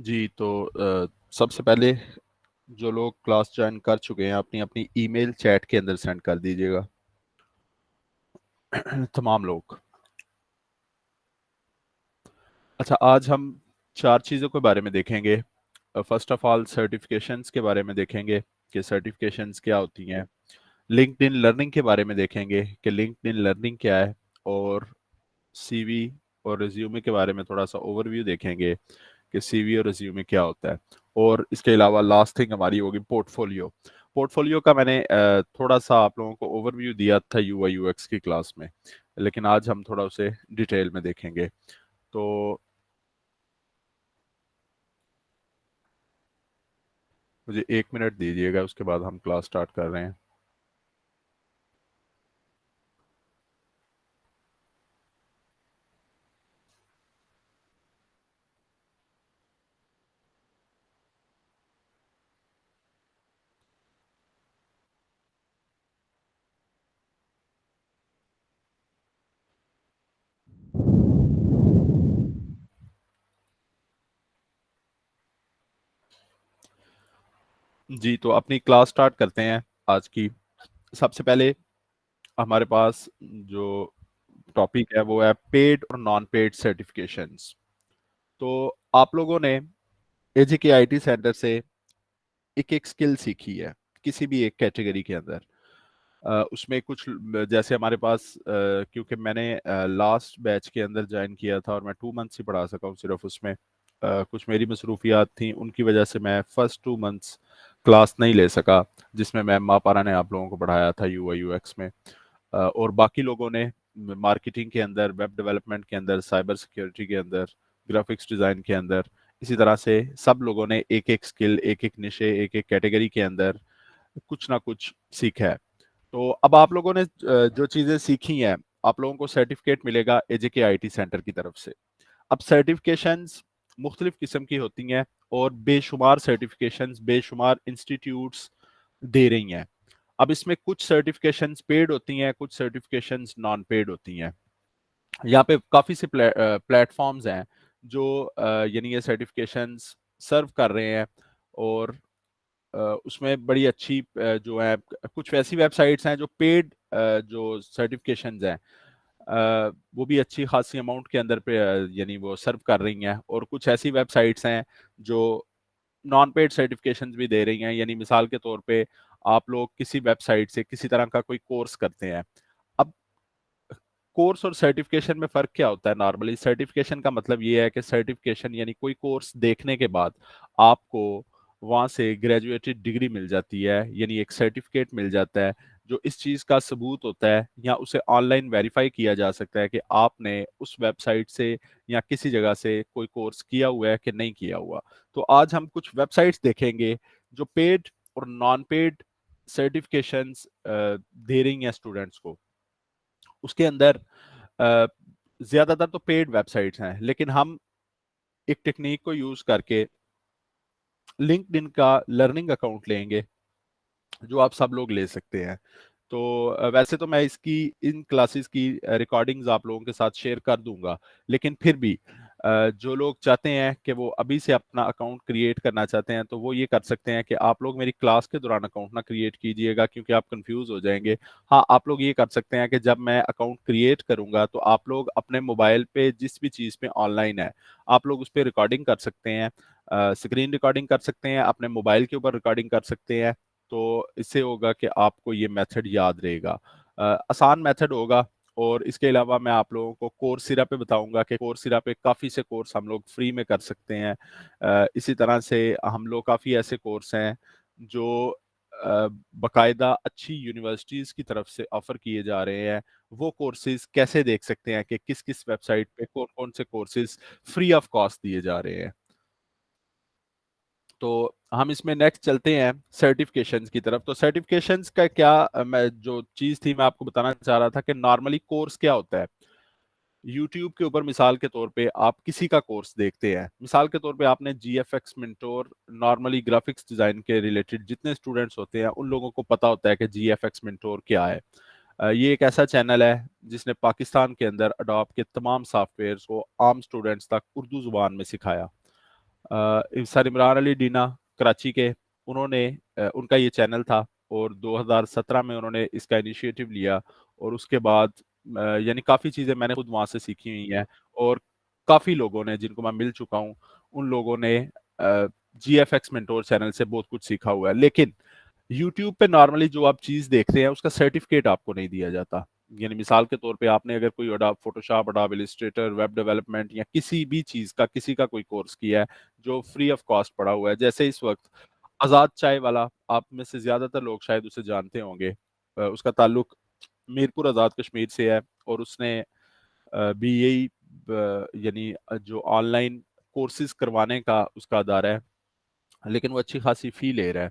जी, तो सबसे पहले जो लोग क्लास ज्वाइन कर चुके हैं अपनी अपनी ईमेल चैट के अंदर सेंड कर दीजिएगा। तमाम लोग। अच्छा, आज हम चार चीज़ों के बारे में देखेंगे। फर्स्ट ऑफ ऑल सर्टिफिकेशंस के बारे में देखेंगे कि सर्टिफिकेशंस क्या होती हैं। लिंक्डइन लर्निंग के बारे में देखेंगे कि लिंक्डइन लर्निंग क्या है। और सीवी और रिज्यूमे के बारे में थोड़ा सा ओवरव्यू देखेंगे कि सीवी और रिज्यूमे क्या होता है। और इसके अलावा लास्ट थिंग हमारी होगी पोर्टफोलियो। पोर्टफोलियो का मैंने थोड़ा सा आप लोगों को ओवरव्यू दिया था यूआई यूएक्स की क्लास में, लेकिन आज हम थोड़ा उसे डिटेल में देखेंगे। तो मुझे 1 मिनट दीजिएगा, उसके बाद हम क्लास स्टार्ट कर रहे हैं। जी, तो अपनी क्लास स्टार्ट करते हैं आज की। सबसे पहले हमारे पास जो टॉपिक है वो है पेड और नॉन पेड सर्टिफिकेशंस। तो आप लोगों ने एजीके आईटी सेंटर से एक एक स्किल सीखी है किसी भी एक कैटेगरी के अंदर। उसमें कुछ जैसे हमारे पास क्योंकि मैंने लास्ट बैच के अंदर ज्वाइन किया था और मैं 2 मंथ्स ही पढ़ा सका हूँ सिर्फ उसमें। कुछ मेरी मसरूफियात थी, उनकी वजह से मैं फर्स्ट 2 मंथ्स क्लास नहीं ले सका जिसमें मैम मापारा ने आप लोगों को पढ़ाया था यूआई यूएक्स में। और बाकी लोगों ने मार्केटिंग के अंदर, वेब डेवलपमेंट के अंदर, साइबर सिक्योरिटी के अंदर, ग्राफिक्स डिज़ाइन के अंदर, इसी तरह से सब लोगों ने एक एक स्किल, एक एक निशे, एक एक कैटेगरी के अंदर कुछ ना कुछ सीखा है। तो अब आप लोगों ने जो चीज़ें सीखी हैं, आप लोगों को सर्टिफिकेट मिलेगा एजेके आईटी सेंटर की तरफ से। अब सर्टिफिकेशंस मुख्तलिफ किस्म की होती हैं और बेशुमार सर्टिफिकेशंस बेशुमार इंस्टीट्यूट्स दे रही हैं। अब इसमें कुछ सर्टिफिकेशंस पेड होती हैं, कुछ सर्टिफिकेशंस नॉन पेड होती हैं। यहाँ पे काफ़ी से प्लेटफॉर्म्स हैं जो यानी ये सर्टिफिकेशंस सर्व कर रहे हैं। और उसमें बड़ी अच्छी जो है कुछ वैसी वेबसाइट्स हैं जो पेड जो सर्टिफिकेशंस हैं वो भी अच्छी खासी अमाउंट के अंदर पे यानी वो सर्व कर रही हैं। और कुछ ऐसी वेबसाइट्स हैं जो नॉन पेड सर्टिफिकेशंस भी दे रही हैं। यानी मिसाल के तौर पे आप लोग किसी वेबसाइट से किसी तरह का कोई कोर्स करते हैं। अब कोर्स और सर्टिफिकेशन में फ़र्क क्या होता है? नॉर्मली सर्टिफिकेशन का मतलब ये है कि सर्टिफिकेशन यानी कोई कोर्स देखने के बाद आपको वहाँ से ग्रेजुएटेड डिग्री मिल जाती है, यानी एक सर्टिफिकेट मिल जाता है जो इस चीज़ का सबूत होता है, या उसे ऑनलाइन वेरीफाई किया जा सकता है कि आपने उस वेबसाइट से या किसी जगह से कोई कोर्स किया हुआ है कि नहीं किया हुआ। तो आज हम कुछ वेबसाइट्स देखेंगे जो पेड और नॉन पेड सर्टिफिकेशंस दे रही हैं स्टूडेंट्स को। उसके अंदर अ, ज्यादातर तो पेड वेबसाइट्स हैं, लेकिन हम एक टेक्निक को यूज करके लिंक्डइन का लर्निंग अकाउंट लेंगे जो आप सब लोग ले सकते हैं। तो वैसे तो मैं इसकी इन क्लासेस की रिकॉर्डिंग्स आप लोगों के साथ शेयर कर दूंगा, लेकिन फिर भी जो लोग चाहते हैं कि वो अभी से अपना अकाउंट क्रिएट करना चाहते हैं तो वो ये कर सकते हैं कि आप लोग मेरी क्लास के दौरान अकाउंट ना क्रिएट कीजिएगा, क्योंकि आप कंफ्यूज हो जाएंगे। हाँ, आप लोग ये कर सकते हैं कि जब मैं अकाउंट क्रिएट करूंगा तो आप लोग अपने मोबाइल पे जिस भी चीज़ पे ऑनलाइन है आप लोग उस पर रिकॉर्डिंग कर सकते हैं। स्क्रीन रिकॉर्डिंग कर सकते हैं, अपने मोबाइल के ऊपर रिकॉर्डिंग कर सकते हैं। तो इससे होगा कि आपको ये मेथड याद रहेगा। आसान मेथड होगा। और इसके अलावा मैं आप लोगों को कोर्सेरा पे बताऊंगा कि कोर्सेरा पे काफ़ी से कोर्स हम लोग फ्री में कर सकते हैं। इसी तरह से हम लोग काफ़ी ऐसे कोर्स हैं जो बाकायदा अच्छी यूनिवर्सिटीज़ की तरफ से ऑफर किए जा रहे हैं। वो कोर्सेज कैसे देख सकते हैं कि किस किस वेबसाइट पे कौन कौन से कोर्सेज फ्री ऑफ कॉस्ट दिए जा रहे हैं। तो हम इसमें नेक्स्ट चलते हैं सर्टिफिकेशंस की तरफ। तो सर्टिफिकेशंस का क्या मैं जो चीज़ थी मैं आपको बताना चाह रहा था कि नॉर्मली कोर्स क्या होता है। यूट्यूब के ऊपर मिसाल के तौर पे आप किसी का कोर्स देखते हैं, मिसाल के तौर पे आपने GFX mentor, normally graphics design के रिलेटेड जितने स्टूडेंट्स होते हैं उन लोगों को पता होता है कि जीएफएक्स मेंटोर क्या है। ये एक ऐसा चैनल है जिसने पाकिस्तान के अंदर अडोब के तमाम सॉफ्टवेयर को आम स्टूडेंट्स तक उर्दू ज़ुबान में सिखाया। सर इमरान अली डीना कराची के, उन्होंने उनका ये चैनल था और 2017 में उन्होंने इसका इनिशिएटिव लिया। और उसके बाद यानी काफ़ी चीज़ें मैंने खुद वहाँ से सीखी हुई हैं। और काफ़ी लोगों ने जिनको मैं मिल चुका हूँ, उन लोगों ने GFX मेंटोर चैनल से बहुत कुछ सीखा हुआ है। लेकिन यूट्यूब पे नॉर्मली जो आप चीज़ देखते हैं उसका सर्टिफिकेट आपको नहीं दिया जाता। यानी मिसाल के तौर पे आपने अगर कोई Adobe Photoshop, Adobe Illustrator, web development या किसी भी चीज़ का किसी का कोई कोर्स किया है जो फ्री ऑफ कॉस्ट पड़ा हुआ है, जैसे इस वक्त आज़ाद चाय वाला, आप में से ज़्यादातर लोग शायद उसे जानते होंगे। उसका ताल्लुक मीरपुर आज़ाद कश्मीर से है और उसने भी यही यानी जो ऑनलाइन कोर्सेज करवाने का उसका अदारा है, लेकिन वो अच्छी खासी फी ले रहा है।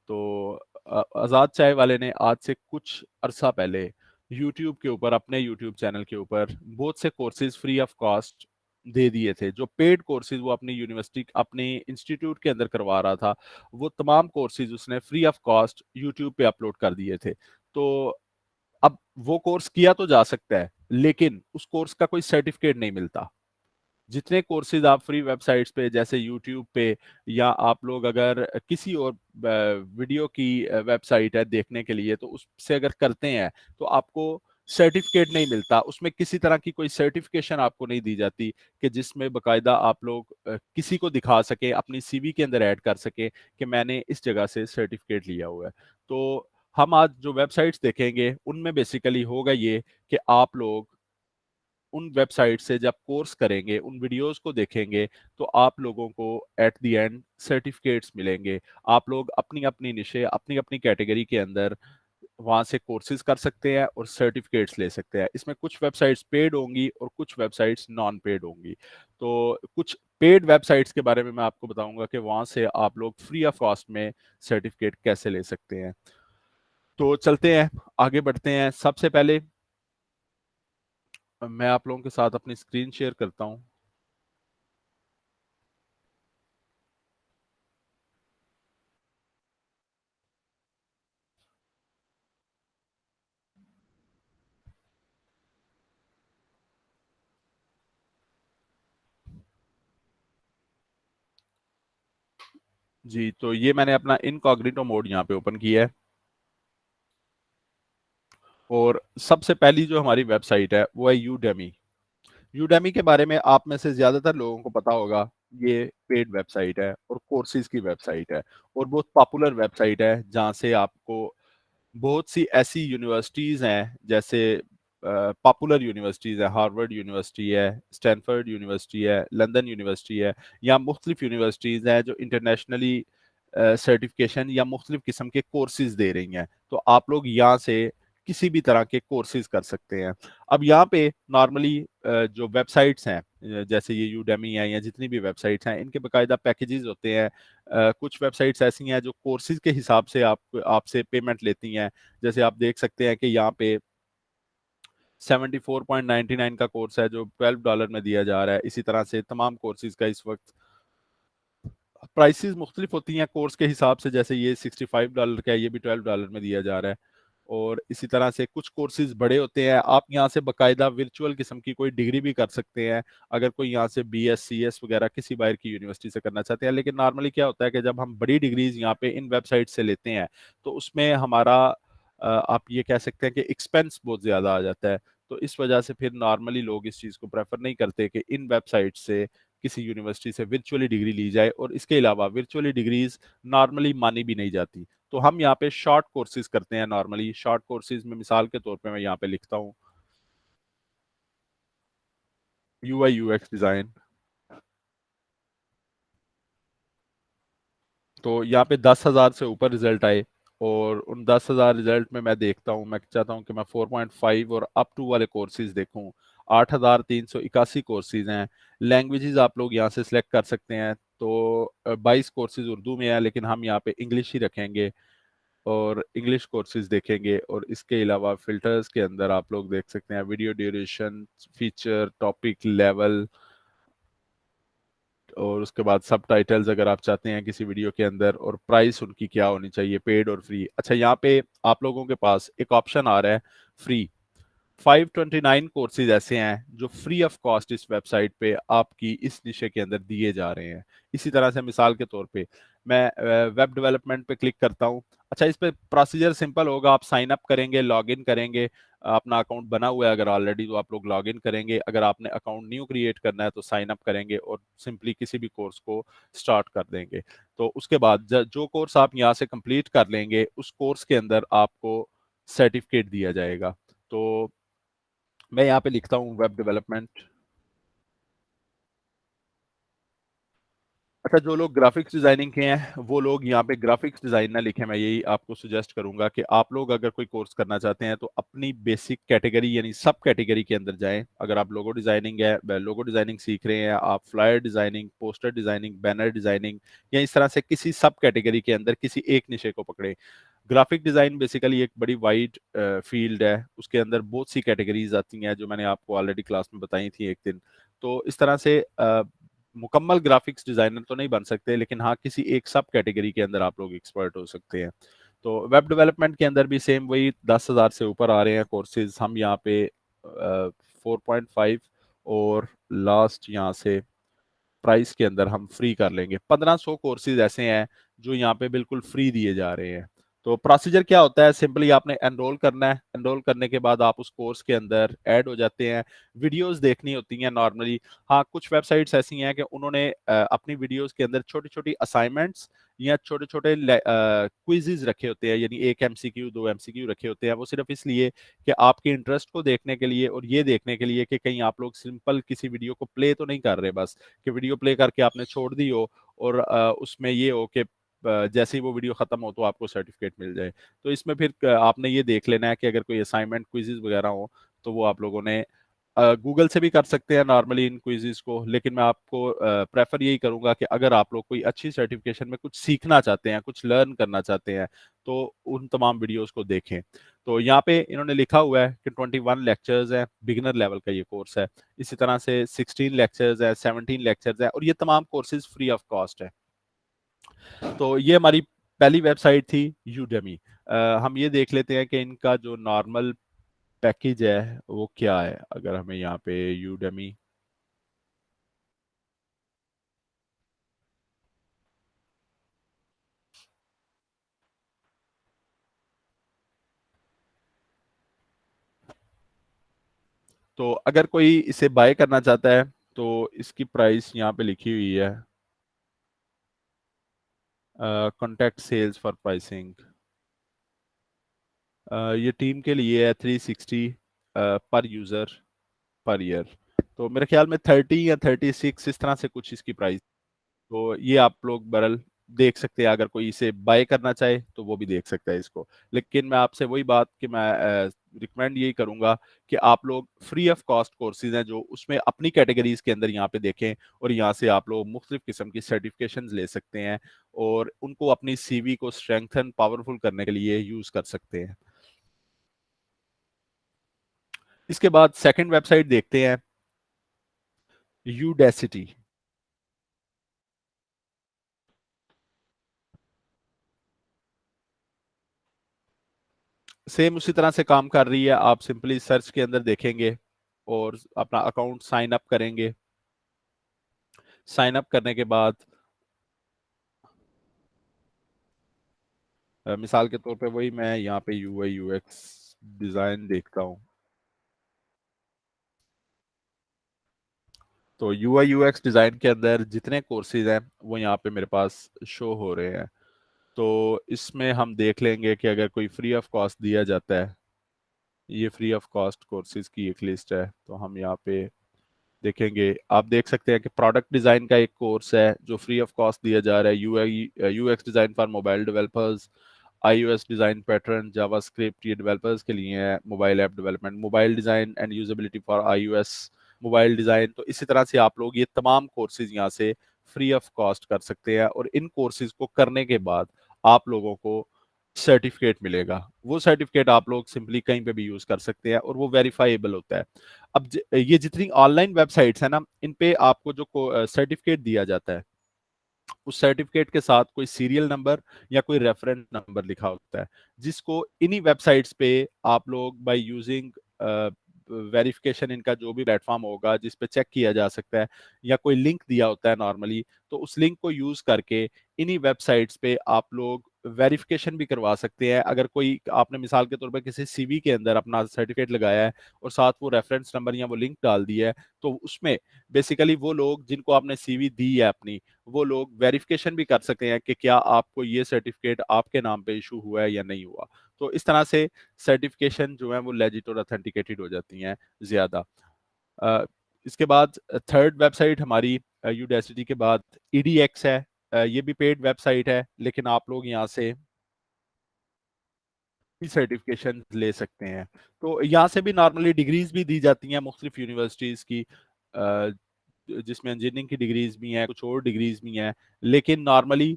तो आज़ाद चाय वाले ने आज से कुछ अरसा पहले यूट्यूब के ऊपर, अपने यूट्यूब चैनल के ऊपर बहुत से कोर्सेज फ्री ऑफ कॉस्ट दे दिए थे। जो पेड कोर्सेज वो अपनी यूनिवर्सिटी, अपने इंस्टीट्यूट के अंदर करवा रहा था, वो तमाम कोर्सेज उसने फ्री ऑफ कॉस्ट यूट्यूब पे अपलोड कर दिए थे। तो अब वो कोर्स किया तो जा सकता है, लेकिन उस कोर्स का कोई सर्टिफिकेट नहीं मिलता। जितने कोर्सेज आप फ्री वेबसाइट्स पे जैसे यूट्यूब पे, या आप लोग अगर किसी और वीडियो की वेबसाइट है देखने के लिए, तो उससे अगर करते हैं तो आपको सर्टिफिकेट नहीं मिलता। उसमें किसी तरह की कोई सर्टिफिकेशन आपको नहीं दी जाती कि जिसमें बकायदा आप लोग किसी को दिखा सके, अपनी सीवी के अंदर ऐड कर सके कि मैंने इस जगह से सर्टिफिकेट लिया हुआ है। तो हम आज जो वेबसाइट्स देखेंगे उनमें बेसिकली होगा ये कि आप लोग उन वेबसाइट से जब कोर्स करेंगे, उन वीडियोस को देखेंगे, तो आप लोगों को एट द एंड सर्टिफिकेट्स मिलेंगे। आप लोग अपनी अपनी निशे, अपनी अपनी कैटेगरी के अंदर वहां से कोर्सेज कर सकते हैं और सर्टिफिकेट्स ले सकते हैं। इसमें कुछ वेबसाइट्स पेड होंगी और कुछ वेबसाइट्स नॉन पेड होंगी। तो कुछ पेड वेबसाइट्स के बारे में मैं आपको बताऊंगा कि वहां से आप लोग फ्री ऑफ कॉस्ट में सर्टिफिकेट कैसे ले सकते हैं। तो चलते हैं, आगे बढ़ते हैं। सबसे पहले मैं आप लोगों के साथ अपनी स्क्रीन शेयर करता हूं। जी, तो ये मैंने अपना इनकॉग्निटो मोड यहाँ पे ओपन किया है। और सबसे पहली जो हमारी वेबसाइट है वो है यूडेमी। यूडेमी के बारे में आप में से ज्यादातर लोगों को पता होगा, ये पेड वेबसाइट है और कोर्सेज की वेबसाइट है और बहुत पॉपुलर वेबसाइट है, जहाँ से आपको बहुत सी ऐसी यूनिवर्सिटीज हैं, जैसे पॉपुलर यूनिवर्सिटीज है, हार्वर्ड यूनिवर्सिटी है, स्टैनफोर्ड यूनिवर्सिटी है, लंदन यूनिवर्सिटी है, या मुख्तलिफ यूनिवर्सिटीज हैं जो इंटरनेशनली सर्टिफिकेशन या मुख्तलिफ किस्म के कोर्सेज दे रही हैं। तो आप लोग यहाँ से किसी भी तरह के कोर्सेज कर सकते हैं। अब यहाँ पे नॉर्मली जो वेबसाइट्स हैं, जैसे ये यूडेमी है या जितनी भी वेबसाइट्स हैं, इनके बाकायदा पैकेजेस होते हैं। कुछ वेबसाइट्स ऐसी हैं जो कोर्सेज के हिसाब से आपसे पेमेंट लेती हैं। जैसे आप देख सकते हैं कि यहाँ पे 74.99 का कोर्स है जो $12 में दिया जा रहा है। इसी तरह से तमाम कोर्सेज का इस वक्त प्राइसेस मुख्तलिफ होती हैं कोर्स के हिसाब से। जैसे ये $65 का है, ये भी $12 में दिया जा रहा है। और इसी तरह से कुछ कोर्सेज बड़े होते हैं, आप यहाँ से बाकायदा वर्चुअल किस्म की कोई डिग्री भी कर सकते हैं, अगर कोई यहाँ से BS CS वगैरह किसी बाहर की यूनिवर्सिटी से करना चाहते हैं। लेकिन नॉर्मली क्या होता है कि जब हम बड़ी डिग्रीज यहाँ पे इन वेबसाइट से लेते हैं, तो उसमें हमारा आप ये कह सकते हैं कि एक्सपेंस बहुत ज़्यादा आ जाता है। तो इस वजह से फिर नॉर्मली लोग इस चीज़ को प्रेफर नहीं करते कि इन वेबसाइट से किसी यूनिवर्सिटी से वर्चुअली डिग्री ली जाए। और इसके अलावा वर्चुअली डिग्रीज नॉर्मली मानी भी नहीं जाती। तो हम यहाँ पे शॉर्ट कोर्सेज करते हैं। नॉर्मली शॉर्ट कोर्सेज में मिसाल के तौर पे मैं यहाँ पे लिखता हूँ UI UX डिज़ाइन। तो यहाँ पे 10,000 से ऊपर रिजल्ट आए, और उन 10,000 रिजल्ट में मैं देखता हूँ, मैं चाहता हूँ कि मैं 4.5 और अप टू वाले कोर्सेज देखूँ। 8,381 कोर्सेज हैं। लैंग्वेजेस आप लोग यहाँ से सिलेक्ट कर सकते हैं। तो 22 कोर्सेज उर्दू में है, लेकिन हम यहाँ पे इंग्लिश ही रखेंगे और इंग्लिश कोर्सेज देखेंगे। और इसके अलावा फिल्टर्स के अंदर आप लोग देख सकते हैं video duration, feature, topic level, और उसके बाद सब टाइटल्स अगर आप चाहते हैं किसी वीडियो के अंदर, और प्राइस उनकी क्या होनी चाहिए, पेड और फ्री। अच्छा, यहाँ पे आप लोगों के पास एक ऑप्शन आ रहा है फ्री। 529 कोर्सेज ऐसे हैं जो फ्री ऑफ कॉस्ट इस वेबसाइट पे आपकी इस विषय के अंदर दिए जा रहे हैं। इसी तरह से मिसाल के तौर पे मैं वेब डेवलपमेंट पे क्लिक करता हूँ। अच्छा, इस पे प्रोसीजर सिंपल होगा। आप साइन अप करेंगे, लॉगिन करेंगे। अपना अकाउंट बना हुआ है अगर ऑलरेडी, तो आप लोग लॉगिन करेंगे। अगर आपने अकाउंट न्यू क्रिएट करना है तो साइन अप करेंगे और सिंपली किसी भी कोर्स को स्टार्ट कर देंगे। तो उसके बाद जो कोर्स आप यहाँ से कंप्लीट कर लेंगे, उस कोर्स के अंदर आपको सर्टिफिकेट दिया जाएगा। तो मैं यहाँ पे लिखता हूँ वेब डेवलपमेंट। अच्छा, जो लोग ग्राफिक्स डिजाइनिंग के हैं वो लोग यहाँ पे ग्राफिक्स डिजाइन ना लिखें। मैं यही आपको सुजेस्ट करूंगा कि आप लोग अगर कोई कोर्स करना चाहते हैं तो अपनी बेसिक कैटेगरी यानी सब कैटेगरी के अंदर जाएं। अगर आप लोगो डिजाइनिंग है, लोगो डिजाइनिंग सीख रहे हैं, आप flyer designing, poster designing, banner designing, या इस तरह से किसी सब कैटेगरी के अंदर किसी एक निशे को पकड़े। ग्राफिक डिजाइन बेसिकली एक बड़ी वाइड फील्ड है। उसके अंदर बहुत सी कैटेगरीज आती हैं जो मैंने आपको ऑलरेडी क्लास में बताई थी एक दिन। तो इस तरह से मुकम्मल ग्राफिक्स डिजाइनर तो नहीं बन सकते, लेकिन हाँ किसी एक सब कैटेगरी के अंदर आप लोग एक्सपर्ट हो सकते हैं। तो वेब डेवलपमेंट के अंदर भी सेम वही 10,000 से ऊपर आ रहे हैं कोर्सेज। हम यहाँ पे 4.5 और लास्ट यहाँ से प्राइस के अंदर हम फ्री कर लेंगे। 1500 कोर्सेज ऐसे हैं जो यहाँ पे बिल्कुल फ्री दिए जा रहे हैं। तो प्रोसीजर क्या होता है, सिंपली आपने एनरोल करना है। एनरोल करने के बाद आप उस कोर्स के अंदर ऐड हो जाते हैं। वीडियोस देखनी होती हैं नॉर्मली। हाँ, कुछ वेबसाइट्स ऐसी हैं कि उन्होंने अपनी वीडियोस के अंदर छोटी छोटी असाइनमेंट्स या छोटे छोटे क्विजेज रखे होते हैं, यानी एक एमसीक्यू, दो एमसीक्यू रखे होते हैं। वो सिर्फ इसलिए कि आपके इंटरेस्ट को देखने के लिए और ये देखने के लिए कि कहीं आप लोग सिंपल किसी वीडियो को प्ले तो नहीं कर रहे बस, कि वीडियो प्ले करके आपने छोड़ दी हो और उसमें ये हो कि जैसे ही वो वीडियो खत्म हो तो आपको सर्टिफिकेट मिल जाए। तो इसमें फिर आपने ये देख लेना है कि अगर कोई असाइनमेंट क्विज़ेस वगैरह हो तो वो आप लोगों ने गूगल से भी कर सकते हैं नॉर्मली इन क्विज़ेस को। लेकिन मैं आपको प्रेफर यही करूंगा कि अगर आप लोग कोई अच्छी सर्टिफिकेशन में कुछ सीखना चाहते हैं, कुछ लर्न करना चाहते हैं, तो उन तमाम वीडियोस को देखें। तो यहाँ पे इन्होंने लिखा हुआ है कि 21 लेक्चर्स हैं, बिगिनर लेवल का ये कोर्स है। इसी तरह से 16 लेक्चर्स है, 17 लेक्चर्स है, और ये तमाम कोर्सेज फ्री ऑफ कॉस्ट है। तो ये हमारी पहली वेबसाइट थी यूडेमी। हम ये देख लेते हैं कि इनका जो नॉर्मल पैकेज है वो क्या है। अगर हमें यहाँ पे यूडेमी, तो अगर कोई इसे बाय करना चाहता है तो इसकी प्राइस यहाँ पे लिखी हुई है। कॉन्टैक्ट सेल्स फॉर प्राइसिंग, ये टीम के लिए है 360 पर यूजर पर ईयर। तो मेरे ख्याल में 30 या 36 इस तरह से कुछ इसकी प्राइस। तो ये आप लोग बरल देख सकते हैं। अगर कोई इसे बाय करना चाहे तो वो भी देख सकता है इसको। लेकिन मैं आपसे वही बात कि मैं रिकमेंड यही करूंगा कि आप लोग फ्री ऑफ कॉस्ट कोर्सेज हैं जो उसमें अपनी कैटेगरीज के अंदर यहाँ पे देखें, और यहाँ से आप लोग मुख्तलिफ किस्म की सर्टिफिकेशंस ले सकते हैं और उनको अपनी सीवी को स्ट्रेंथन पावरफुल करने के लिए यूज कर सकते हैं। इसके बाद सेकंड वेबसाइट देखते हैं, यूडेसिटी। सेम उसी तरह से काम कर रही है। आप सिंपली सर्च के अंदर देखेंगे और अपना अकाउंट साइन अप करेंगे। साइन अप करने के बाद मिसाल के तौर पे वही मैं यहाँ पे यूआई यूएक्स डिजाइन देखता हूँ। तो यूआई यूएक्स डिजाइन के अंदर जितने कोर्सेज हैं वो यहाँ पे मेरे पास शो हो रहे हैं। तो इसमें हम देख लेंगे कि अगर कोई फ्री ऑफ कॉस्ट दिया जाता है, ये फ्री ऑफ कॉस्ट कोर्सेज की एक लिस्ट है। तो हम यहाँ पे देखेंगे, आप देख सकते हैं कि प्रोडक्ट डिजाइन का एक कोर्स है जो फ्री ऑफ कॉस्ट दिया जा रहा है। UI UX design for mobile developers, iOS design pattern, JavaScript, ये डेवलपर्स के लिए है। Mobile app development, mobile design and usability for iOS mobile design. तो इसी तरह से आप लोग ये तमाम कोर्सेज यहाँ से फ्री ऑफ कॉस्ट कर सकते हैं, और इन कोर्सेज को करने के बाद आप लोगों को सर्टिफिकेट मिलेगा। वो सर्टिफिकेट आप लोग सिंपली कहीं पे भी यूज कर सकते हैं और वो वेरीफाइबल होता है। अब ये जितनी ऑनलाइन वेबसाइट्स है ना, इन पे आपको जो सर्टिफिकेट दिया जाता है, उस सर्टिफिकेट के साथ कोई सीरियल नंबर या कोई रेफरेंस नंबर लिखा होता है, जिसको इन्हीं वेबसाइट्स पे आप लोग बाय यूजिंग वेरिफिकेशन इनका जो भी प्लेटफॉर्म होगा जिस पे चेक किया जा सकता है, या कोई लिंक दिया होता है नॉर्मली, तो उस लिंक को यूज करके इन्हीं वेबसाइट्स पे आप लोग वेरिफिकेशन भी करवा सकते हैं। अगर कोई आपने मिसाल के तौर पर किसी सीवी के अंदर अपना सर्टिफिकेट लगाया है और साथ वो रेफरेंस नंबर या वो लिंक डाल दिया है, तो उसमें बेसिकली वो लोग जिनको आपने सीवी दी है अपनी, वो लोग वेरिफिकेशन भी कर सकते हैं कि क्या आपको ये सर्टिफिकेट आपके नाम पे इशू हुआ है या नहीं हुआ। तो इस तरह से सर्टिफिकेशन जो है वो लेजिट और ऑथेंटिकेटेड हो जाती हैं ज्यादा। अ, इसके बाद थर्ड वेबसाइट हमारी यूडेसिटी के बाद ईडीएक्स है। ये भी पेड वेबसाइट है, लेकिन आप लोग यहाँ से सर्टिफिकेशन ले सकते हैं। तो यहाँ से भी नॉर्मली डिग्रीज भी दी जाती हैं मुख्तलिफ यूनिवर्सिटीज की, अ, जिसमें इंजीनियरिंग की डिग्रीज भी हैं, कुछ और डिग्रीज भी हैं, लेकिन नॉर्मली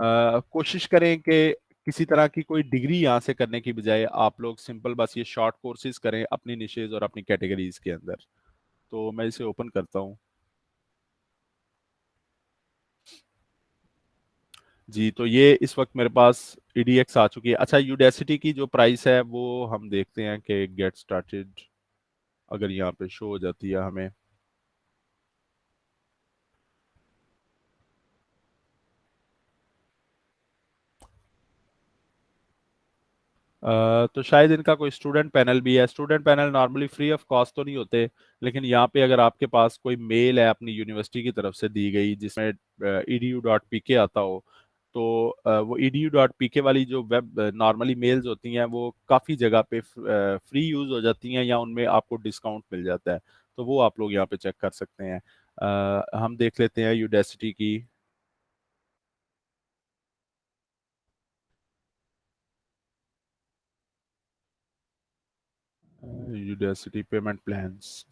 कोशिश करें कि किसी तरह की कोई डिग्री यहाँ से करने की बजाय आप लोग सिंपल बस ये शॉर्ट कोर्सेज करें अपनी निशेज और अपनी कैटेगरीज के अंदर। तो मैं इसे ओपन करता हूँ। जी, तो ये इस वक्त मेरे पास ईडीएक्स आ चुकी है। अच्छा, यूडेसिटी की जो प्राइस है वो हम देखते हैं कि गेट स्टार्टेड अगर यहाँ पे शो हो जाती है हमें। तो शायद इनका कोई स्टूडेंट पैनल भी है। Student panel normally free of cost तो नहीं होते, लेकिन यहाँ पे अगर आपके पास कोई मेल है अपनी यूनिवर्सिटी की तरफ से दी गई जिसमें edu.pk आता हो, तो वो edu.pk वाली जो वेब नॉर्मली मेल्स होती हैं वो काफ़ी जगह पे फ्री यूज़ हो जाती हैं या उनमें आपको डिस्काउंट मिल जाता है। तो वो आप लोग यहाँ पे चेक कर सकते हैं। हम देख लेते हैं यूडेसिटी की। Udacity payment plans.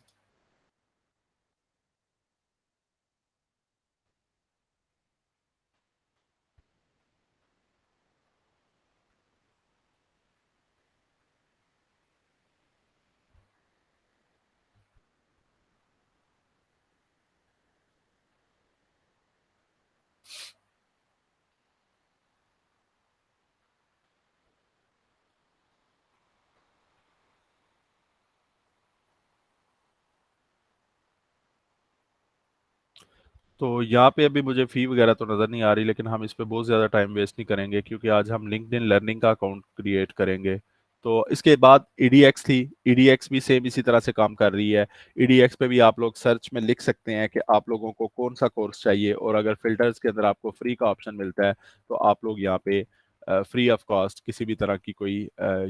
तो यहाँ पे अभी मुझे फ़ी वगैरह तो नज़र नहीं आ रही, लेकिन हम इस पे बहुत ज़्यादा टाइम वेस्ट नहीं करेंगे क्योंकि आज हम लिंक्डइन लर्निंग का अकाउंट क्रिएट करेंगे। तो इसके बाद ईडीएक्स थी। ईडीएक्स भी सेम इसी तरह से काम कर रही है। ईडीएक्स पे भी आप लोग सर्च में लिख सकते हैं कि आप लोगों को कौन सा कोर्स चाहिए, और अगर फिल्टर्स के अंदर आपको फ्री का ऑप्शन मिलता है तो आप लोग यहाँ पे फ्री ऑफ कॉस्ट किसी भी तरह की कोई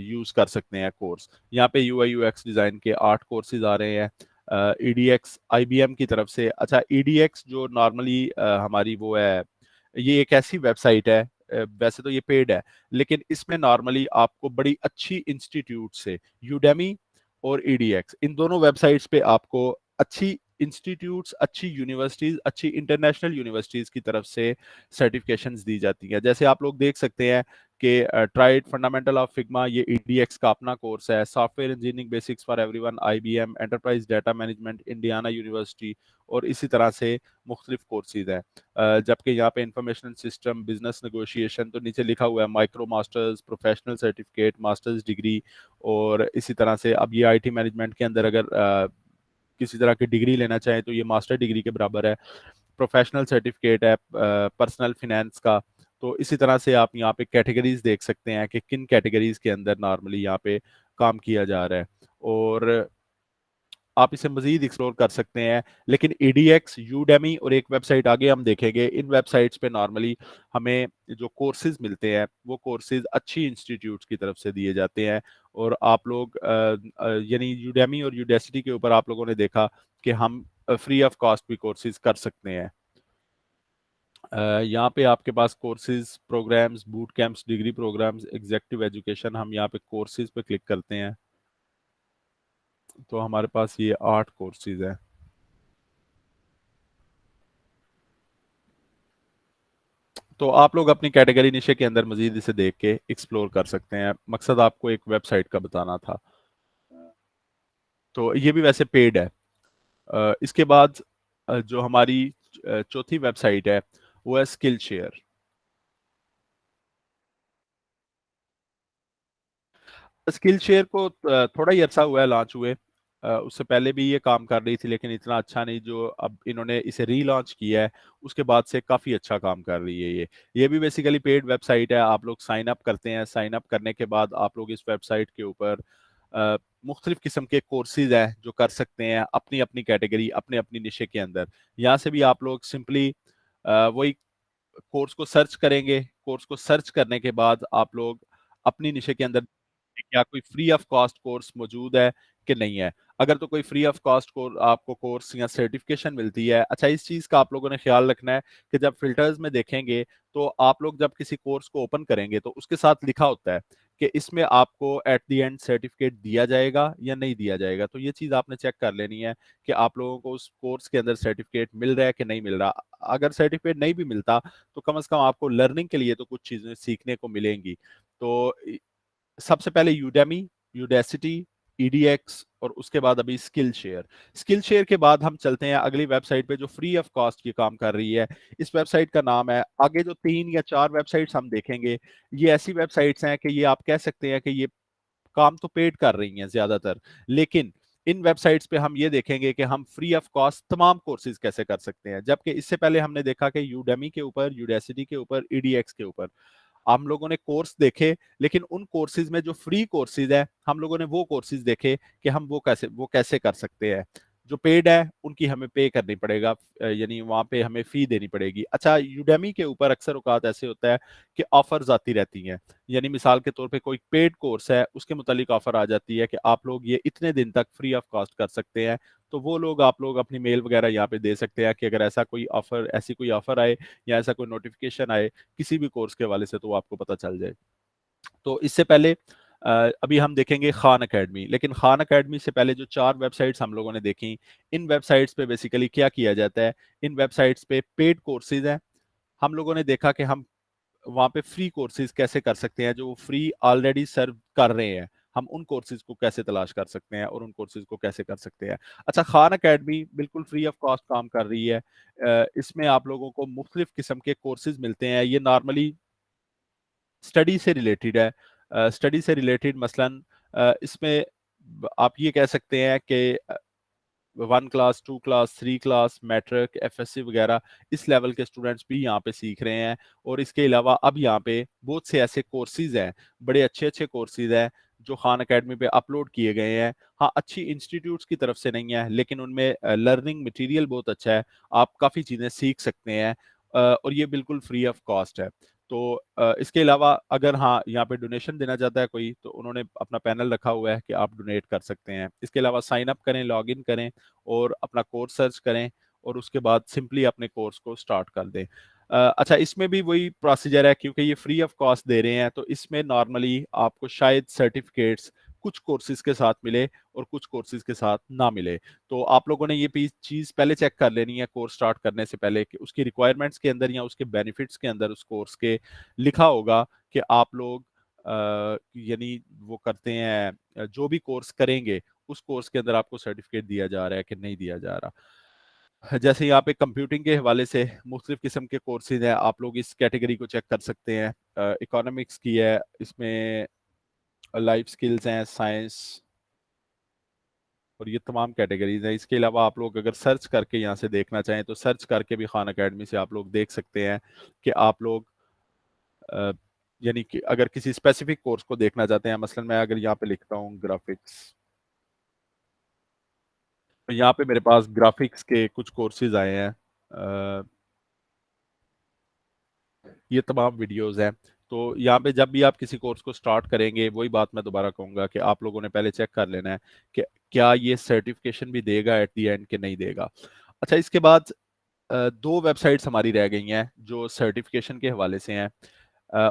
यूज़ कर सकते हैं कोर्स। यहाँ पे यूआई यूएक्स डिज़ाइन के 8 कोर्सेज आ रहे हैं ईडीएक्स आईबीएम की तरफ से। अच्छा, ईडीएक्स जो नॉर्मली हमारी वो है, ये एक ऐसी वेबसाइट है, वैसे तो ये पेड है, लेकिन इसमें नॉर्मली आपको बड़ी अच्छी इंस्टीट्यूट से, यूडेमी और ईडीएक्स, इन दोनों वेबसाइट्स पे आपको अच्छी इंस्टीट्यूट्स, अच्छी यूनिवर्सिटीज, अच्छी इंटरनेशनल यूनिवर्सिटीज की तरफ से सर्टिफिकेशंस दी जाती हैं। जैसे आप लोग देख सकते हैं कि ट्राइड फंडामेंटल ऑफ फिग्मा ये ईडीएक्स का अपना कोर्स है। Software engineering basics for everyone IBM, enterprise data management Indiana university, और इसी तरह से मुख्तलिफ कोर्सेज हैं। जबकि यहाँ पे इंफॉर्मेशन सिस्टम, बिजनेस नेगोशिएशन, तो नीचे लिखा हुआ है micro masters, professional certificate, masters degree, और इसी तरह से अब ये आईटी मैनेजमेंट के अंदर अगर किसी तरह की डिग्री लेना चाहें तो ये मास्टर डिग्री के बराबर है। प्रोफेशनल सर्टिफिकेट है पर्सनल फिनेंस का। तो इसी तरह से आप यहाँ पे कैटेगरीज देख सकते हैं कि किन कैटेगरीज के अंदर नॉर्मली यहाँ पे काम किया जा रहा है, और आप इसे मजीद एक्सप्लोर कर सकते हैं। लेकिन ईडीएक्स, यूडेमी और एक वेबसाइट आगे हम देखेंगे, इन वेबसाइट्स पे नॉर्मली हमें जो कोर्सेज मिलते हैं वो कोर्सेज अच्छी इंस्टीट्यूट्स की तरफ से दिए जाते हैं। और आप लोग यानी यूडेमी और यूडेसिटी के ऊपर आप लोगों ने देखा कि हम फ्री ऑफ कॉस्ट भी कोर्सेज कर सकते हैं। यहाँ पे आपके पास courses, programs, boot camps, degree programs, executive education, हम यहाँ पे कोर्सेज पे क्लिक करते हैं तो हमारे पास ये 8 कोर्सेज हैं। तो आप लोग अपनी कैटेगरी निशे के अंदर मजीद इसे देख के एक्सप्लोर कर सकते हैं। मकसद आपको एक वेबसाइट का बताना था। तो ये भी वैसे पेड है। इसके बाद जो हमारी चौथी वेबसाइट है वो है स्किल शेयर। स्किल शेयर को थोड़ा ही अरसा हुआ है लॉन्च हुए। उससे पहले भी ये काम कर रही थी लेकिन इतना अच्छा नहीं जो अब इन्होंने इसे रीलॉन्च किया है, उसके बाद से काफ़ी अच्छा काम कर रही है ये। ये भी बेसिकली पेड वेबसाइट है, आप लोग साइन अप करते हैं, साइन अप करने के बाद आप लोग इस वेबसाइट के ऊपर मुख्तलिफ किस्म के कोर्सेज हैं जो कर सकते हैं अपनी-अपनी कैटेगरी, अपने-अपनी निशे के अंदर। यहाँ से भी आप लोग सिंपली वही कोर्स को सर्च करेंगे, कोर्स को सर्च करने के बाद आप लोग अपनी निशे के अंदर क्या कोई फ्री ऑफ कॉस्ट कोर्स मौजूद है कि नहीं है। अगर तो कोई फ्री ऑफ कॉस्ट आपको कोर्स या सर्टिफिकेशन मिलती है। अच्छा, इस चीज़ का आप लोगों ने ख्याल रखना है कि जब फ़िल्टर्स में देखेंगे तो आप लोग जब किसी कोर्स को ओपन करेंगे तो उसके साथ लिखा होता है कि इसमें आपको एट द एंड सर्टिफिकेट दिया जाएगा या नहीं दिया जाएगा। तो ये चीज़ आपने चेक कर लेनी है कि आप लोगों को उस कोर्स के अंदर सर्टिफिकेट मिल रहा है कि नहीं मिल रहा। अगर सर्टिफिकेट नहीं भी मिलता तो कम से कम आपको लर्निंग के लिए तो कुछ चीज़ें सीखने को मिलेंगी। तो सबसे पहले यूडेमी, यूडेसिटी, ईडीएक्स और उसके बाद अभी स्किल शेयर। स्किल शेयर के बाद हम चलते हैं अगली वेबसाइट पे जो फ्री ऑफ कॉस्ट की काम कर रही है। इस वेबसाइट का नाम है, आगे जो 3 या 4 वेबसाइट्स हम देखेंगे, ये ऐसी वेबसाइट्स हैं कि ये आप कह सकते हैं कि ये काम तो पेड कर रही हैं ज़्यादातर, लेकिन इन वेबसाइट्स पे हम ये देखेंगे कि हम फ्री ऑफ कॉस्ट तमाम कोर्सेज़ कैसे कर सकते हैं। जबकि इससे पहले हमने देखा कि यूडेमी के ऊपर, यूडेसिटी के ऊपर, ईडीएक्स के ऊपर हम लोगों ने कोर्स देखे, लेकिन उन कोर्सेज में जो फ्री कोर्सेज है हम लोगों ने वो कोर्सेज देखे कि हम वो कैसे कर सकते हैं। जो पेड है उनकी हमें पे करनी पड़ेगा, यानी वहां पे हमें फी देनी पड़ेगी। अच्छा, यूडेमी के ऊपर अक्सर औकात ऐसे होता है कि ऑफर्स आती रहती हैं, यानी मिसाल के तौर पे कोई पेड कोर्स है उसके मुतालिक ऑफर आ जाती है कि आप लोग ये इतने दिन तक फ्री ऑफ कॉस्ट कर सकते हैं। तो वो लोग आप लोग अपनी मेल वगैरह यहाँ पे दे सकते हैं कि अगर ऐसी कोई ऑफर आए या ऐसा कोई नोटिफिकेशन आए किसी भी कोर्स के हवाले से तो वो आपको पता चल जाए। तो इससे पहले अभी हम देखेंगे खान अकेडमी, लेकिन खान अकेडमी से पहले जो 4 वेबसाइट्स हम लोगों ने देखी, इन वेबसाइट्स पे बेसिकली क्या किया जाता है, इन वेबसाइट्स पे पेड कोर्सेज़ हैं। हम लोगों ने देखा कि हम वहाँ पे फ्री कोर्सेज़ कैसे कर सकते हैं, जो फ्री ऑलरेडी सर्व कर रहे हैं। हम उन कोर्सेज़ को कैसे तलाश कर सकते हैं और उन कोर्सेज़ को कैसे कर सकते हैं। अच्छा, खान अकेडमी बिल्कुल फ्री ऑफ कॉस्ट काम कर रही है। इसमें आप लोगों को मुख्तलिफ किस्म के कोर्सेज़ मिलते हैं। ये नॉर्मली स्टडी से रिलेटेड है। स्टडी से रिलेटेड मसलन इसमें आप ये कह सकते हैं कि 1 class, 2 class, 3 class, matric, FSc वगैरह इस लेवल के स्टूडेंट्स भी यहाँ पे सीख रहे हैं। और इसके अलावा अब यहाँ पे बहुत से ऐसे कोर्सेज हैं, बड़े अच्छे-अच्छे कोर्सेज हैं जो खान अकेडमी पे अपलोड किए गए हैं। हाँ, अच्छी इंस्टीट्यूट्स की तरफ से नहीं है, लेकिन उनमें लर्निंग मटेरियल बहुत अच्छा है, आप काफ़ी चीज़ें सीख सकते हैं। और ये बिल्कुल फ्री ऑफ कॉस्ट है। तो इसके अलावा अगर हाँ, यहाँ पे डोनेशन देना चाहता है कोई, तो उन्होंने अपना पैनल रखा हुआ है कि आप डोनेट कर सकते हैं। इसके अलावा साइन अप करें, लॉगिन करें और अपना कोर्स सर्च करें और उसके बाद सिंपली अपने कोर्स को स्टार्ट कर दें। अच्छा, इसमें भी वही प्रोसीजर है क्योंकि ये फ्री ऑफ कॉस्ट दे रहे हैं, तो इसमें नॉर्मली आपको शायद सर्टिफिकेट्स कुछ कोर्सेज के साथ मिले और कुछ कोर्सेज के साथ ना मिले। तो आप लोगों ने ये चीज़ पहले चेक कर लेनी है कोर्स स्टार्ट करने से पहले कि उसकी रिक्वायरमेंट्स के अंदर या उसके बेनिफिट्स के अंदर उस कोर्स के लिखा होगा कि आप लोग यानी वो करते हैं, जो भी कोर्स करेंगे उस कोर्स के अंदर आपको सर्टिफिकेट दिया जा रहा है कि नहीं दिया जा रहा। जैसे यहाँ पे कंप्यूटिंग के हवाले से मुख्तलिफ किस्म के कोर्सेज हैं, आप लोग इस कैटेगरी को चेक कर सकते हैं। इकोनॉमिक्स की है, इसमें लाइफ स्किल्स हैं, साइंस और ये तमाम कैटेगरीज हैं। इसके अलावा आप लोग अगर सर्च करके यहाँ से देखना चाहें तो सर्च करके भी खान अकेडमी से आप लोग देख सकते हैं कि आप लोग अ, यानी कि अगर किसी स्पेसिफिक कोर्स को देखना चाहते हैं, मसलन मैं अगर यहाँ पे लिखता हूँ ग्राफिक्स, तो यहाँ पे मेरे पास ग्राफिक्स के कुछ कोर्सेज आए हैं। ये तमाम वीडियोस हैं। तो यहाँ पे जब भी आप किसी कोर्स को स्टार्ट करेंगे, वही बात मैं दोबारा कहूँगा कि आप लोगों ने पहले चेक कर लेना है कि क्या ये सर्टिफिकेशन भी देगा एट द एंड कि नहीं देगा। अच्छा, इसके बाद 2 वेबसाइट्स हमारी रह गई हैं जो सर्टिफिकेशन के हवाले से हैं।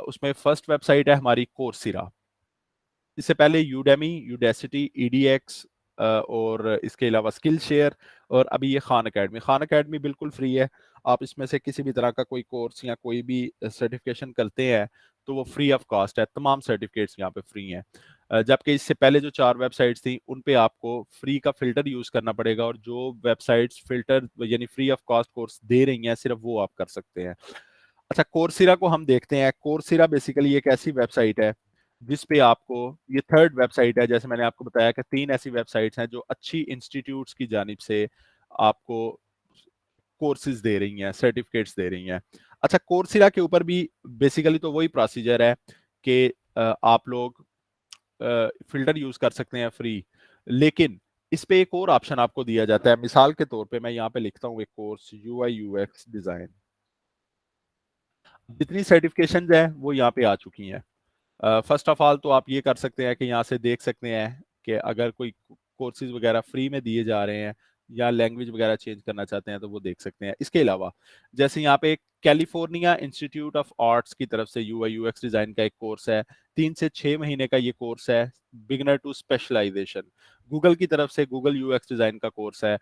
उसमें फर्स्ट वेबसाइट है हमारी कोर्सेरा। इससे पहले यूडेमी, यूडेसिटी, ईडीएक्स और इसके अलावा स्किल शेयर और अभी ये खान अकेडमी। खान अकेडमी बिल्कुल फ्री है। आप इसमें से किसी भी तरह का कोई कोर्स या कोई भी सर्टिफिकेशन करते हैं तो वो फ्री ऑफ कॉस्ट है। तमाम सर्टिफिकेट्स यहाँ पे फ्री हैं। जबकि इससे पहले जो 4 वेबसाइट्स थी उन पे आपको फ्री का फ़िल्टर यूज़ करना पड़ेगा और जो वेबसाइट्स फ़िल्टर यानी फ्री ऑफ कॉस्ट कोर्स दे रही हैं सिर्फ़ वो आप कर सकते हैं। अच्छा, कोर्सेरा को हम देखते हैं। कोर्सेरा बेसिकली एक ऐसी वेबसाइट है जिस पे आपको ये थर्ड वेबसाइट है, जैसे मैंने आपको बताया कि 3 ऐसी वेबसाइट्स हैं जो अच्छी इंस्टीट्यूट्स की जानिब से आपको कोर्सेज़ दे रही हैं, सर्टिफ़िकेट्स दे रही हैं। अच्छा, कोर्सेरा के ऊपर भी बेसिकली तो वही प्रोसीजर है कि आप लोग फ़िल्टर यूज़ कर सकते हैं फ्री, लेकिन इस पे एक और ऑप्शन आपको दिया जाता है। मिसाल के तौर पे मैं यहाँ पे लिखता हूँ एक कोर्स यूआई यूएक्स डिज़ाइन। जितनी सर्टिफ़िकेशंस हैं, वो यहाँ पे आ चुकी हैं। फर्स्ट ऑफ ऑल तो आप ये कर सकते हैं कि यहाँ से देख सकते हैं कि अगर कोई कोर्सेज वगैरह फ्री में दिए जा रहे हैं या लैंग्वेज वगैरह चेंज करना चाहते हैं तो वो देख सकते हैं। इसके अलावा जैसे यहाँ पे कैलिफोर्निया इंस्टीट्यूट ऑफ आर्ट्स की तरफ से यूआई यूएक्स डिजाइन का एक कोर्स है, 3 से 6 महीने का ये कोर्स है, बिगनर टू स्पेशलाइजेशन। गूगल की तरफ से गूगल यूएक्स डिजाइन का कोर्स है,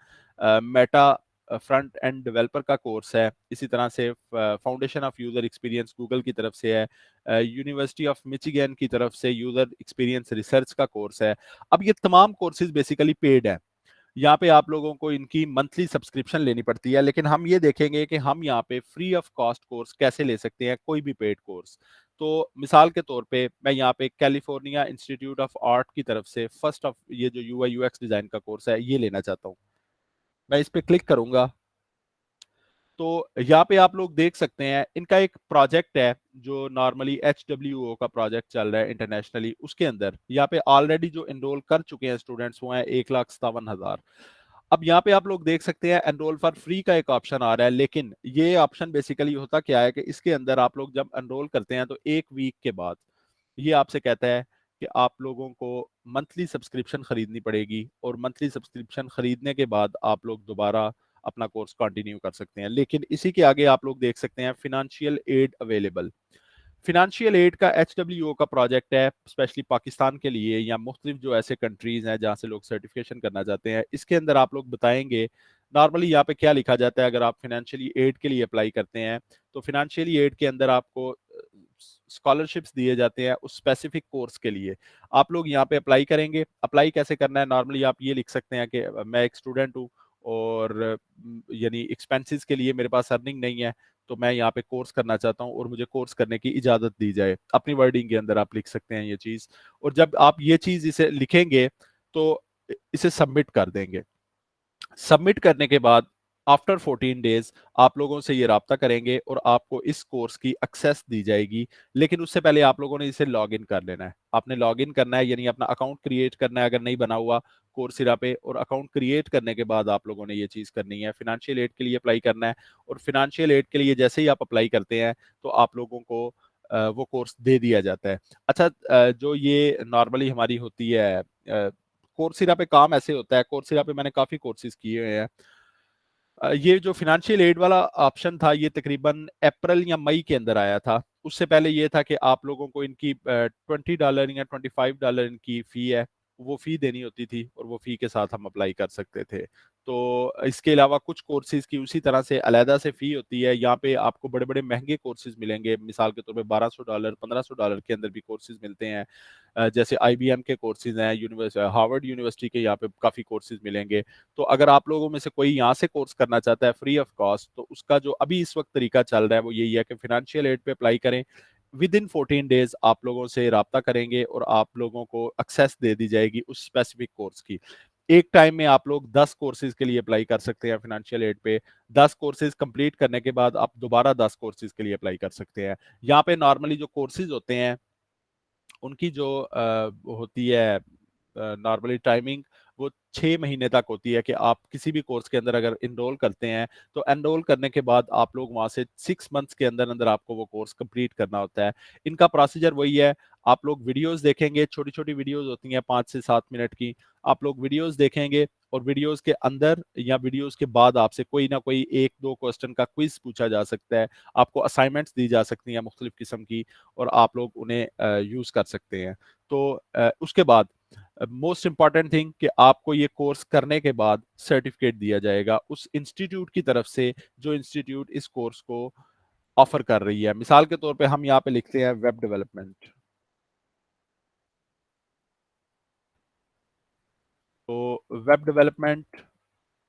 मेटा फ्रंट एंड डेवलपर का कोर्स है, इसी तरह से foundation of user experience Google की तरफ से है, यूनिवर्सिटी ऑफ मिचिगन की तरफ से यूजर एक्सपीरियंस रिसर्च का कोर्स है। अब ये तमाम कोर्सेज बेसिकली पेड है। यहाँ पे आप लोगों को इनकी मंथली सब्सक्रिप्शन लेनी पड़ती है, लेकिन हम ये देखेंगे कि हम यहाँ पे फ्री ऑफ कॉस्ट कोर्स कैसे ले सकते हैं, कोई भी पेड कोर्स। तो मिसाल के तौर पे मैं यहाँ पे कैलिफोर्निया इंस्टीट्यूट ऑफ आर्ट की तरफ से फर्स्ट ऑफ ये जो यूआई यूएक्स डिजाइन का कोर्स है ये लेना चाहता हूँ। मैं इस पे क्लिक करूंगा तो यहाँ पे आप लोग देख सकते हैं इनका एक प्रोजेक्ट है जो नॉर्मली HWO का प्रोजेक्ट चल रहा है इंटरनेशनली। उसके अंदर यहाँ पे ऑलरेडी जो एनरोल कर चुके हैं स्टूडेंट्स वो हैं 1,57,000। अब यहाँ पे आप लोग देख सकते हैं एनरोल फॉर फ्री का एक ऑप्शन आ रहा है, लेकिन ये ऑप्शन बेसिकली होता क्या है कि इसके अंदर आप लोग जब एनरोल करते हैं तो 1 वीक के बाद ये आपसे कहता है कि आप लोगों को मंथली सब्सक्रिप्शन खरीदनी पड़ेगी और मंथली सब्सक्रिप्शन खरीदने के बाद आप लोग दोबारा अपना कोर्स कंटिन्यू कर सकते हैं। लेकिन इसी के आगे आप लोग देख सकते हैं financial aid available. Financial aid का HWO का प्रोजेक्ट है स्पेशली पाकिस्तान के लिए या मुख्तलिफ जो ऐसे कंट्रीज हैं जहाँ से लोग सर्टिफिकेशन करना चाहते हैं। इसके अंदर आप लोग बताएंगे नॉर्मली यहाँ पे क्या लिखा जाता है। अगर आप फिनेंशियली एड के लिए अप्लाई करते हैं तो फिनेंशियली एड के अंदर आपको स्कॉलरशिप्स दिए जाते हैं उस स्पेसिफिक कोर्स के लिए। आप लोग यहाँ पे अप्लाई करेंगे। अप्लाई कैसे करना है, नॉर्मली आप ये लिख सकते हैं कि मैं एक स्टूडेंट हूँ और यानी एक्सपेंसेस के लिए मेरे पास अर्निंग नहीं है, तो मैं यहाँ पे कोर्स करना चाहता हूँ और मुझे कोर्स करने की इजाजत दी जाए। अपनी वर्डिंग के अंदर आप लिख सकते हैं ये चीज। और जब आप ये चीज इसे लिखेंगे तो इसे सबमिट कर देंगे। सबमिट करने के बाद आफ्टर 14 डेज आप लोगों से ये राब्ता करेंगे और आपको इस कोर्स की एक्सेस दी जाएगी। लेकिन उससे पहले आप लोगों ने इसे लॉग इन कर लेना है। आपने लॉग इन करना है यानी अपना अकाउंट क्रिएट करना है अगर नहीं बना हुआ कोर्सेरा पे। और अकाउंट क्रिएट करने के बाद आप लोगों ने ये चीज़ करनी है, फिनेंशियल एड के लिए अप्लाई करना है। और फिनेंशियल एड के लिए जैसे ही आप अप्लाई करते हैं तो आप लोगों को वो कोर्स दे दिया जाता है। अच्छा, जो ये नॉर्मली हमारी होती है कोर्सेरा पे काम ऐसे होता है। कोर्सेरा पे मैंने काफ़ी कोर्सेज किए हुए हैं। ये जो फिनेंशियल एड वाला ऑप्शन था ये तकरीबन अप्रैल या मई के अंदर आया था। उससे पहले ये था कि आप लोगों को इनकी $20 या $25 इनकी फ़ी है, वो फ़ी देनी होती थी और वो फ़ी के साथ हम अप्लाई कर सकते थे। तो इसके अलावा कुछ कोर्सेज़ की उसी तरह से अलहदा से फ़ी होती है। यहाँ पे आपको बड़े-बड़े महँगे कोर्सेज़ मिलेंगे। मिसाल के तौर पे $1,200 $1,500 के अंदर भी कोर्सेज़ मिलते हैं। जैसे IBM के कोर्सेज़ हैं, हार्वर्ड यूनिवर्सिटी के यहाँ पे काफ़ी कोर्सेज़ मिलेंगे। तो अगर आप लोगों में से कोई यहाँ से कोर्स करना चाहता है फ्री ऑफ कॉस्ट तो उसका जो अभी इस वक्त तरीका चल रहा है वो यही है कि फिनेंशियल एड पे अप्लाई करें। विद इन 14 डेज आप लोगों से राब्ता करेंगे और आप लोगों को एक्सेस दे दी जाएगी उस स्पेसिफिक कोर्स की। एक टाइम में आप लोग 10 कोर्सेज के लिए अप्लाई कर सकते हैं फिनेंशियल एड पे। 10 कोर्सेज कंप्लीट करने के बाद आप दोबारा 10 कोर्सेज के लिए अप्लाई कर सकते हैं। यहाँ पे नॉर्मली जो कोर्सेज होते हैं उनकी जो होती है नॉर्मली टाइमिंग वो 6 महीने तक होती है कि आप किसी भी कोर्स के अंदर अगर इनरोल करते हैं तो एनरोल करने के बाद आप लोग वहां से 6 मंथ्स के अंदर अंदर आपको वो कोर्स कंप्लीट करना होता है। इनका प्रोसीजर वही है। आप लोग वीडियोस देखेंगे, छोटी छोटी वीडियोस होती हैं 5 से 7 मिनट की। आप लोग वीडियोस देखेंगे और वीडियोस के अंदर या वीडियोस के बाद आपसे कोई ना कोई 1-2 क्वेश्चन का क्विज पूछा जा सकता है। आपको असाइनमेंट्स दी जा सकती हैं मुख्तलिफ किस्म की और आप लोग उन्हें यूज कर सकते हैं। तो उसके बाद मोस्ट इंपॉर्टेंट थिंग कि आपको ये कोर्स करने के बाद सर्टिफिकेट दिया जाएगा उस इंस्टीट्यूट की तरफ से जो इंस्टीट्यूट इस कोर्स को ऑफर कर रही है। मिसाल के तौर पे हम यहाँ पे लिखते हैं वेब डेवलपमेंट। तो वेब डेवलपमेंट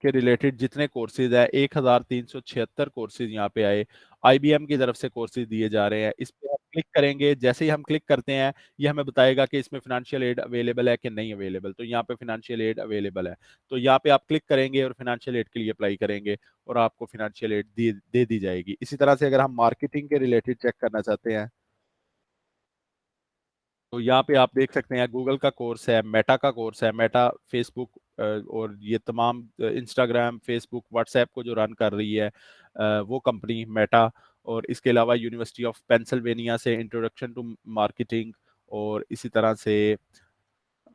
के रिलेटेड जितने कोर्सेज है 1376 कोर्सेज यहाँ पे आए। IBM की तरफ से कोर्सेज दिए जा रहे हैं। इस पे क्लिक करेंगे, जैसे ही हम क्लिक करते हैं, ये हमें बताएगा कि इसमें फ़ाइनेंशियल एड अवेलेबल है कि नहीं अवेलेबल। तो यहाँ पे फ़ाइनेंशियल एड अवेलेबल है। तो यहाँ पे आप क्लिक करेंगे और फ़ाइनेंशियल एड के लिए अप्लाई करेंगे और आपको फ़ाइनेंशियल एड दे दी जाएगी। इसी तरह से अगर हम मार्केटिंग के रिलेटेड चेक करना चाहते हैं, तो यहाँ पे आप देख सकते हैं गूगल का कोर्स है, मेटा का कोर्स है। मेटा फेसबुक और ये तमाम इंस्टाग्राम, फेसबुक, व्हाट्सएप को जो रन कर रही है, वो कंपनी मेटा। और इसके अलावा यूनिवर्सिटी ऑफ पेंसिल्वेनिया से इंट्रोडक्शन टू मार्केटिंग। और इसी तरह से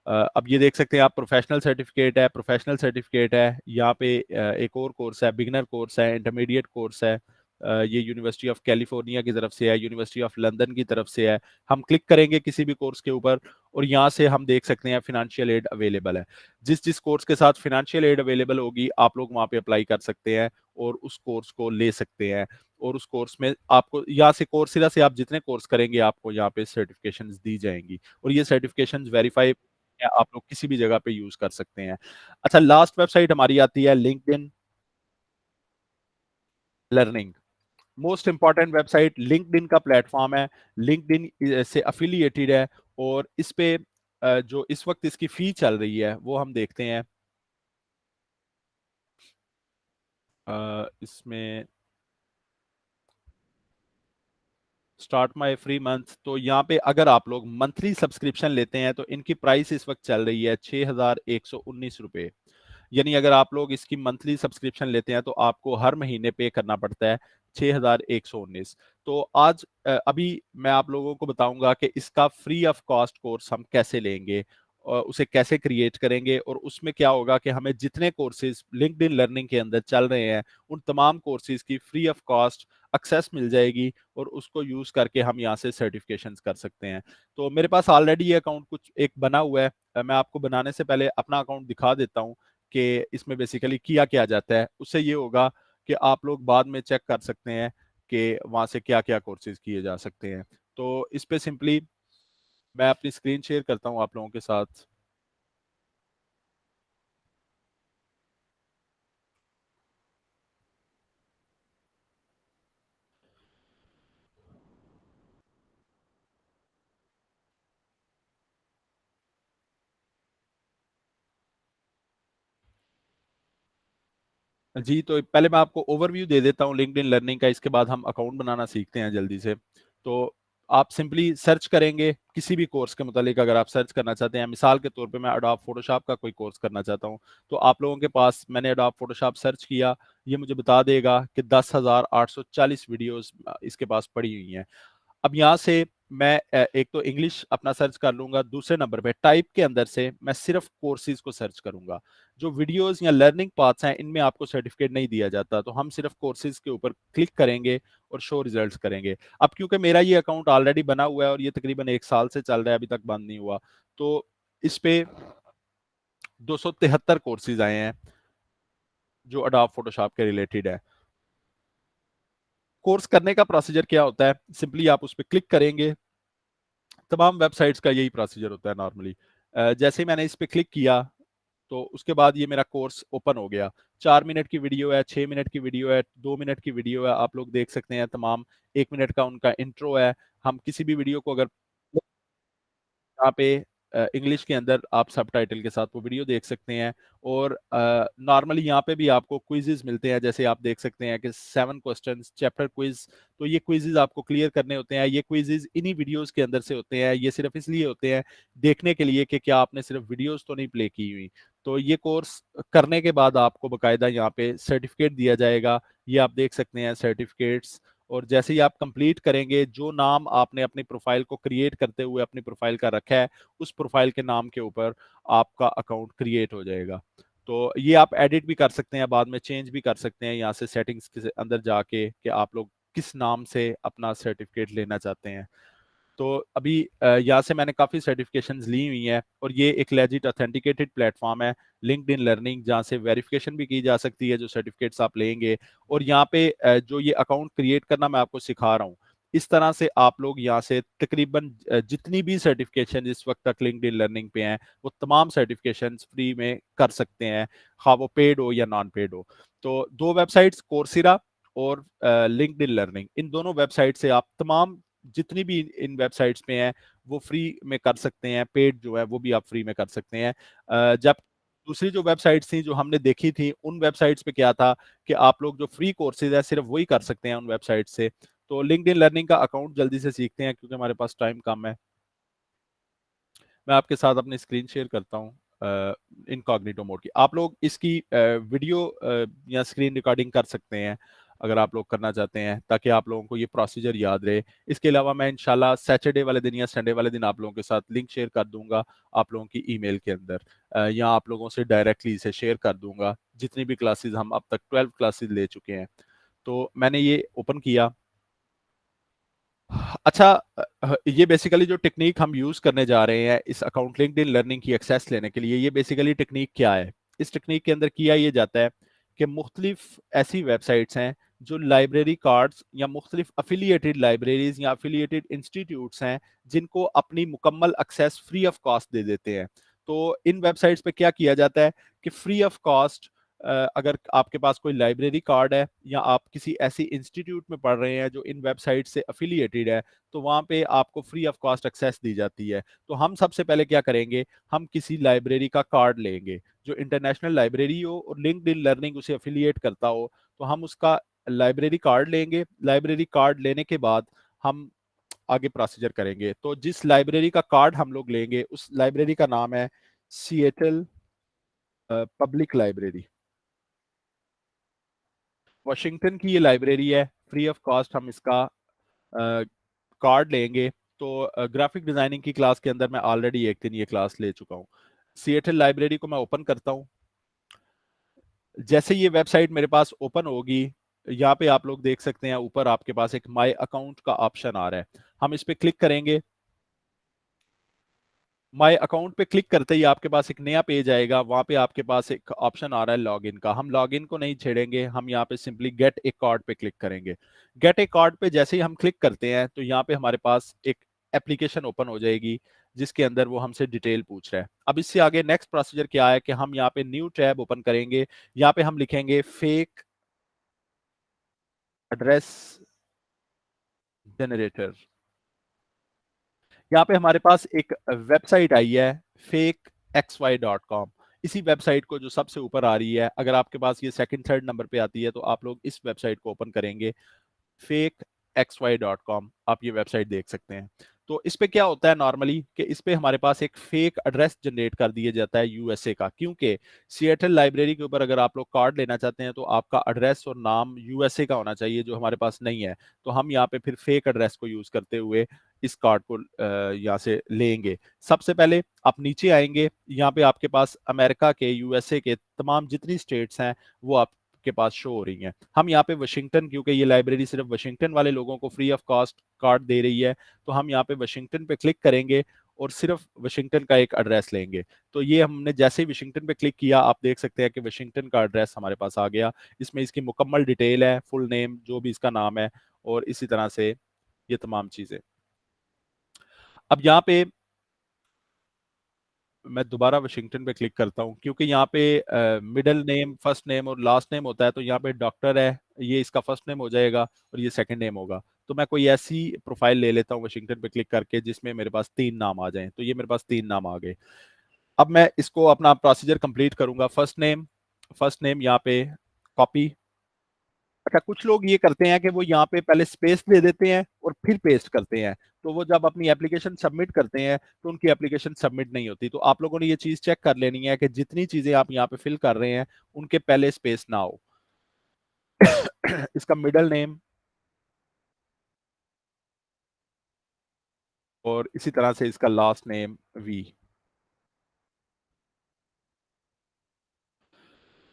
अब ये देख सकते हैं आप, प्रोफेशनल सर्टिफिकेट है यहाँ पे। एक और कोर्स है, बिगनर कोर्स है, इंटरमीडिएट कोर्स है। ये यूनिवर्सिटी ऑफ कैलिफोर्निया की तरफ से है, यूनिवर्सिटी ऑफ लंदन की तरफ से है। हम क्लिक करेंगे किसी भी कोर्स के ऊपर और यहाँ से हम देख सकते हैं फिनेंशियल एड अवेलेबल है। जिस जिस कोर्स के साथ फिनेंशियल एड अवेलेबल होगी, आप लोग वहाँ पे अप्लाई कर सकते हैं और उस कोर्स को ले सकते हैं। और उस कोर्स में आपको यहाँ से, कोर्सेरा से आप जितने कोर्स करेंगे, आपको यहाँ पे सर्टिफिकेशन दी जाएंगी और ये सर्टिफिकेशन वेरीफाई आप लोग किसी भी जगह पे यूज कर सकते हैं। अच्छा, लास्ट वेबसाइट हमारी आती है LinkedIn learning. Most important website LinkedIn का प्लेटफॉर्म है। लिंक्डइन से अफिलिएटेड है और इस पे जो इस वक्त इसकी फी चल रही है वो हम देखते हैं। इसमें स्टार्ट माई फ्री मंथ, तो यहाँ पे अगर आप लोग मंथली सब्सक्रिप्शन लेते हैं तो इनकी प्राइस इस वक्त चल रही है 6,119 रुपये। यानी अगर आप लोग इसकी मंथली सब्सक्रिप्शन लेते हैं तो आपको हर महीने पे करना पड़ता है 6,119। तो आज अभी मैं आप लोगों को बताऊंगा कि इसका फ्री ऑफ कॉस्ट कोर्स हम कैसे लेंगे और उसे कैसे क्रिएट करेंगे। और उसमें क्या होगा कि हमें जितने कोर्सेज लिंक्डइन लर्निंग के अंदर चल रहे हैं, उन तमाम कोर्सेज की फ्री ऑफ कॉस्ट एक्सेस मिल जाएगी और उसको यूज करके हम यहाँ से सर्टिफिकेशंस कर सकते हैं। तो मेरे पास ऑलरेडी ये अकाउंट कुछ एक बना हुआ है। मैं आपको बनाने से पहले अपना अकाउंट दिखा देता हूँ कि इसमें बेसिकली किया क्या जाता है। उससे ये होगा कि आप लोग बाद में चेक कर सकते हैं कि वहाँ से क्या क्या कोर्सेज किए जा सकते हैं। तो इस पे सिंपली मैं अपनी स्क्रीन शेयर करता हूँ आप लोगों के साथ। जी, तो पहले मैं आपको ओवरव्यू दे देता हूँ लिंक्डइन लर्निंग का, इसके बाद हम अकाउंट बनाना सीखते हैं जल्दी से। तो आप सिंपली सर्च करेंगे किसी भी कोर्स के मुतालिक। अगर आप सर्च करना चाहते हैं, मिसाल के तौर पे मैं अडोब फोटोशॉप का कोई कोर्स करना चाहता हूँ, तो आप लोगों के पास, मैंने अडोब फोटोशॉप सर्च किया, ये मुझे बता देगा कि 10,840 वीडियोस इसके पास पड़ी हुई हैं। अब यहाँ से मैं एक तो इंग्लिश अपना सर्च कर लूंगा, दूसरे नंबर पे टाइप के अंदर से मैं सिर्फ कोर्सेज को सर्च करूंगा। जो वीडियोस या लर्निंग पाथ्स हैं, इनमें आपको सर्टिफिकेट नहीं दिया जाता, तो हम सिर्फ कोर्सेज के ऊपर क्लिक करेंगे और शो रिजल्ट्स करेंगे। अब क्योंकि मेरा ये अकाउंट ऑलरेडी बना हुआ है और ये तकरीबन 1 साल से चल रहा है, अभी तक बंद नहीं हुआ, तो इस पे 273 कोर्सेज आए हैं जो अडोब फोटोशॉप के रिलेटेड है। कोर्स करने का प्रोसीजर क्या होता है, सिंपली आप उस पर क्लिक करेंगे। तमाम वेबसाइट्स का यही प्रोसीजर होता है नॉर्मली। जैसे ही मैंने इस पे क्लिक किया, तो उसके बाद ये मेरा कोर्स ओपन हो गया। 4 मिनट की वीडियो है, 6 मिनट की वीडियो है, 2 मिनट की वीडियो है, आप लोग देख सकते हैं तमाम। 1 मिनट का उनका इंट्रो है। हम किसी भी वीडियो को अगर यहाँ पे इंग्लिश के अंदर आप सबटाइटल के साथ वो वीडियो देख सकते हैं। और नॉर्मली यहाँ पे भी आपको क्विजेज मिलते हैं, जैसे आप देख सकते हैं कि 7 क्वेश्चंस चैप्टर क्विज। तो ये क्विजेज आपको क्लियर करने होते हैं। ये क्विजेज इन्हीं वीडियोस के अंदर से होते हैं। ये सिर्फ इसलिए होते हैं देखने के लिए कि क्या आपने सिर्फ वीडियोस तो नहीं प्ले की हुई। तो ये कोर्स करने के बाद आपको बकायदा यहाँ पे सर्टिफिकेट दिया जाएगा। ये आप देख सकते हैं सर्टिफिकेट्स। और जैसे ही आप कंप्लीट करेंगे, जो नाम आपने अपनी प्रोफाइल को क्रिएट करते हुए अपनी प्रोफाइल का रखा है, उस प्रोफाइल के नाम के ऊपर आपका अकाउंट क्रिएट हो जाएगा। तो ये आप एडिट भी कर सकते हैं, बाद में चेंज भी कर सकते हैं यहाँ से सेटिंग्स के अंदर जाके कि आप लोग किस नाम से अपना सर्टिफिकेट लेना चाहते हैं। तो अभी यहाँ से मैंने काफ़ी सर्टिफिकेशंस ली हुई हैं और ये एक लेजिट ऑथेंटिकेटेड प्लेटफॉर्म है लिंक्डइन लर्निंग, जहाँ से वेरिफिकेशन भी की जा सकती है जो सर्टिफिकेट्स आप लेंगे। और यहाँ पे जो ये अकाउंट क्रिएट करना मैं आपको सिखा रहा हूँ, इस तरह से आप लोग यहाँ से तकरीबन जितनी भी सर्टिफिकेशन इस वक्त तक लिंक्डइन लर्निंग पे हैं, वो तमाम सर्टिफिकेशन फ्री में कर सकते हैं, खा वो पेड हो या नॉन पेड हो। तो दो वेबसाइट्स, कोर्सेरा और लिंक्डइन लर्निंग, इन दोनों वेबसाइट से आप तमाम जितनी भी इन वेबसाइट्स पे हैं वो फ्री में कर सकते हैं, पेड जो है वो भी आप फ्री में कर सकते हैं। जब दूसरी जो वेबसाइट्स थी जो हमने देखी थी, उन वेबसाइट्स पे क्या था कि आप लोग जो फ्री कोर्सेज है सिर्फ वही कर सकते हैं उन वेबसाइट से। तो लिंक्डइन लर्निंग का अकाउंट जल्दी से सीखते हैं क्योंकि हमारे पास टाइम कम है। मैं आपके साथ अपनी स्क्रीन शेयर करता हूँ इनकॉग्निटो मोड की। आप लोग इसकी वीडियो या स्क्रीन रिकॉर्डिंग कर सकते हैं अगर आप लोग करना चाहते हैं, ताकि आप लोगों को ये प्रोसीजर याद रहे। इसके अलावा मैं इंशाल्लाह सैटरडे वाले दिन या संडे वाले दिन आप लोगों के साथ लिंक शेयर कर दूंगा आप लोगों की ईमेल के अंदर, या आप लोगों से डायरेक्टली इसे शेयर कर दूंगा। जितनी भी क्लासेस हम अब तक 12 क्लासेस ले चुके हैं। तो मैंने ये ओपन किया। अच्छा, ये बेसिकली जो टेक्निक हम यूज करने जा रहे हैं इस अकाउंट लिंक्डइन लर्निंग की एक्सेस लेने के लिए, ये बेसिकली टेक्निक क्या है? इस टेक्निक के अंदर किया ये जाता है कि मुख्तलिफ ऐसी वेबसाइट्स हैं जो लाइब्रेरी कार्ड्स या मुख्तलिफ अफिलिएटेड लाइब्रेरीज या अफिलिएटेड इंस्टीट्यूट्स हैं जिनको अपनी मुकम्मल एक्सेस फ्री ऑफ कॉस्ट दे देते हैं। तो इन वेबसाइट्स पे क्या किया जाता है कि फ्री ऑफ कॉस्ट, अगर आपके पास कोई लाइब्रेरी कार्ड है या आप किसी ऐसी इंस्टीट्यूट में पढ़ रहे हैं जो इन वेबसाइट से अफिलिएटेड है, तो वहाँ पे आपको फ्री ऑफ कॉस्ट एक्सेस दी जाती है। तो हम सबसे पहले क्या करेंगे, हम किसी लाइब्रेरी का कार्ड लेंगे जो इंटरनेशनल लाइब्रेरी हो और लिंक्डइन लर्निंग उसे अफिलिएट करता हो। तो हम उसका लाइब्रेरी कार्ड लेंगे। लाइब्रेरी कार्ड लेने के बाद हम आगे प्रोसीजर करेंगे। तो जिस लाइब्रेरी का कार्ड हम लोग लेंगे उस लाइब्रेरी का नाम है सिएटल पब्लिक लाइब्रेरी। वॉशिंगटन की ये लाइब्रेरी है। फ्री ऑफ कॉस्ट हम इसका कार्ड लेंगे। तो ग्राफिक डिजाइनिंग की क्लास के अंदर मैं ऑलरेडी एक दिन ये क्लास ले चुका हूँ। सिएटल लाइब्रेरी को मैं ओपन करता हूँ। जैसे ये वेबसाइट मेरे पास ओपन होगी, यहाँ पे आप लोग देख सकते हैं ऊपर आपके पास एक माई अकाउंट का ऑप्शन आ रहा है। हम इस पे क्लिक करेंगे। माय अकाउंट पे क्लिक करते ही आपके पास एक नया पेज आएगा। वहां पे आपके पास एक ऑप्शन आ रहा है लॉगिन का। हम लॉगिन को नहीं छेड़ेंगे, हम यहाँ पे सिंपली गेट ए कार्ड पे क्लिक करेंगे। गेट ए कार्ड पे जैसे ही हम क्लिक करते हैं तो यहाँ पे हमारे पास एक एप्लीकेशन ओपन हो जाएगी जिसके अंदर वो हमसे डिटेल पूछ रहा है। अब इससे आगे नेक्स्ट प्रोसीजर क्या है कि हम यहाँ पे न्यू टैब ओपन करेंगे। यहाँ पे हम लिखेंगे फेक एड्रेस जनरेटर। यहाँ पे हमारे पास एक वेबसाइट आई है fakeXY.com। इसी वेबसाइट को जो सबसे ऊपर आ रही है, अगर आपके पास ये सेकंड थर्ड नंबर पे आती है तो आप लोग इस वेबसाइट को ओपन करेंगे। fakeXY.com आप ये वेबसाइट देख सकते हैं। तो इस पे क्या होता है नॉर्मली कि इस पे हमारे पास एक फेक एड्रेस जनरेट कर दिया जाता है यूएसए का, क्योंकि सिएटल लाइब्रेरी के ऊपर अगर आप लोग कार्ड लेना चाहते हैं तो आपका एड्रेस और नाम यूएसए का होना चाहिए जो हमारे पास नहीं है। तो हम यहाँ पे फिर फेक एड्रेस को यूज करते हुए इस कार्ड को यहाँ से लेंगे। सबसे पहले आप नीचे आएंगे, यहाँ पे आपके पास अमेरिका के यूएसए के तमाम जितनी स्टेट्स हैं वो आप के पास शो हो रही हैं। हम यहाँ पे वाशिंगटन, क्योंकि ये लाइब्रेरी सिर्फ वाशिंगटन वाले लोगों को फ्री ऑफ कॉस्ट कार्ड दे रही है, तो हम यहाँ पे वाशिंगटन पे क्लिक करेंगे और सिर्फ वाशिंगटन का एक एड्रेस लेंगे। तो ये हमने जैसे ही वाशिंगटन पे क्लिक किया आप देख सकते हैं कि वाशिंगटन का एड्रेस हमारे पास आ गया। इसमें इसकी मुकम्मल डिटेल है, फुल नेम जो भी इसका नाम है और इसी तरह से ये तमाम चीजें। अब यहाँ पे मैं दोबारा वाशिंगटन पे क्लिक करता हूँ क्योंकि यहाँ पे मिडिल नेम, फर्स्ट नेम और लास्ट नेम होता है। तो यहाँ पे डॉक्टर है, ये इसका फर्स्ट नेम हो जाएगा और ये सेकंड नेम होगा। तो मैं कोई ऐसी प्रोफाइल ले लेता हूँ वाशिंगटन पे क्लिक करके जिसमें मेरे पास 3 नाम आ जाएं। तो ये मेरे पास 3 नाम आ गए। अब मैं इसको अपना प्रोसीजर कंप्लीट करूंगा। फर्स्ट नेम यहाँ पे कॉपी। अच्छा, कुछ लोग ये करते हैं कि वो यहाँ पे पहले स्पेस दे देते हैं और फिर पेस्ट करते हैं। तो वो जब अपनी एप्लीकेशन सबमिट करते हैं तो उनकी एप्लीकेशन सबमिट नहीं होती। तो आप लोगों ने ये चीज चेक कर लेनी है कि जितनी चीजें आप यहाँ पे फिल कर रहे हैं उनके पहले स्पेस ना हो। इसका मिडल नेम और इसी तरह से इसका last name V.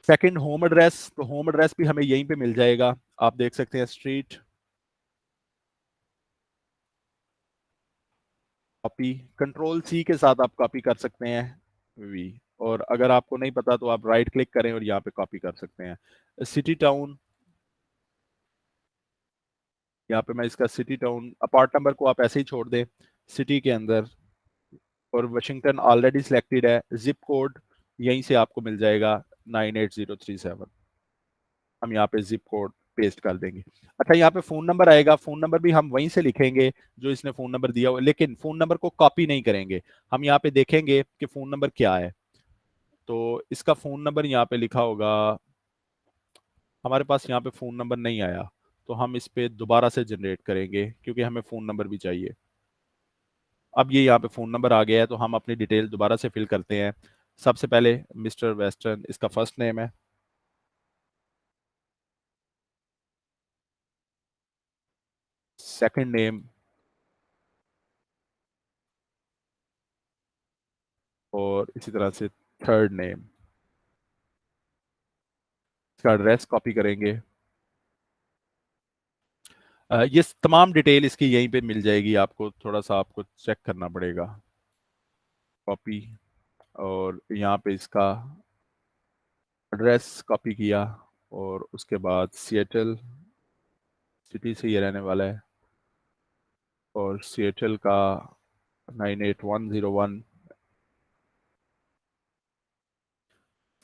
Second home address, तो होम एड्रेस भी हमें यहीं पे मिल जाएगा। आप देख सकते हैं स्ट्रीट, कॉपी, कंट्रोल सी के साथ आप कॉपी कर सकते हैं वी। और अगर आपको नहीं पता तो आप राइट क्लिक करें और यहाँ पे कॉपी कर सकते हैं। सिटी टाउन, यहाँ पे मैं इसका सिटी टाउन, अपार्ट नंबर को आप ऐसे ही छोड़ दें सिटी के अंदर। और वाशिंगटन ऑलरेडी सिलेक्टेड है। जिप कोड यहीं से आपको मिल जाएगा 98037। हम यहाँ पे जिप कोड पेस्ट कर देंगे। अच्छा, यहाँ पे फ़ोन नंबर आएगा, फ़ोन नंबर भी हम वहीं से लिखेंगे जो इसने फ़ोन नंबर दिया हुआ है, लेकिन फ़ोन नंबर को कॉपी नहीं करेंगे। हम यहाँ पे देखेंगे कि फ़ोन नंबर क्या है। तो इसका फ़ोन नंबर यहाँ पे लिखा होगा, हमारे पास यहाँ पे फ़ोन नंबर नहीं आया, तो हम इस पे दोबारा से जनरेट करेंगे क्योंकि हमें फ़ोन नंबर भी चाहिए। अब ये यहाँ पे फ़ोन नंबर आ गया है, तो हम अपनी डिटेल दोबारा से फिल करते हैं। सबसे पहले मिस्टर वेस्टर्न इसका फर्स्ट नेम है, सेकंड नेम और इसी तरह से थर्ड नेम। इसका एड्रेस कॉपी करेंगे। ये तमाम डिटेल इसकी यहीं पे मिल जाएगी, आपको थोड़ा सा आपको चेक करना पड़ेगा। कॉपी, और यहाँ पे इसका एड्रेस कॉपी किया, और उसके बाद सिएटल सिटी से ये रहने वाला है, और सिएटल का 98101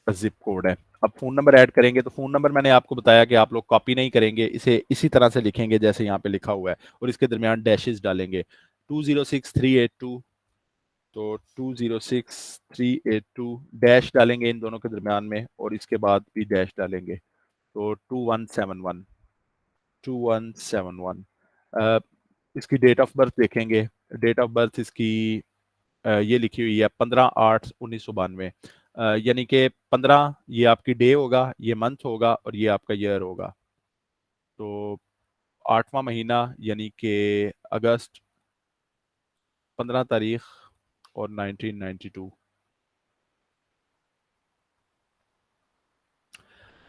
जिप कोड है। अब फ़ोन नंबर ऐड करेंगे, तो फ़ोन नंबर मैंने आपको बताया कि आप लोग कॉपी नहीं करेंगे, इसे इसी तरह से लिखेंगे जैसे यहाँ पे लिखा हुआ है, और इसके दरमियान डैशेस डालेंगे। 206382, तो 206382 डैश डालेंगे इन दोनों के दरमियान में, और इसके बाद भी डैश डालेंगे, तो 2171 2171। इसकी डेट ऑफ बर्थ देखेंगे। डेट ऑफ बर्थ इसकी ये लिखी हुई है 15/8/1992, यानी कि 15 ये आपकी डे होगा, ये मंथ होगा, और ये आपका ईयर होगा। तो 8वां महीना यानी कि अगस्त, 15 तारीख, और 1992।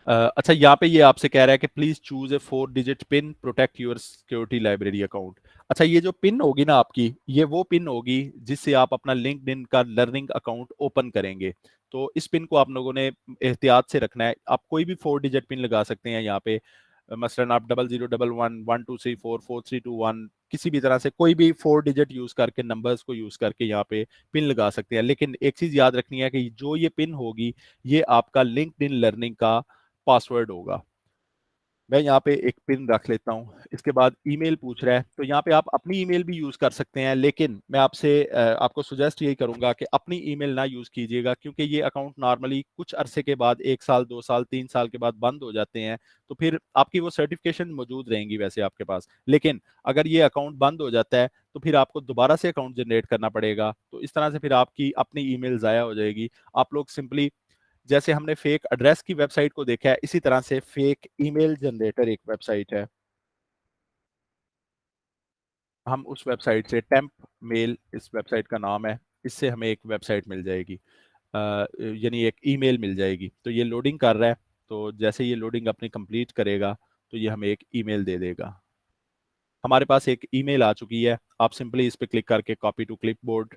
अच्छा, यहाँ पे ये आपसे कह रहा है कि please choose a 4 digit pin protect your security library account. अच्छा, ये जो पिन होगी ना आपकी, ये वो पिन होगी जिससे आप अपना लिंक्डइन का लर्निंग अकाउंट ओपन करेंगे। तो इस पिन को आप लोगों ने एहतियात से रखना है। आप कोई भी 4 डिजिट पिन लगा सकते हैं यहाँ पे। मसलन आप 001112344321, किसी भी तरह से कोई भी 4 डिजिट यूज करके, नंबर्स को यूज करके यहाँ पे पिन लगा सकते हैं। लेकिन एक चीज याद रखनी है कि जो ये पिन होगी, ये आपका लिंक्डइन लर्निंग का पासवर्ड होगा। मैं यहाँ पे एक पिन रख लेता हूँ। इसके बाद ईमेल पूछ रहा है, तो यहाँ पे आप अपनी ईमेल भी यूज कर सकते हैं, लेकिन मैं आपसे आपको सुजेस्ट यही करूंगा कि अपनी ईमेल ना यूज कीजिएगा, क्योंकि ये अकाउंट नॉर्मली कुछ अरसे के बाद, 1 साल 2 साल 3 साल के बाद बंद हो जाते हैं। तो फिर आपकी वो सर्टिफिकेशन मौजूद रहेंगी वैसे आपके पास, लेकिन अगर ये अकाउंट बंद हो जाता है तो फिर आपको दोबारा से अकाउंट जनरेट करना पड़ेगा। तो इस तरह से फिर आपकी अपनी ईमेल ज़ाया हो जाएगी। आप लोग सिंपली, जैसे हमने फेक एड्रेस की वेबसाइट को देखा है, इसी तरह से फेक ईमेल जनरेटर एक वेबसाइट है, हम उस वेबसाइट से, टेम्प मेल इस वेबसाइट का नाम है, इससे हमें एक वेबसाइट मिल जाएगी, यानी एक ईमेल मिल जाएगी। तो ये लोडिंग कर रहा है, तो जैसे ये लोडिंग अपनी कंप्लीट करेगा तो ये हमें एक ईमेल दे देगा। हमारे पास एक ईमेल आ चुकी है। आप सिंपली इस पे क्लिक करके कॉपी टू क्लिपबोर्ड,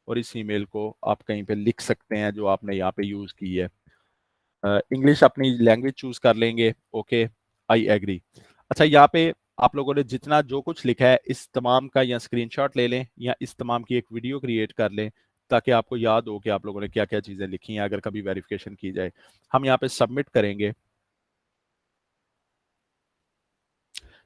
और इस ईमेल को आप कहीं पे लिख सकते हैं जो आपने यहाँ पे यूज की है। इंग्लिश अपनी लैंग्वेज चूज कर लेंगे। Okay, I agree. अच्छा, यहाँ पे आप लोगों ने जितना जो कुछ लिखा है, इस तमाम का या स्क्रीनशॉट ले लें या इस तमाम की एक वीडियो क्रिएट कर लें, ताकि आपको याद हो कि आप लोगों ने क्या क्या चीज़ें लिखी हैं, अगर कभी वेरिफिकेशन की जाए। हम यहाँ पे सबमिट करेंगे।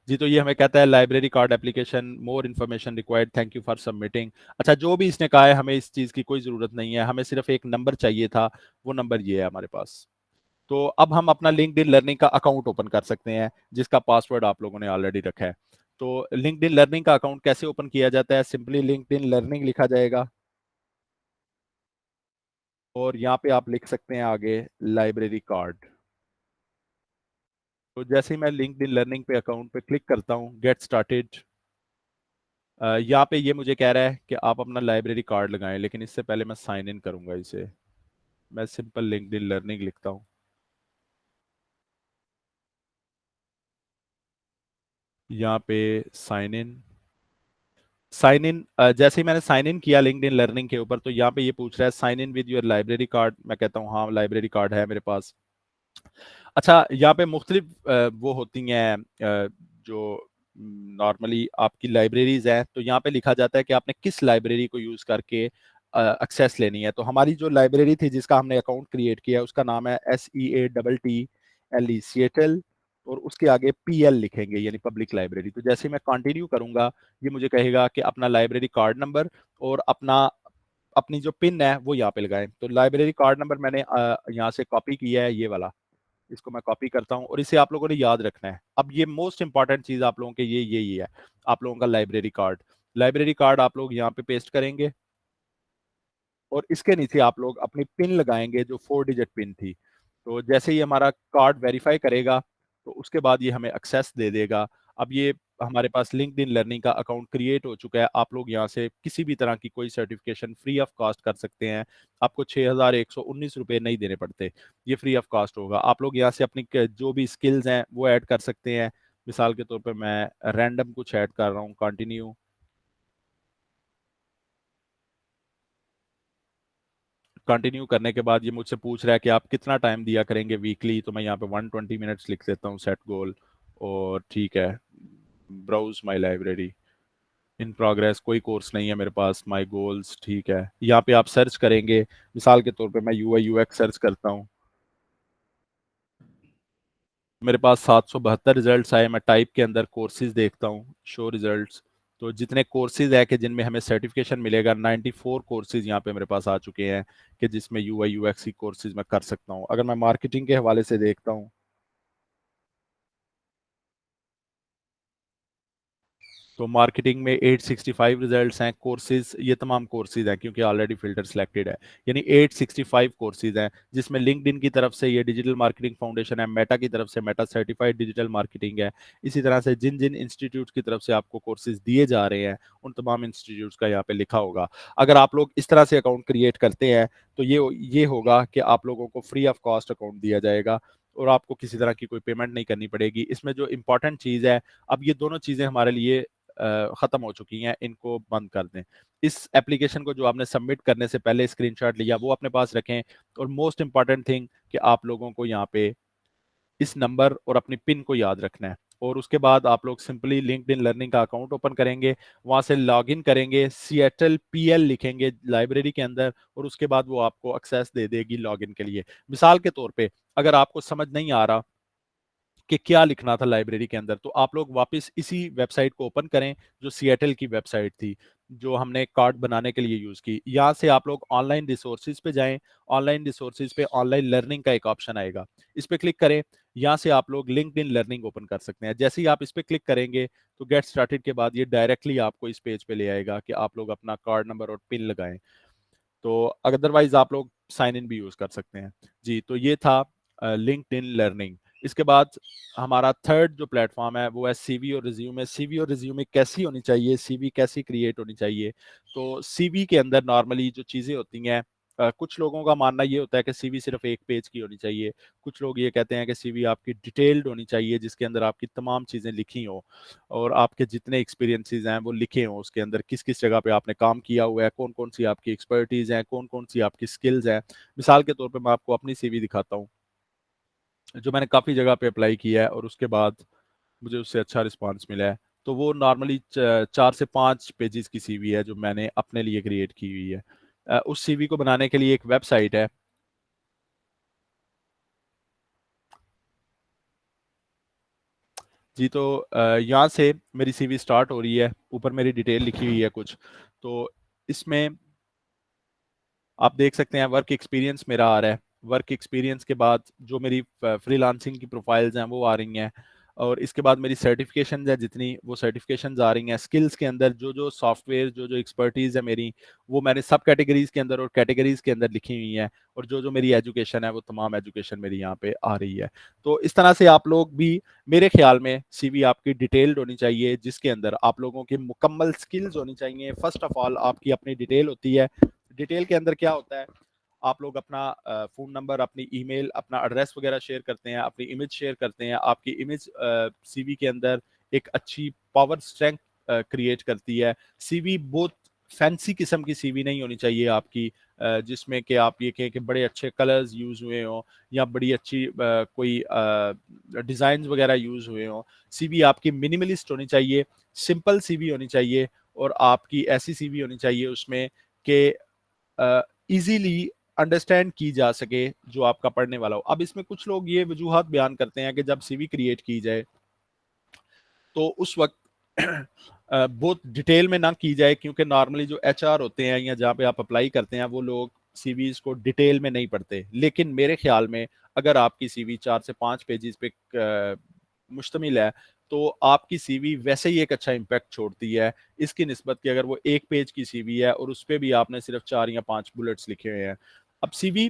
जी, तो ये हमें कहता है library card application, more information required, thank you for submitting. अच्छा, जो भी इसने कहा है, हमें इस चीज़ की कोई ज़रूरत नहीं है, हमें सिर्फ एक नंबर चाहिए था, वो नंबर ये है हमारे पास। तो अब हम अपना लिंक्डइन लर्निंग का अकाउंट ओपन कर सकते हैं, जिसका पासवर्ड आप लोगों ने ऑलरेडी रखा है। तो लिंक्डइन लर्निंग का अकाउंट कैसे ओपन किया जाता है? सिंपली लिंक्डइन लर्निंग लिखा जाएगा, और यहाँ पे आप लिख सकते हैं आगे लाइब्रेरी कार्ड। तो जैसे ही मैं लिंक्डइन लर्निंग पे अकाउंट पे क्लिक करता हूँ, गेट स्टार्टेड, यहाँ पे ये मुझे कह रहा है कि आप अपना लाइब्रेरी कार्ड लगाएं, लेकिन इससे पहले मैं साइन इन करूंगा इसे। मैं सिंपल लिंक्डइन लर्निंग लिखता हूँ, यहाँ पे साइन इन। साइन इन, जैसे ही मैंने साइन इन किया लिंक्डइन लर्निंग के ऊपर, तो यहाँ पे ये पूछ रहा है sign in with your library card. मैं कहता हूँ हाँ, लाइब्रेरी कार्ड है मेरे पास। अच्छा, यहाँ पे मुख्तलिफ वो होती हैं, जो नॉर्मली आपकी लाइब्रेरीज हैं, तो यहाँ पे लिखा जाता है कि आपने किस लाइब्रेरी को यूज़ करके एक्सेस लेनी है। तो हमारी जो लाइब्रेरी थी जिसका हमने अकाउंट क्रिएट किया है, उसका नाम है SEATTLE, सिएटल और उसके आगे पीएल लिखेंगे यानी पब्लिक लाइब्रेरी। तो जैसे मैं कंटिन्यू करूंगा, ये मुझे कहेगा कि अपना लाइब्रेरी कार्ड नंबर और अपनी जो पिन है वो यहाँ पे लगाएं। तो लाइब्रेरी कार्ड नंबर मैंने यहाँ से कॉपी किया है, ये वाला, इसको मैं कॉपी करता हूँ और इसे आप लोगों ने याद रखना है। अब ये मोस्ट इंपॉर्टेंट चीज आप लोगों के ये है, आप लोगों का लाइब्रेरी कार्ड आप लोग यहाँ पे पेस्ट करेंगे और इसके नीचे आप लोग अपनी पिन लगाएंगे जो 4 डिजिट पिन थी। तो जैसे ही हमारा कार्ड वेरीफाई करेगा तो उसके बाद ये हमें एक्सेस दे देगा। अब ये हमारे पास लिंक्डइन लर्निंग का अकाउंट क्रिएट हो चुका है। आप लोग यहाँ से किसी भी तरह की कोई सर्टिफिकेशन फ्री ऑफ कॉस्ट कर सकते हैं। आपको 6,119 रुपये नहीं देने पड़ते, ये फ्री ऑफ कॉस्ट होगा। आप लोग यहाँ से अपनी जो भी स्किल्स हैं वो ऐड कर सकते हैं। मिसाल के तौर पे मैं रैंडम कुछ ऐड कर रहा हूँ, कंटिन्यू। कंटिन्यू करने के बाद ये मुझसे पूछ रहा है कि आप कितना टाइम दिया करेंगे वीकली, तो मैं यहाँ पे 120 मिनट्स लिख देता हूँ सेट गोल। और ठीक है, browse my library, in progress, कोई कोर्स नहीं है मेरे पास, माय गोल्स, ठीक है। यहाँ पे आप सर्च करेंगे, मिसाल के तौर पे मैं यूआई यूएक्स सर्च करता हूँ, मेरे पास 772 रिजल्ट्स आए। मैं टाइप के अंदर कोर्सेज देखता हूँ, शो रिजल्ट्स। तो जितने कोर्सेज है कि जिनमें हमें सर्टिफिकेशन मिलेगा, 94 कोर्सेज यहाँ पे मेरे पास आ चुके हैं कि जिसमें यूआई यूएक्स की कोर्सेज मैं कर सकता हूँ। अगर मैं मार्केटिंग के हवाले से देखता हूँ तो मार्केटिंग में 865 रिजल्ट्स हैं, कोर्सेज ये तमाम कोर्सेज हैं क्योंकि ऑलरेडी फिल्टर सिलेक्टेड है, यानी 865 कोर्सेज हैं जिसमें लिंक्डइन की तरफ से ये डिजिटल मार्केटिंग फाउंडेशन है, मेटा की तरफ से मेटा सर्टिफाइड डिजिटल मार्केटिंग है। इसी तरह से जिन जिन इंस्टीट्यूट की तरफ से आपको कोर्सेज दिए जा रहे हैं उन तमाम इंस्टीट्यूट्स का यहाँ पे लिखा होगा। अगर आप लोग इस तरह से अकाउंट क्रिएट करते हैं तो ये होगा कि आप लोगों को फ्री ऑफ कॉस्ट अकाउंट दिया जाएगा और आपको किसी तरह की कोई पेमेंट नहीं करनी पड़ेगी। इसमें जो इंपॉर्टेंट चीज़ है, अब ये दोनों चीज़ें हमारे लिए खत्म हो चुकी हैं, इनको बंद कर दें। इस एप्लीकेशन को जो आपने सबमिट करने से पहले स्क्रीनशॉट लिया वो अपने पास रखें। और मोस्ट इंपॉर्टेंट थिंग कि आप लोगों को यहाँ पे इस नंबर और अपनी पिन को याद रखना है। और उसके बाद आप लोग सिंपली लिंक्डइन लर्निंग का अकाउंट ओपन करेंगे, वहां से लॉगिन करेंगे, सिएटल पीएल लिखेंगे लाइब्रेरी के अंदर और उसके बाद वो आपको एक्सेस दे देगी लॉगिन के लिए। मिसाल के तौर पे अगर आपको समझ नहीं आ रहा कि क्या लिखना था लाइब्रेरी के अंदर, तो आप लोग वापस इसी वेबसाइट को ओपन करें जो सिएटल की वेबसाइट थी, जो हमने कार्ड बनाने के लिए यूज की। यहाँ से आप लोग ऑनलाइन रिसोर्सेज पे जाएं, ऑनलाइन रिसोर्सेज पे ऑनलाइन लर्निंग का एक ऑप्शन आएगा, इस पे क्लिक करें। यहाँ से आप लोग लिंक्डइन लर्निंग ओपन कर सकते हैं। जैसे ही आप इस पे क्लिक करेंगे तो गेट स्टार्टेड के बाद ये डायरेक्टली आपको इस पेज पे ले आएगा कि आप लोग अपना कार्ड नंबर और पिन लगाएं। तो अदरवाइज आप लोग साइन इन भी यूज कर सकते हैं। जी, तो ये था लिंक्डइन लर्निंग। इसके बाद हमारा थर्ड जो प्लेटफॉर्म है वो है सीवी और रिज्यूमे। सीवी और रिज्यूमे कैसी होनी चाहिए, सीवी कैसी क्रिएट होनी चाहिए। तो सीवी के अंदर नॉर्मली जो चीज़ें होती हैं, कुछ लोगों का मानना ये होता है कि सीवी सिर्फ एक पेज की होनी चाहिए। कुछ लोग ये कहते हैं कि सीवी आपकी डिटेल्ड होनी चाहिए जिसके अंदर आपकी तमाम चीज़ें लिखी हों और आपके जितने एक्सपीरियंसेस हैं वो लिखे हों, उसके अंदर किस किस जगह पे आपने काम किया हुआ है, कौन कौन सी आपकी एक्सपर्टीज़ हैं, कौन कौन सी आपकी स्किल्स हैं। मिसाल के तौर पे मैं आपको अपनी सीवी दिखाता हूँ जो मैंने काफ़ी जगह पे अप्लाई किया है और उसके बाद मुझे उससे अच्छा रिस्पांस मिला है। तो वो नॉर्मली 4 से 5 पेजेस की सीवी है जो मैंने अपने लिए क्रिएट की हुई है। उस सीवी को बनाने के लिए एक वेबसाइट है। जी, तो यहाँ से मेरी सीवी स्टार्ट हो रही है, ऊपर मेरी डिटेल लिखी हुई है कुछ। तो इसमें आप देख सकते हैं वर्क एक्सपीरियंस मेरा आ रहा है। वर्क एक्सपीरियंस के बाद जो मेरी फ्रीलांसिंग की प्रोफाइल्स हैं वो आ रही हैं और इसके बाद मेरी सर्टिफिकेशंस है जितनी, वो सर्टिफिकेशंस आ रही हैं। स्किल्स के अंदर जो जो सॉफ्टवेयर जो जो एक्सपर्टीज़ है मेरी, वो मैंने सब कैटेगरीज के अंदर और कैटेगरीज के अंदर लिखी हुई हैं। और जो जो मेरी एजुकेशन है वो तमाम एजुकेशन मेरी यहाँ पे आ रही है। तो इस तरह से आप लोग भी, मेरे ख्याल में सीवी आपकी डिटेल्ड होनी चाहिए जिसके अंदर आप लोगों की मुकम्मल स्किल्स होनी चाहिए। फर्स्ट ऑफ ऑल आपकी अपनी डिटेल होती है। डिटेल के अंदर क्या होता है, आप लोग अपना फ़ोन नंबर, अपनी ईमेल, अपना एड्रेस वगैरह शेयर करते हैं, अपनी इमेज शेयर करते हैं। आपकी इमेज सीवी के अंदर एक अच्छी पावर स्ट्रेंथ क्रिएट करती है। सीवी बहुत फैंसी किस्म की सीवी नहीं होनी चाहिए आपकी, जिसमें कि आप ये कहें कि बड़े अच्छे कलर्स यूज़ हुए हों या बड़ी अच्छी कोई डिज़ाइंस वगैरह यूज़ हुए हों। सीवी आपकी मिनिमलिस्ट होनी चाहिए, सिंपल सीवी होनी चाहिए और आपकी ऐसी सीवी होनी चाहिए उसमें कि इजीली अंडरस्टैंड की जा सके जो आपका पढ़ने वाला हो। अब इसमें कुछ लोग ये वजूहात बयान करते हैं कि जब सीवी क्रिएट की जाए तो उस वक्त बहुत डिटेल में ना की जाए, क्योंकि नॉर्मली जो एचआर होते हैं या जहाँ पे आप अप्लाई करते हैं वो लोग सीवीज को डिटेल में नहीं पढ़ते। लेकिन मेरे ख्याल में अगर आपकी सीवी 4 से 5 पेजेस पे मुश्तमिल है तो आपकी सीवी वैसे ही एक अच्छा इम्पैक्ट छोड़ती है इसकी निस्बत कि अगर वो 1 पेज की सीवी है और उस पर भी आपने सिर्फ 4 या 5 बुलेट्स लिखे हुए हैं। अब सीवी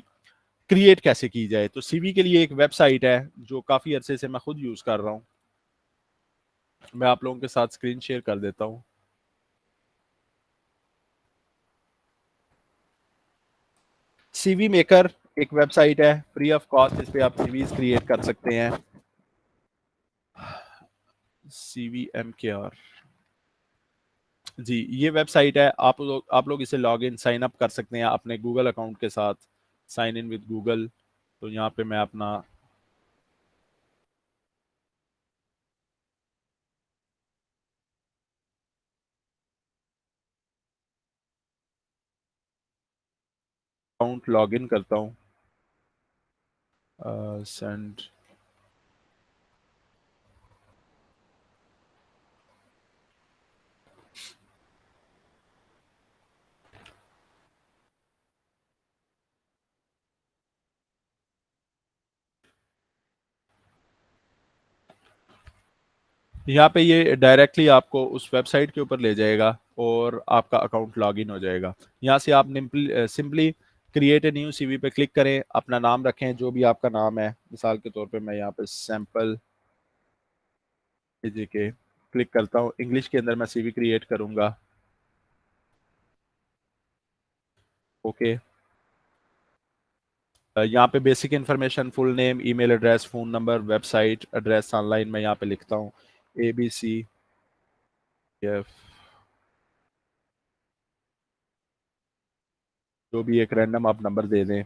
क्रिएट कैसे की जाए, तो सीवी के लिए एक वेबसाइट है जो काफ़ी अरसे से मैं खुद यूज़ कर रहा हूँ। मैं आप लोगों के साथ स्क्रीन शेयर कर देता हूँ। सीवी मेकर एक वेबसाइट है, फ्री ऑफ कॉस्ट, इस पे आप सीवीज क्रिएट कर सकते हैं। CVMKR, जी ये वेबसाइट है। आप लोग इसे लॉग इन साइन अप कर सकते हैं अपने गूगल अकाउंट के साथ, साइन इन विद गूगल। तो यहाँ पे मैं अपना अकाउंट लॉग इन करता हूँ। सेंड, यहाँ पे ये डायरेक्टली आपको उस वेबसाइट के ऊपर ले जाएगा और आपका अकाउंट लॉगिन हो जाएगा। यहाँ से आप simply create a new CV पे क्लिक करें, अपना नाम रखें जो भी आपका नाम है। मिसाल के तौर पे मैं यहाँ पे सैंपल के क्लिक करता हूँ। इंग्लिश के अंदर मैं सीवी क्रिएट करूँगा। ओके, यहाँ पे basic information, full name, email address, phone number, website address, online मैं यहाँ पे लिखता हूँ ABCF, जो भी एक रैंडम आप नंबर दे दें,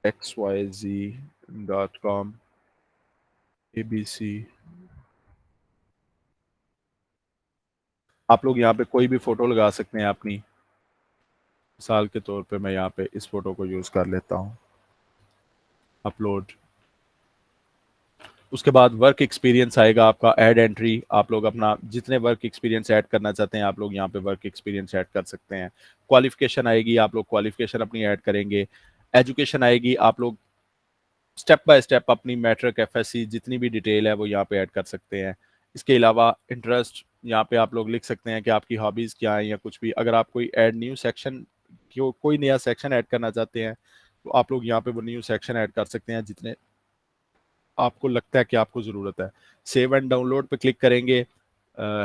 XYZ.com ABC। आप लोग यहाँ पे कोई भी फ़ोटो लगा सकते हैं अपनी। मिसाल के तौर पे मैं यहाँ पे इस फ़ोटो को यूज़ कर लेता हूँ। अपलोड, उसके बाद वर्क एक्सपीरियंस आएगा आपका, ऐड एंट्री। आप लोग अपना जितने वर्क एक्सपीरियंस ऐड करना चाहते हैं आप लोग यहाँ पे वर्क एक्सपीरियंस ऐड कर सकते हैं। क्वालिफिकेशन आएगी, आप लोग क्वालिफिकेशन अपनी ऐड करेंगे। एजुकेशन आएगी, आप लोग स्टेप बाय स्टेप अपनी मैट्रिक एफएससी जितनी भी डिटेल है वो यहाँ पे ऐड कर सकते हैं। इसके अलावा इंटरेस्ट, यहाँ पे आप लोग लिख सकते हैं कि आपकी हॉबीज़ क्या है या कुछ भी। अगर आप कोई ऐड न्यू सेक्शन, कोई नया सेक्शन ऐड करना चाहते हैं तो आप लोग यहाँ पे वो न्यू सेक्शन ऐड कर सकते हैं जितने आपको लगता है कि आपको ज़रूरत है। सेव एंड डाउनलोड पे क्लिक करेंगे।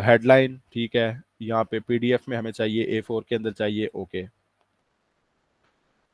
हेडलाइन ठीक है, यहाँ पे पीडीएफ में हमें चाहिए, A4 के अंदर चाहिए। ओके,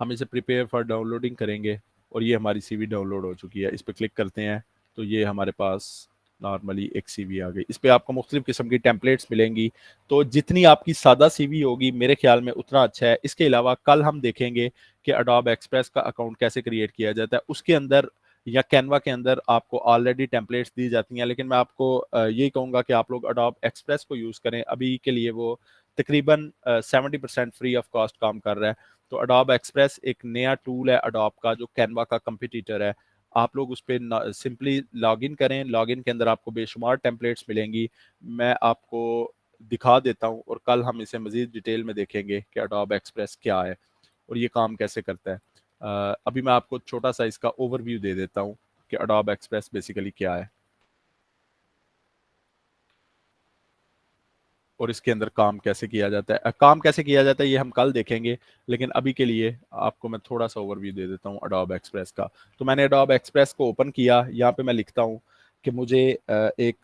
हम इसे प्रिपेयर फॉर डाउनलोडिंग करेंगे और ये हमारी सीवी डाउनलोड हो चुकी है। इस पर क्लिक करते हैं तो ये हमारे पास नॉर्मली एक सीवी आ गई। इस पर आपको मुख्तलिफ किस्म की टेम्पलेट्स मिलेंगी। तो जितनी आपकी सादा सीवी होगी मेरे ख्याल में उतना अच्छा है। इसके अलावा कल हम देखेंगे कि अडोब एक्सप्रेस का अकाउंट कैसे क्रिएट किया जाता है। उसके अंदर या कैनवा के अंदर आपको ऑलरेडी टेम्पलेट्स दी जाती हैं, लेकिन मैं आपको यही कहूँगा कि आप लोग अडोब एक्सप्रेस को यूज़ करें। अभी के लिए वो तकरीबन 70% फ्री ऑफ कॉस्ट काम कर रहा है। तो अडोब एक्सप्रेस एक नया टूल है अडोब का जो कैनवा का कंपिटिटर है। आप लोग उस पर सिंपली लॉगिन करें। लॉगिन के अंदर आपको बेशुमार टेम्पलेट्स मिलेंगी। मैं आपको दिखा देता हूँ और कल हम इसे मज़ीद डिटेल में देखेंगे कि अडोब एक्सप्रेस क्या है और ये काम कैसे करता है। अभी मैं आपको छोटा सा इसका ओवरव्यू दे देता हूँ कि अडोब एक्सप्रेस बेसिकली क्या है और इसके अंदर काम कैसे किया जाता है। काम कैसे किया जाता है ये हम कल देखेंगे, लेकिन अभी के लिए आपको मैं थोड़ा सा ओवरव्यू दे देता हूँ अडोब एक्सप्रेस का। तो मैंने अडोब एक्सप्रेस को ओपन किया। यहाँ पे मैं लिखता हूँ कि मुझे एक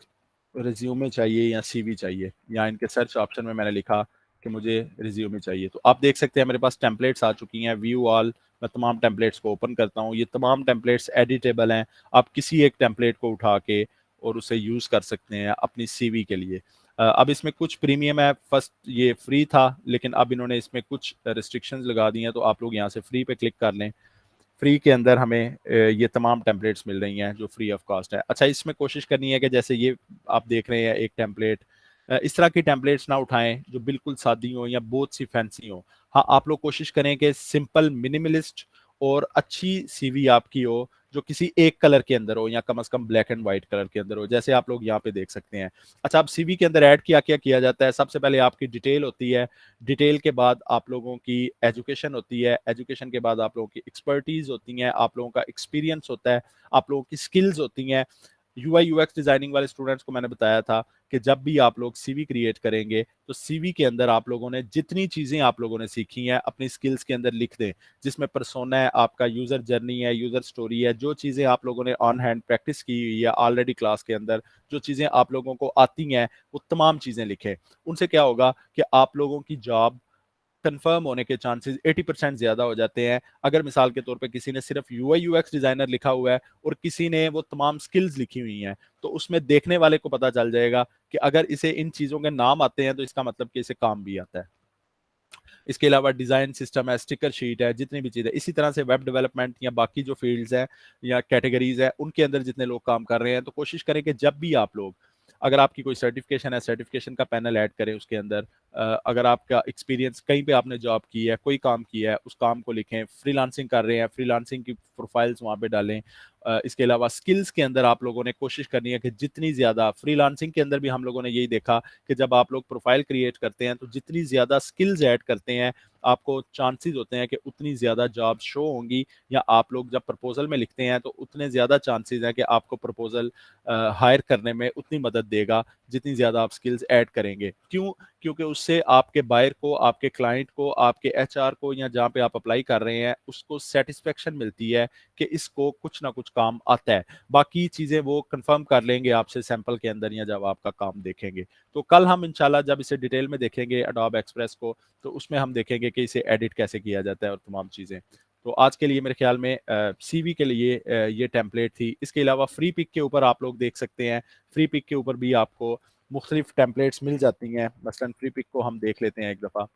रिज्यूमे चाहिए या सीवी चाहिए। यहाँ इनके सर्च ऑप्शन में मैंने लिखा कि मुझे रिज्यूमे चाहिए। तो आप देख सकते हैं मेरे पास टेम्पलेट्स आ चुकी हैं। व्यू ऑल, मैं तमाम टेम्पलेट्स को ओपन करता हूँ। ये तमाम टेम्पलेट्स एडिटेबल हैं। आप किसी एक टेम्पलेट को उठा के और उसे यूज़ कर सकते हैं अपनी सीवी के लिए। अब इसमें कुछ प्रीमियम है। फर्स्ट ये फ्री था, लेकिन अब इन्होंने इसमें कुछ रिस्ट्रिक्शंस लगा दी हैं। तो आप लोग यहाँ से फ्री पे क्लिक कर लें। फ्री के अंदर हमें ये तमाम टेम्पलेट्स मिल रही हैं जो फ्री ऑफ कॉस्ट है। अच्छा, इसमें कोशिश करनी है कि जैसे ये आप देख रहे हैं एक टेम्पलेट, इस तरह की टेम्पलेट्स ना उठाएं जो बिल्कुल सादी हो या बहुत सी फैंसी हो। हाँ, आप लोग कोशिश करें कि सिंपल, मिनिमलिस्ट और अच्छी सीवी आपकी हो जो किसी एक कलर के अंदर हो या कम से कम ब्लैक एंड व्हाइट कलर के अंदर हो, जैसे आप लोग यहाँ पे देख सकते हैं। अच्छा, अब सीवी के अंदर ऐड क्या क्या किया जाता है? सबसे पहले आपकी डिटेल होती है, डिटेल के बाद आप लोगों की एजुकेशन होती है, एजुकेशन के बाद आप लोगों की एक्सपर्टीज होती हैं, आप लोगों का एक्सपीरियंस होता है, आप लोगों की स्किल्स होती हैं। यूआई यूएक्स डिजाइनिंग वाले स्टूडेंट्स को मैंने बताया था कि जब भी आप लोग सीवी क्रिएट करेंगे तो सीवी के अंदर आप लोगों ने जितनी चीजें आप लोगों ने सीखी हैं अपनी स्किल्स के अंदर लिख दें, जिसमें पर्सोना है, आपका यूजर जर्नी है, यूजर स्टोरी है, जो चीजें आप लोगों ने ऑन हैंड प्रैक्टिस की हुई है ऑलरेडी क्लास के अंदर, जो चीजें आप लोगों को आती हैं वो तमाम चीजें लिखें। उनसे क्या होगा कि आप लोगों की जॉब कंफर्म होने के चांसेस 80% ज्यादा हो जाते हैं। अगर मिसाल के तौर पे किसी ने सिर्फ यूआई यूएक्स डिजाइनर लिखा हुआ है और किसी ने वो तमाम स्किल्स लिखी हुई हैं, तो उसमें देखने वाले को पता चल जाएगा कि अगर इसे इन चीजों के नाम आते हैं तो इसका मतलब कि इसे काम भी आता है। इसके अलावा डिजाइन सिस्टम है, स्टिकर शीट है, जितनी भी चीजें, इसी तरह से वेब डेवलपमेंट या बाकी जो फील्ड्स हैं या कैटेगरीज है उनके अंदर जितने लोग काम कर रहे हैं, तो कोशिश करें कि जब भी आप लोग, अगर आपकी कोई सर्टिफिकेशन है, सर्टिफिकेशन का पैनल ऐड करें उसके अंदर। अगर आपका एक्सपीरियंस कहीं पे आपने जॉब की है, कोई काम किया है, उस काम को लिखें। फ्रीलांसिंग कर रहे हैं, फ्रीलांसिंग की प्रोफाइल्स वहाँ पे डालें। इसके अलावा स्किल्स के अंदर आप लोगों ने कोशिश करनी है कि जितनी ज़्यादा, फ्रीलांसिंग के अंदर भी हम लोगों ने यही देखा कि जब आप लोग प्रोफाइल क्रिएट करते हैं तो जितनी ज़्यादा स्किल्स ऐड करते हैं, आपको चांसेस होते हैं कि उतनी ज़्यादा जॉब शो होंगी, या आप लोग जब प्रपोजल में लिखते हैं तो उतने ज़्यादा चांसेस हैं कि आपको प्रपोजल हायर करने में उतनी मदद देगा जितनी ज़्यादा आप स्किल्स ऐड करेंगे। क्यों? क्योंकि उससे आपके बायर को, आपके क्लाइंट को, आपके एचआर को, या जहाँ पे आप अप्लाई कर रहे हैं उसको सेटिस्फेक्शन मिलती है कि इसको कुछ ना कुछ काम आता है। बाकी चीज़ें वो कंफर्म कर लेंगे आपसे सैंपल के अंदर या जब आपका काम देखेंगे। तो कल हम इंशाल्लाह जब इसे डिटेल में देखेंगे एडोब एक्सप्रेस को, तो उसमें हम देखेंगे कि इसे एडिट कैसे किया जाता है और तमाम चीज़ें। तो आज के लिए मेरे ख्याल में सीवी के लिए ये टेम्पलेट थी। इसके अलावा फ्री पिक के ऊपर आप लोग देख सकते हैं, फ्री पिक के ऊपर भी आपको मुख्तलिफ टेम्पलेट्स मिल जाती हैं। मसलन फ्री पिक को हम देख लेते हैं एक दफ़ा।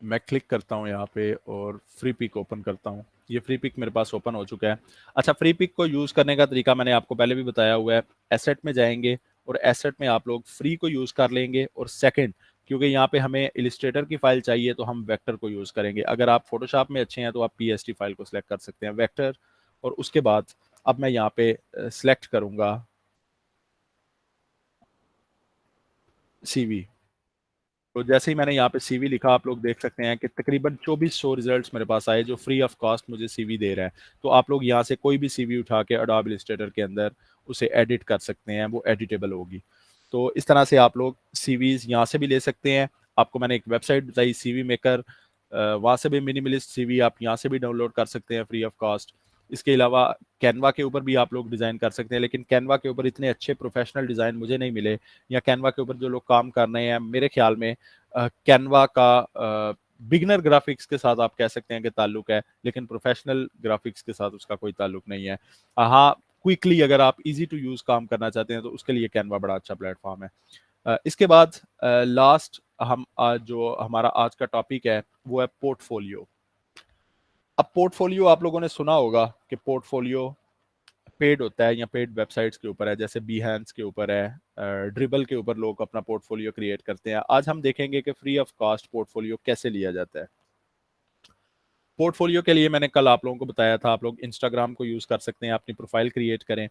मैं क्लिक करता हूँ यहाँ पे और फ्री पिक ओपन करता हूँ। ये फ्री पिक मेरे पास ओपन हो चुका है। अच्छा, फ्री पिक को यूज़ करने का तरीका मैंने आपको पहले भी बताया हुआ है। एसेट में जाएंगे और एसेट में आप लोग फ्री को यूज़ कर लेंगे, और सेकंड, क्योंकि यहाँ पे हमें इलिस्ट्रेटर की फाइल चाहिए तो हम वेक्टर को यूज़ करेंगे। अगर आप फोटोशॉप में अच्छे हैं तो आप पीएसटी फाइल को सिलेक्ट कर सकते हैं, वेक्टर। और उसके बाद अब मैं यहाँ पे सिलेक्ट करूँगा सीवी। तो जैसे ही मैंने यहाँ पे सीवी लिखा, आप लोग देख सकते हैं कि तकरीबन 2400 रिजल्ट्स मेरे पास आए जो फ्री ऑफ कॉस्ट मुझे सीवी दे रहा है। तो आप लोग यहाँ से कोई भी सीवी उठा के अडोब इलस्ट्रेटर के अंदर उसे एडिट कर सकते हैं, वो एडिटेबल होगी। तो इस तरह से आप लोग सीवीज यहाँ से भी ले सकते हैं। आपको मैंने एक वेबसाइट बताई, सीवी मेकर, वहाँ से भी मिनिमलिस्ट सीवी आप यहाँ से भी डाउनलोड कर सकते हैं फ्री ऑफ कॉस्ट। इसके अलावा कैनवा के ऊपर भी आप लोग डिज़ाइन कर सकते हैं, लेकिन कैनवा के ऊपर इतने अच्छे प्रोफेशनल डिज़ाइन मुझे नहीं मिले, या कैनवा के ऊपर जो लोग काम कर रहे हैं, मेरे ख्याल में कैनवा का बिगनर ग्राफिक्स के साथ आप कह सकते हैं कि ताल्लुक है, लेकिन प्रोफेशनल ग्राफिक्स के साथ उसका कोई ताल्लुक नहीं है। हाँ, क्विकली अगर आप इजी टू यूज़ काम करना चाहते हैं तो उसके लिए कैनवा बड़ा अच्छा प्लेटफॉर्म है। इसके बाद लास्ट हम जो हमारा आज का टॉपिक है वो है पोर्टफोलियो। अब पोर्टफोलियो आप लोगों ने सुना होगा कि पोर्टफोलियो पेड होता है या पेड वेबसाइट्स के ऊपर है, जैसे बीहैंस के ऊपर है, ड्रिबल के ऊपर लोग अपना पोर्टफोलियो क्रिएट करते हैं। आज हम देखेंगे कि फ्री ऑफ कॉस्ट पोर्टफोलियो कैसे लिया जाता है। पोर्टफोलियो के लिए मैंने कल आप लोगों को बताया था, आप लोग इंस्टाग्राम को यूज़ कर सकते हैं, अपनी प्रोफाइल क्रिएट करें।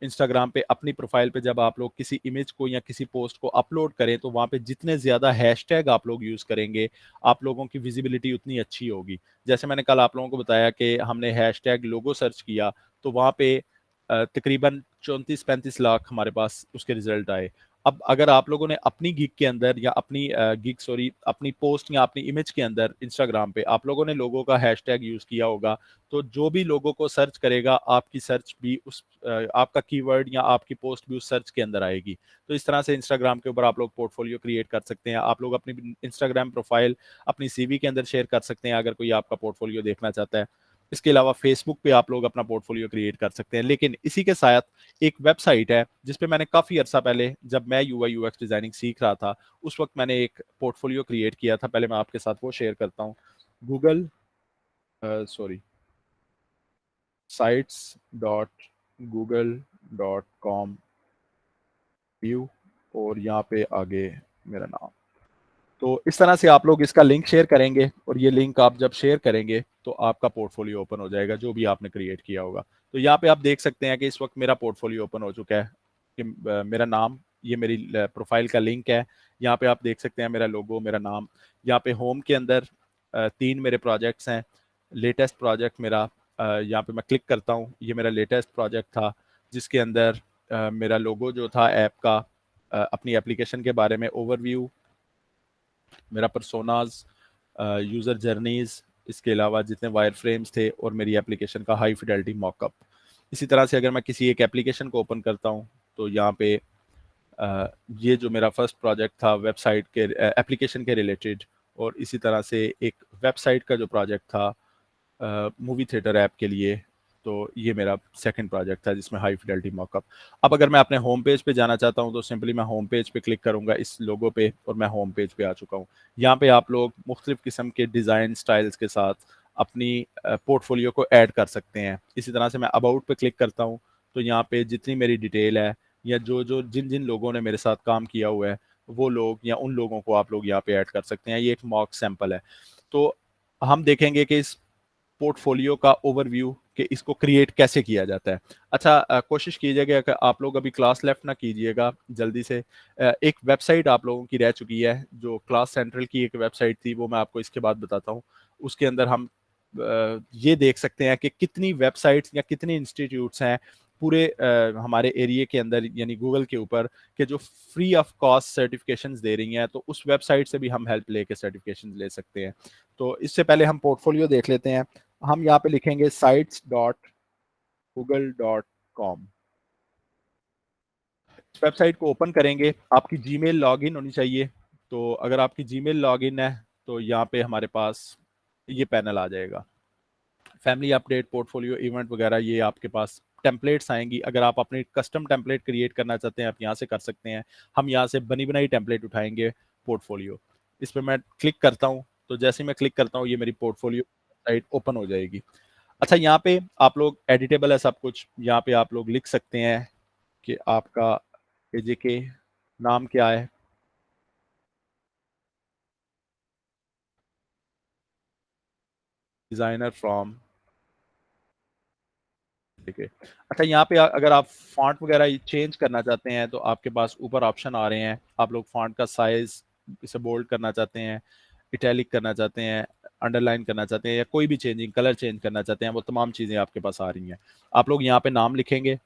इंस्टाग्राम पे अपनी प्रोफाइल पे जब आप लोग किसी इमेज को या किसी पोस्ट को अपलोड करें तो वहाँ पे जितने ज़्यादा हैशटैग आप लोग यूज़ करेंगे, आप लोगों की विजिबिलिटी उतनी अच्छी होगी। जैसे मैंने कल आप लोगों को बताया कि हमने हैशटैग लोगो सर्च किया तो वहाँ पे तकरीबन 34-35 लाख हमारे पास उसके रिजल्ट आए। अब अगर आप लोगों ने अपनी गिग के अंदर या अपनी पोस्ट या अपनी इमेज के अंदर इंस्टाग्राम पे आप लोगों ने लोगों का हैशटैग यूज़ किया होगा, तो जो भी लोगों को सर्च करेगा आपकी सर्च भी आपका कीवर्ड या आपकी पोस्ट भी उस सर्च के अंदर आएगी। तो इस तरह से इंस्टाग्राम के ऊपर आप लोग पोर्टफोलियो क्रिएट कर सकते हैं। आप लोग अपनी इंस्टाग्राम प्रोफाइल अपनी सीवी के अंदर शेयर कर सकते हैं अगर कोई आपका पोर्टफोलियो देखना चाहता है। इसके अलावा फेसबुक पे आप लोग अपना पोर्टफोलियो क्रिएट कर सकते हैं। लेकिन इसी के साथ एक वेबसाइट है जिस पे मैंने काफ़ी अर्सा पहले, जब मैं यूआई यूएक्स डिज़ाइनिंग सीख रहा था, उस वक्त मैंने एक पोर्टफोलियो क्रिएट किया था। पहले मैं आपके साथ वो शेयर करता हूँ। गूगल सॉरी sites.google.com व्यू, और यहाँ पे आगे मेरा नाम। तो इस तरह से आप लोग इसका लिंक शेयर करेंगे और ये लिंक आप जब शेयर करेंगे तो आपका पोर्टफोलियो ओपन हो जाएगा जो भी आपने क्रिएट किया होगा। तो यहाँ पे आप देख सकते हैं कि इस वक्त मेरा पोर्टफोलियो ओपन हो चुका है कि मेरा नाम, ये मेरी प्रोफाइल का लिंक है। यहाँ पे आप देख सकते हैं मेरा लोगो, मेरा नाम। यहाँ पे होम के अंदर 3 मेरे प्रोजेक्ट्स हैं। लेटेस्ट प्रोजेक्ट मेरा, यहाँ पे मैं क्लिक करता हूँ, ये मेरा लेटेस्ट प्रोजेक्ट था जिसके अंदर मेरा लोगो जो था ऐप का, अपनी एप्लीकेशन के बारे में ओवरव्यू, मेरा पर्सोनाज, यूज़र जर्नीज, इसके अलावा जितने वायर फ्रेम्स थे और मेरी एप्लीकेशन का हाई फिडेलिटी मॉकअप। इसी तरह से अगर मैं किसी एक एप्लीकेशन को ओपन करता हूँ तो यहाँ पे ये जो मेरा फर्स्ट प्रोजेक्ट था वेबसाइट के एप्लीकेशन के रिलेटेड, और इसी तरह से एक वेबसाइट का जो प्रोजेक्ट था मूवी थिएटर ऐप के लिए, तो ये मेरा सेकंड प्रोजेक्ट था जिसमें हाई फिडेलिटी मॉकअप। अब अगर मैं अपने होम पेज पे जाना चाहता हूँ तो सिंपली मैं होम पेज पे क्लिक करूंगा इस लोगो पे और मैं होम पेज पे आ चुका हूँ। यहाँ पे आप लोग मुख्तलिफ किस्म के डिज़ाइन स्टाइल्स के साथ अपनी पोर्टफोलियो को ऐड कर सकते हैं। इसी तरह से मैं अबाउट पे क्लिक करता हूँ तो यहाँ पे जितनी मेरी डिटेल है या जो जो जिन जिन लोगों ने मेरे साथ काम किया हुआ है वो लोग या उन लोगों को आप लोग यहाँ पे ऐड कर सकते हैं। ये एक मॉक सैंपल है। तो हम देखेंगे कि इस पोर्टफोलियो का ओवरव्यू कि इसको क्रिएट कैसे किया जाता है। अच्छा, कोशिश कीजिएगा कि आप लोग अभी क्लास लेफ्ट ना कीजिएगा जल्दी से। एक वेबसाइट आप लोगों की रह चुकी है जो क्लास सेंट्रल की एक वेबसाइट थी, वो मैं आपको इसके बाद बताता हूँ। उसके अंदर हम ये देख सकते हैं कि कितनी वेबसाइट्स या कितने इंस्टीट्यूट्स हैं पूरे हमारे एरिया के अंदर यानी गूगल के ऊपर, कि जो फ्री ऑफ कॉस्ट सर्टिफिकेशंस दे रही हैं। तो उस वेबसाइट से भी हम हेल्प लेके सर्टिफिकेशन ले सकते हैं। तो इससे पहले हम पोर्टफोलियो देख लेते हैं। हम यहाँ पे लिखेंगे sites.google.com। इस वेबसाइट को ओपन करेंगे, आपकी जीमेल लॉगिन होनी चाहिए। तो अगर आपकी जीमेल लॉगिन है तो यहाँ पे हमारे पास ये पैनल आ जाएगा, फैमिली अपडेट, पोर्टफोलियो, इवेंट वगैरह, ये आपके पास टेम्पलेट्स आएंगी। अगर आप अपनी कस्टम टेम्पलेट क्रिएट करना चाहते हैं आप यहाँ से कर सकते हैं। हम यहाँ से बनी बनाई टेम्पलेट उठाएंगे पोर्टफोलियो। इस पर मैं क्लिक करता हूँ तो जैसे ही मैं क्लिक करता हूँ ये मेरी पोर्टफोलियो साइट ओपन हो जाएगी। अच्छा, यहाँ पे आप लोग एडिटेबल है सब कुछ, यहाँ पे आप लोग लिख सकते हैं कि आपका एजेके नाम क्या है, डिजाइनर फ्रॉम, ठीक है। अच्छा, यहाँ पे अगर आप फॉन्ट वगैरह चेंज करना चाहते हैं तो आपके पास ऊपर ऑप्शन आ रहे हैं। आप लोग फॉन्ट का साइज इसे बोल्ड करना चाहते हैं, इटैलिक करना चाहते हैं, अंडरलाइन करना चाहते हैं, या कोई भी चेंजिंग कलर चेंज करना चाहते हैं, वो तमाम चीज़ें आपके पास आ रही हैं। आप लोग यहाँ पे नाम लिखेंगे,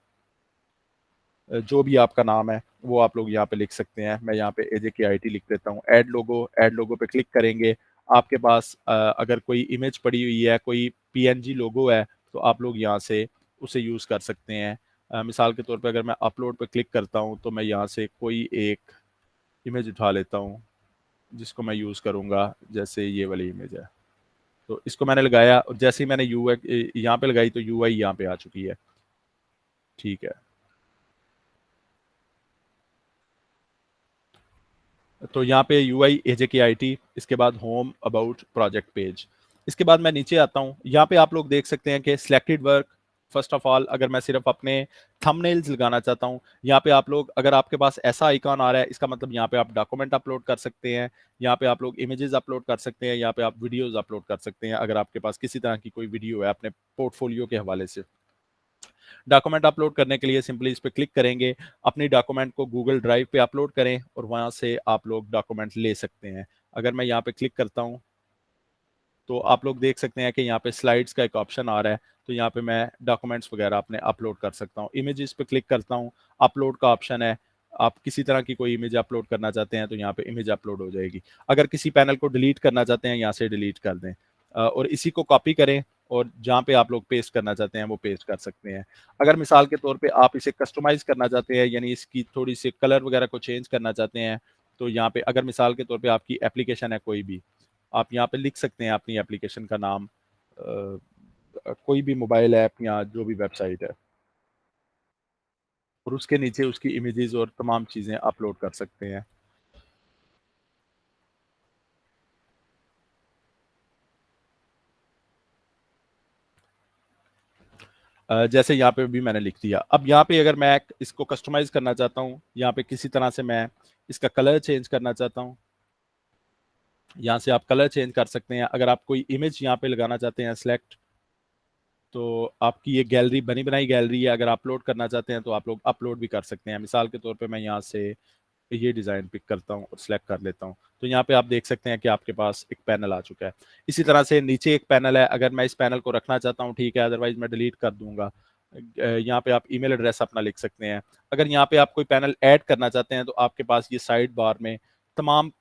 जो भी आपका नाम है वो आप लोग यहाँ पे लिख सकते हैं। मैं यहाँ पे AJKIT लिख देता हूँ। ऐड लोगो पे क्लिक करेंगे। आपके पास अगर कोई इमेज पड़ी हुई है, कोई PNG लोगो है, तो आप लोग यहाँ से उसे यूज़ कर सकते हैं। मिसाल के तौर पे अगर मैं अपलोड पे क्लिक करता हूँ तो मैं यहाँ से कोई एक इमेज उठा लेता हूँ जिसको मैं यूज़ करूँगा। जैसे ये वाली इमेज है, तो इसको मैंने लगाया और जैसे ही मैंने यहाँ पे लगाई तो UI यहाँ पे आ चुकी है। ठीक है, तो यहाँ पे UI AJKIT, इसके बाद होम, अबाउट, प्रोजेक्ट पेज। इसके बाद मैं नीचे आता हूँ, यहाँ पे आप लोग देख सकते हैं कि selected work. First of all अगर मैं सिर्फ अपने थंबनेल्स लगाना चाहता हूँ, यहाँ पे आप लोग, अगर आपके पास ऐसा आइकॉन आ रहा है इसका मतलब यहाँ पे आप डॉक्यूमेंट अपलोड कर सकते हैं। यहाँ पे आप लोग इमेजेस अपलोड कर सकते हैं, यहाँ पे आप वीडियोस अपलोड कर सकते हैं अगर आपके पास किसी तरह की कोई वीडियो है अपने पोर्टफोलियो के हवाले से। डॉक्यूमेंट अपलोड करने के लिए सिंपली इस पर क्लिक करेंगे, अपनी डॉक्यूमेंट को गूगल ड्राइव पे अपलोड करें और वहां से आप लोग डॉक्यूमेंट ले सकते हैं। अगर मैं यहाँ पे क्लिक करता हूँ तो आप लोग देख सकते हैं कि यहाँ पे स्लाइड्स का एक ऑप्शन आ रहा है। तो यहाँ पे मैं डॉक्यूमेंट्स वगैरह अपने अपलोड कर सकता हूँ। इमेजेस पे क्लिक करता हूँ, अपलोड का ऑप्शन है। आप किसी तरह की कोई इमेज अपलोड करना चाहते हैं तो यहाँ पे इमेज अपलोड हो जाएगी। अगर किसी पैनल को डिलीट करना चाहते हैं यहाँ से डिलीट कर दें, और इसी को कॉपी करें और जहाँ पे आप लोग पेस्ट करना चाहते हैं वो पेस्ट कर सकते हैं। अगर मिसाल के तौर पे आप इसे कस्टमाइज करना चाहते हैं यानी इसकी थोड़ी सी कलर वगैरह को चेंज करना चाहते हैं, तो यहाँ पे अगर मिसाल के तौर पे आपकी एप्लीकेशन है कोई भी, आप यहाँ पे लिख सकते हैं अपनी एप्लीकेशन का नाम, कोई भी मोबाइल ऐप या जो भी वेबसाइट है, और उसके नीचे उसकी इमेजेस और तमाम चीज़ें अपलोड कर सकते हैं। जैसे यहाँ पे भी मैंने लिख दिया। अब यहाँ पे अगर मैं इसको कस्टमाइज करना चाहता हूँ, यहाँ पे किसी तरह से मैं इसका कलर चेंज करना चाहता हूँ, यहाँ से आप कलर चेंज कर सकते हैं। अगर आप कोई इमेज यहाँ पे लगाना चाहते हैं सिलेक्ट, तो आपकी ये गैलरी बनी बनाई गैलरी है, अगर अपलोड करना चाहते हैं तो आप लोग अपलोड भी कर सकते हैं। मिसाल के तौर पे मैं यहाँ से ये डिज़ाइन पिक करता हूँ और सिलेक्ट कर लेता हूँ, तो यहाँ पे आप देख सकते हैं कि आपके पास एक पैनल आ चुका है। इसी तरह से नीचे एक पैनल है, अगर मैं इस पैनल को रखना चाहता हूँ ठीक है, अदरवाइज मैं डिलीट कर दूंगा। यहाँ पे आप ईमेल एड्रेस अपना लिख सकते हैं। अगर यहाँ पे आप कोई पैनल ऐड करना चाहते हैं तो आपके पास ये साइड बार में तमाम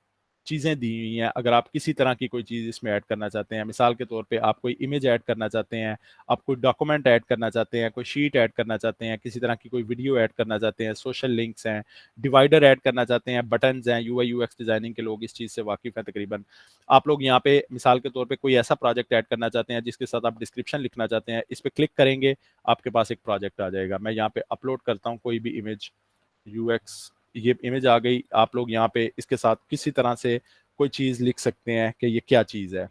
चीज़ें दी हुई हैं। अगर आप किसी तरह की कोई चीज़ इसमें ऐड करना चाहते हैं, मिसाल के तौर पे आप कोई इमेज ऐड करना चाहते हैं, आप कोई डॉक्यूमेंट ऐड करना चाहते हैं, कोई शीट ऐड करना चाहते हैं, किसी तरह की कोई वीडियो ऐड करना चाहते हैं, सोशल लिंक्स हैं, डिवाइडर ऐड करना चाहते हैं, बटन्स हैं, यूआई यूएक्स डिजाइनिंग के लोग इस चीज़ से वाकिफ हैं तकरीबन। आप लोग यहाँ पे मिसाल के तौर पे कोई ऐसा प्रोजेक्ट ऐड करना चाहते हैं जिसके साथ आप डिस्क्रिप्शन लिखना चाहते हैं, इस पर क्लिक करेंगे, आपके पास एक प्रोजेक्ट आ जाएगा। मैं यहाँ पे अपलोड करता हूँ कोई भी इमेज, यूएक्स, ये इमेज आ गई। आप लोग यहाँ पे इसके साथ किसी तरह से कोई चीज लिख सकते हैं कि ये क्या चीज है।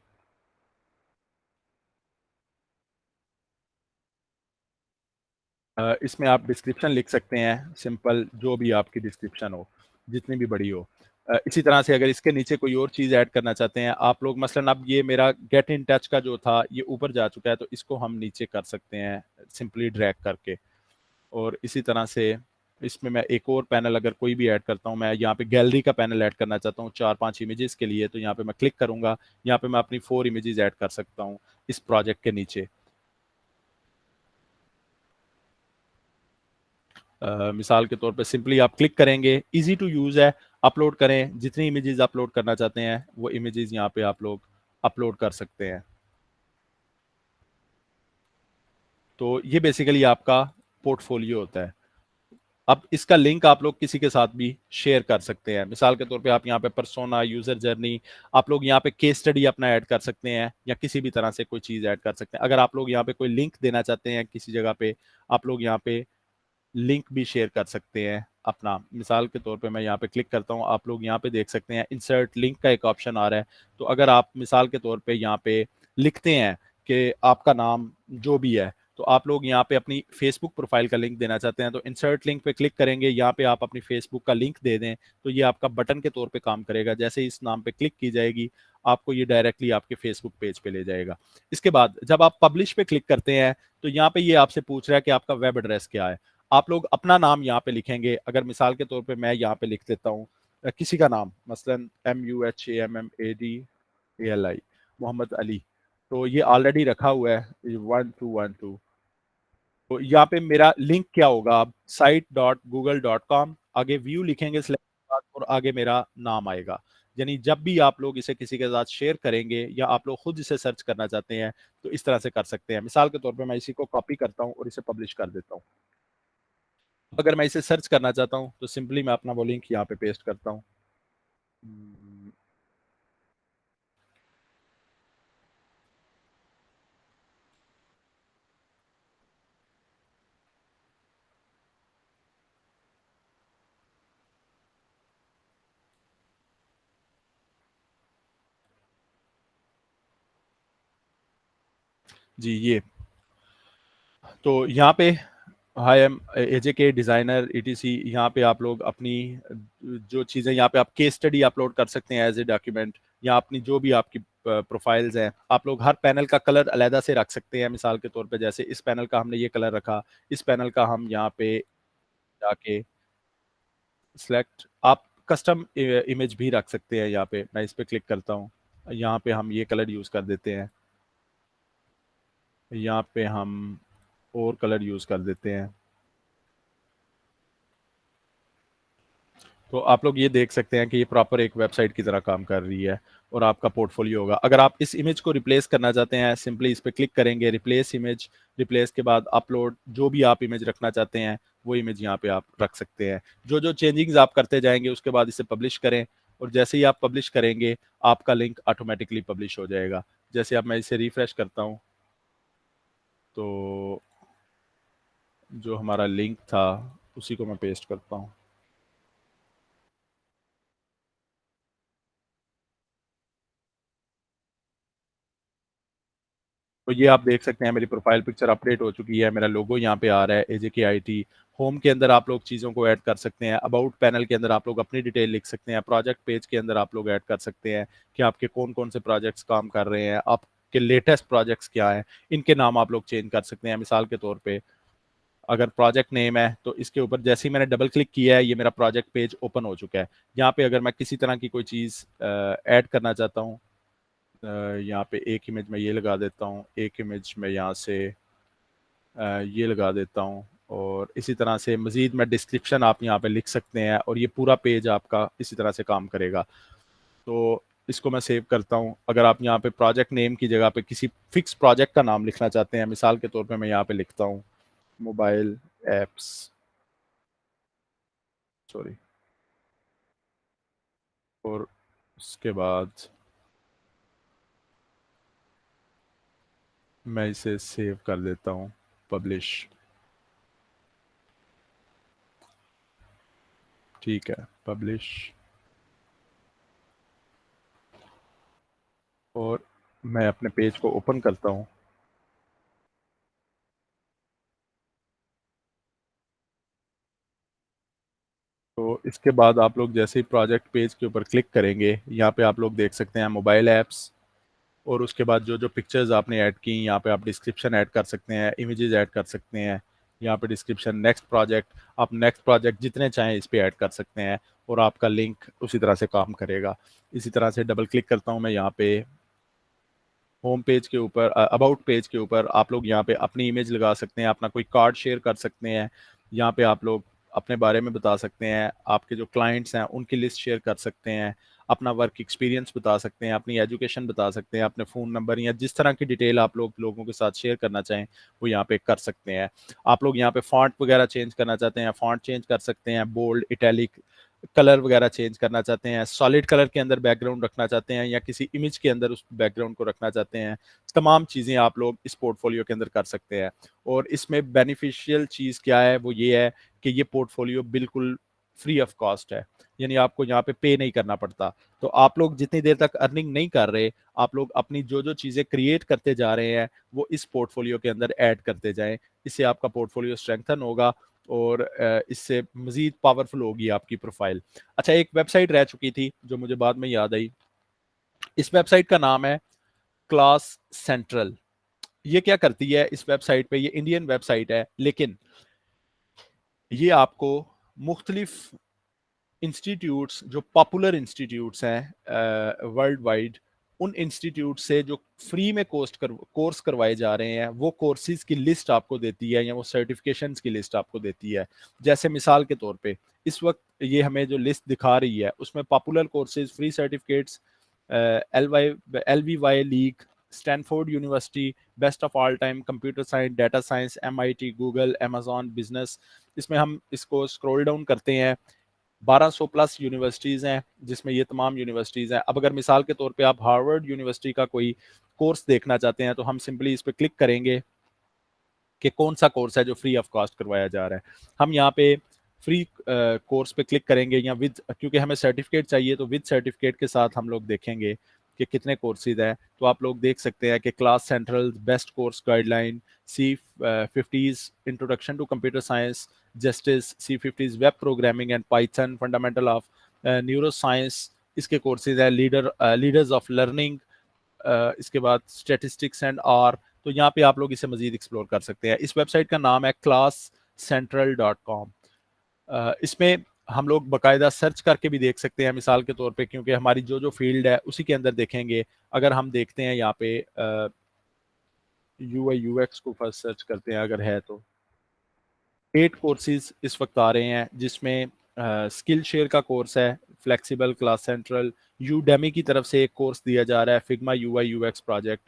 इसमें आप डिस्क्रिप्शन लिख सकते हैं, सिंपल जो भी आपकी डिस्क्रिप्शन हो, जितनी भी बड़ी हो। इसी तरह से अगर इसके नीचे कोई और चीज़ ऐड करना चाहते हैं आप लोग, मसलन अब ये मेरा गेट इन टच का जो था ये ऊपर जा चुका है, तो इसको हम नीचे कर सकते हैं सिंपली ड्रैग करके। और इसी तरह से इसमें मैं एक और पैनल अगर कोई भी ऐड करता हूँ, मैं यहाँ पे गैलरी का पैनल ऐड करना चाहता हूँ 4-5 इमेजेस के लिए, तो यहाँ पे मैं क्लिक करूंगा, यहाँ पे मैं अपनी 4 इमेजेस ऐड कर सकता हूँ इस प्रोजेक्ट के नीचे। मिसाल के तौर पे सिंपली आप क्लिक करेंगे, इजी टू यूज़ है, अपलोड करें, जितनी इमेजेस अपलोड करना चाहते हैं वो इमेजेस यहाँ पे आप लोग अपलोड कर सकते हैं। तो ये बेसिकली आपका पोर्टफोलियो होता है। अब इसका लिंक आप लोग किसी के साथ भी शेयर कर सकते हैं। मिसाल के तौर पे आप यहाँ पे पर्सोना, यूजर जर्नी, आप लोग यहाँ पे केस स्टडी अपना ऐड कर सकते हैं या किसी भी तरह से कोई चीज़ ऐड कर सकते हैं। अगर आप लोग यहाँ पे कोई लिंक देना चाहते हैं किसी जगह पे, आप लोग यहाँ पे लिंक भी शेयर कर सकते हैं अपना। मिसाल के तौर पे मैं यहाँ पे क्लिक करता हूँ, आप लोग यहाँ पे देख सकते हैं इंसर्ट लिंक का एक ऑप्शन आ रहा है। तो अगर आप मिसाल के तौर पे यहाँ पे लिखते हैं कि आपका नाम जो भी है, तो आप लोग यहाँ पे अपनी फेसबुक प्रोफाइल का लिंक देना चाहते हैं, तो इंसर्ट लिंक पे क्लिक करेंगे, यहाँ पे आप अपनी फेसबुक का लिंक दे दें, तो ये आपका बटन के तौर पे काम करेगा। जैसे ही इस नाम पे क्लिक की जाएगी, आपको ये डायरेक्टली आपके फेसबुक पेज पे ले जाएगा। इसके बाद जब आप पब्लिश पे क्लिक करते हैं, तो यहाँ पे ये आपसे पूछ रहा है कि आपका वेब एड्रेस क्या है। आप लोग अपना नाम यहाँ पे लिखेंगे। अगर मिसाल के तौर पे मैं यहाँ पे लिख देता हूँ किसी का नाम, मसलन MUHAMMADALI, मोहम्मद अली, तो ये ऑलरेडी रखा हुआ है 1212। तो यहाँ पे मेरा लिंक क्या होगा, आप site.google.com, आगे व्यू लिखेंगे select के बाद, और आगे मेरा नाम आएगा। यानी जब भी आप लोग इसे किसी के साथ शेयर करेंगे या आप लोग खुद इसे सर्च करना चाहते हैं, तो इस तरह से कर सकते हैं। मिसाल के तौर पे मैं इसी को कॉपी करता हूँ और इसे पब्लिश कर देता हूँ। अगर मैं इसे सर्च करना चाहता हूँ तो सिंपली मैं अपना वो लिंक यहाँ पे पेस्ट करता हूँ। जी ये, तो यहाँ पे हाई एम एजे के डिज़ाइनर ETC, यहाँ पे आप लोग अपनी जो चीज़ें, यहाँ पे आप केस स्टडी अपलोड कर सकते हैं एज ए डॉक्यूमेंट, या अपनी जो भी आपकी प्रोफाइल्स हैं। आप लोग हर पैनल का कलर अलहदा से रख सकते हैं। मिसाल के तौर पे जैसे इस पैनल का हमने ये कलर रखा, इस पैनल का हम यहाँ पे जाके सिलेक्ट, आप कस्टम इमेज भी रख सकते हैं। यहाँ पे मैं इस पे क्लिक करता हूँ, यहाँ पे हम ये कलर यूज़ कर देते हैं, यहाँ पे हम और कलर यूज़ कर देते हैं। तो आप लोग ये देख सकते हैं कि ये प्रॉपर एक वेबसाइट की तरह काम कर रही है और आपका पोर्टफोलियो होगा। अगर आप इस इमेज को रिप्लेस करना चाहते हैं, सिंपली इस पे क्लिक करेंगे, रिप्लेस इमेज, रिप्लेस के बाद अपलोड, जो भी आप इमेज रखना चाहते हैं वो इमेज यहाँ पे आप रख सकते हैं। जो जो चेंजिंग्स आप करते जाएंगे उसके बाद इसे पब्लिश करें, और जैसे ही आप पब्लिश करेंगे आपका लिंक ऑटोमेटिकली पब्लिश हो जाएगा। जैसे अब मैं इसे रिफ्रेश करता हूँ, तो जो हमारा लिंक था उसी को मैं पेस्ट करता हूँ। तो तो ये आप देख सकते हैं मेरी प्रोफाइल पिक्चर अपडेट हो चुकी है, मेरा लोगो यहाँ पे आ रहा है एजेके आईटी। होम के अंदर आप लोग चीज़ों को ऐड कर सकते हैं, अबाउट पैनल के अंदर आप लोग अपनी डिटेल लिख सकते हैं, प्रोजेक्ट पेज के अंदर आप लोग ऐड कर सकते हैं कि आपके कौन कौन से प्रोजेक्ट्स काम कर रहे हैं, आपके लेटेस्ट प्रोजेक्ट्स क्या हैं, इनके नाम आप लोग चेंज कर सकते हैं। मिसाल के तौर पे अगर प्रोजेक्ट नेम है तो इसके ऊपर जैसे ही मैंने डबल क्लिक किया है ये मेरा प्रोजेक्ट पेज ओपन हो चुका है। यहाँ पे अगर मैं किसी तरह की कोई चीज़ ऐड करना चाहता हूँ, यहाँ पे एक इमेज में ये लगा देता हूँ, एक इमेज में यहाँ से ये लगा देता हूँ, और इसी तरह से मज़ीद मैं डिस्क्रिप्शन आप यहाँ पे लिख सकते हैं और ये पूरा पेज आपका इसी तरह से काम करेगा। तो इसको मैं सेव करता हूँ। अगर आप यहाँ पे प्रोजेक्ट नेम की जगह पे किसी फिक्स प्रोजेक्ट का नाम लिखना चाहते हैं, मिसाल के तौर पे मैं यहाँ पे लिखता हूँ मोबाइल एप्स, सॉरी, और उसके बाद मैं इसे सेव कर देता हूँ, पब्लिश, ठीक है, पब्लिश, और मैं अपने पेज को ओपन करता हूँ। तो इसके बाद आप लोग जैसे ही प्रोजेक्ट पेज के ऊपर क्लिक करेंगे, यहाँ पे आप लोग देख सकते हैं मोबाइल ऐप्स, और उसके बाद जो जो पिक्चर्स आपने ऐड की यहाँ पे आप डिस्क्रिप्शन ऐड कर सकते हैं, इमेजेस ऐड कर सकते हैं, यहाँ पे डिस्क्रिप्शन, नेक्स्ट प्रोजेक्ट, आप नेक्स्ट प्रोजेक्ट जितने चाहें इस पे ऐड कर सकते हैं और आपका लिंक उसी तरह से काम करेगा। इसी तरह से डबल क्लिक करता हूँ मैं यहाँ पे होम पेज के ऊपर, अबाउट पेज के ऊपर आप लोग यहाँ पे अपनी इमेज लगा सकते हैं, अपना कोई कार्ड शेयर कर सकते हैं, यहाँ पे आप लोग अपने बारे में बता सकते हैं, आपके जो क्लाइंट्स हैं उनकी लिस्ट शेयर कर सकते हैं, अपना वर्क एक्सपीरियंस बता सकते हैं, अपनी एजुकेशन बता सकते हैं, अपने फ़ोन नंबर या जिस तरह की डिटेल आप लोग लोगों के साथ शेयर करना चाहें वो यहाँ पे कर सकते हैं। आप लोग यहाँ पे फॉन्ट वगैरह चेंज करना चाहते हैं, फॉन्ट चेंज कर सकते हैं, बोल्ड, इटैलिक, कलर वगैरह चेंज करना चाहते हैं, सॉलिड कलर के अंदर बैकग्राउंड रखना चाहते हैं या किसी इमेज के अंदर उस बैकग्राउंड को रखना चाहते हैं, तमाम चीज़ें आप लोग इस पोर्टफोलियो के अंदर कर सकते हैं। और इसमें बेनिफिशियल चीज़ क्या है, वो ये है कि ये पोर्टफोलियो बिल्कुल फ्री ऑफ कॉस्ट है, यानी आपको यहाँ पे पे नहीं करना पड़ता। तो आप लोग जितनी देर तक अर्निंग नहीं कर रहे, आप लोग अपनी जो जो चीज़ें क्रिएट करते जा रहे हैं वो इस पोर्टफोलियो के अंदर ऐड करते जाएं। इससे आपका पोर्टफोलियो स्ट्रेंथन होगा और इससे मज़ीद पावरफुल होगी आपकी प्रोफाइल। अच्छा, एक वेबसाइट रह चुकी थी जो मुझे बाद में याद आई, इस वेबसाइट का नाम है क्लास सेंट्रल। ये क्या करती है इस वेबसाइट पे, ये इंडियन वेबसाइट है लेकिन ये आपको मुख्तलिफ इंस्टीट्यूट्स, जो पॉपुलर इंस्टीट्यूट्स हैं वर्ल्ड वाइड, उन इंस्टीट्यूट से जो फ्री में कोर्स करवाए जा रहे हैं वो कोर्सेज की लिस्ट आपको देती है या वो सर्टिफिकेशंस की लिस्ट आपको देती है। जैसे मिसाल के तौर पे इस वक्त ये हमें जो लिस्ट दिखा रही है उसमें popular courses, free certificates, LVY league, Stanford university, best of all time, computer science, data science, MIT, Google, Amazon business. इसमें हम इसको स्क्रॉल डाउन करते हैं, 1200 प्लस यूनिवर्सिटीज़ हैं जिसमें ये तमाम यूनिवर्सिटीज़ हैं। अब अगर मिसाल के तौर पे आप हार्वर्ड यूनिवर्सिटी का कोई कोर्स देखना चाहते हैं तो हम सिंपली इस पर क्लिक करेंगे कि कौन सा कोर्स है जो फ्री ऑफ कॉस्ट करवाया जा रहा है। हम यहाँ पे फ्री कोर्स पे क्लिक करेंगे या विद, क्योंकि हमें सर्टिफिकेट चाहिए तो विद सर्टिफिकेट के साथ हम लोग देखेंगे कि कितने कोर्सेज हैं। तो आप लोग देख सकते हैं कि class central, best course guideline, C50s introduction to computer science, justice, C50s web programming and Python, fundamental of neuroscience, इसके कोर्सेज हैं, लीडर्स ऑफ लर्निंग, इसके बाद स्टेटिस्टिक्स एंड आर। तो यहाँ पे आप लोग इसे मजीद एक्सप्लोर कर सकते हैं। इस वेबसाइट का नाम है classcentral.com। इसमें हम लोग बाकायदा सर्च करके भी देख सकते हैं, मिसाल के तौर पे, क्योंकि हमारी जो जो फील्ड है उसी के अंदर देखेंगे। अगर हम देखते हैं यहाँ पे UI UX को फर्स्ट सर्च करते हैं अगर है तो 8 कोर्सेज इस वक्त आ रहे हैं जिसमें स्किल शेयर का कोर्स है, फ्लेक्सिबल, क्लास सेंट्रल, यूडेमी की तरफ से एक कोर्स दिया जा रहा है, फिग्मा UI UX प्रोजेक्ट,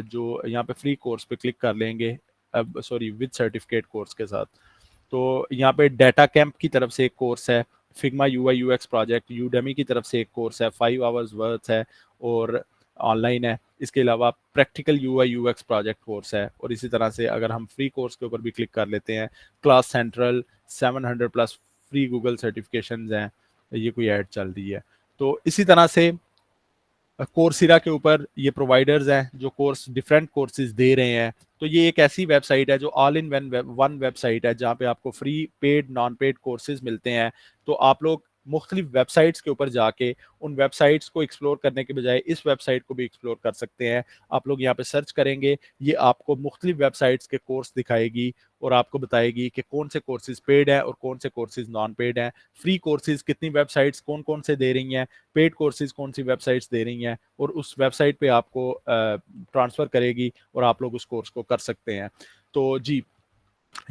जो यहाँ पे फ्री कोर्स पे क्लिक कर लेंगे, अब सॉरी विद सर्टिफिकेट कोर्स के साथ। तो यहाँ पे डाटा कैंप की तरफ से एक कोर्स है, Figma UI UX project, Udemy की तरफ से एक कोर्स है, 5 आवर्स वर्थ है और ऑनलाइन है। इसके अलावा practical UI UX project course है। और इसी तरह से अगर हम फ्री कोर्स के ऊपर भी क्लिक कर लेते हैं, class central, 700 plus free Google certifications हैं, ये कोई ऐड चल रही है। तो इसी तरह से कोर्सेरा के ऊपर ये प्रोवाइडर्स हैं जो कोर्स डिफरेंट कोर्सेज दे रहे हैं। तो ये एक ऐसी वेबसाइट है जो ऑल इन वन वेबसाइट है जहाँ पे आपको free paid non paid courses मिलते हैं। तो आप लोग मुख्तलिफ वेबसाइट्स के ऊपर जाके उन वेबसाइट्स को एक्सप्लोर करने के बजाय इस वेबसाइट को भी एक्सप्लोर कर सकते हैं। आप लोग यहाँ पे सर्च करेंगे, ये आपको मुख्तलिफ वेबसाइट्स के कोर्स दिखाएगी और आपको बताएगी कि कौन से कोर्सेज पेड हैं और कौन से कोर्सेज नॉन पेड हैं। फ्री कोर्सेज कितनी वेबसाइट्स कौन कौन से दे रही हैं, पेड कोर्सेज कौन सी वेबसाइट्स दे रही हैं, और उस वेबसाइट पे आपको ट्रांसफ़र करेगी और आप लोग उस कोर्स को कर सकते हैं। तो जी,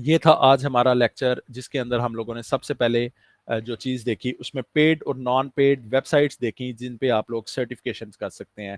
ये था आज हमारा लेक्चर जिसके अंदर हम लोगों ने सबसे पहले जो चीज़ देखी उसमें पेड और नॉन पेड वेबसाइट्स देखी जिन पे आप लोग सर्टिफिकेशन कर सकते हैं।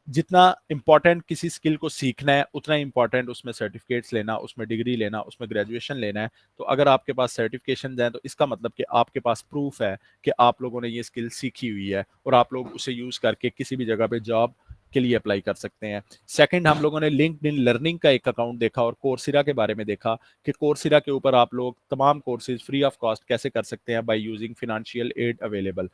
जितना इम्पोर्टेंट किसी स्किल को सीखना है उतना इम्पोर्टेंट उसमें सर्टिफिकेट्स लेना, उसमें डिग्री लेना, उसमें ग्रेजुएशन लेना है। तो अगर आपके पास सर्टिफिकेशन हैं तो इसका मतलब कि आपके पास प्रूफ है कि आप लोगों ने ये स्किल सीखी हुई है और आप लोग उसे यूज़ करके किसी भी जगह पे जॉब के लिए अप्लाई कर सकते हैं। सेकंड, हम लोगों ने लिंक्डइन लर्निंग का एक अकाउंट देखा और कोर्सेरा के बारे में देखा कि कोर्सेरा के ऊपर आप लोग तमाम कोर्सेज फ्री ऑफ कॉस्ट कैसे कर सकते हैं by using financial aid available.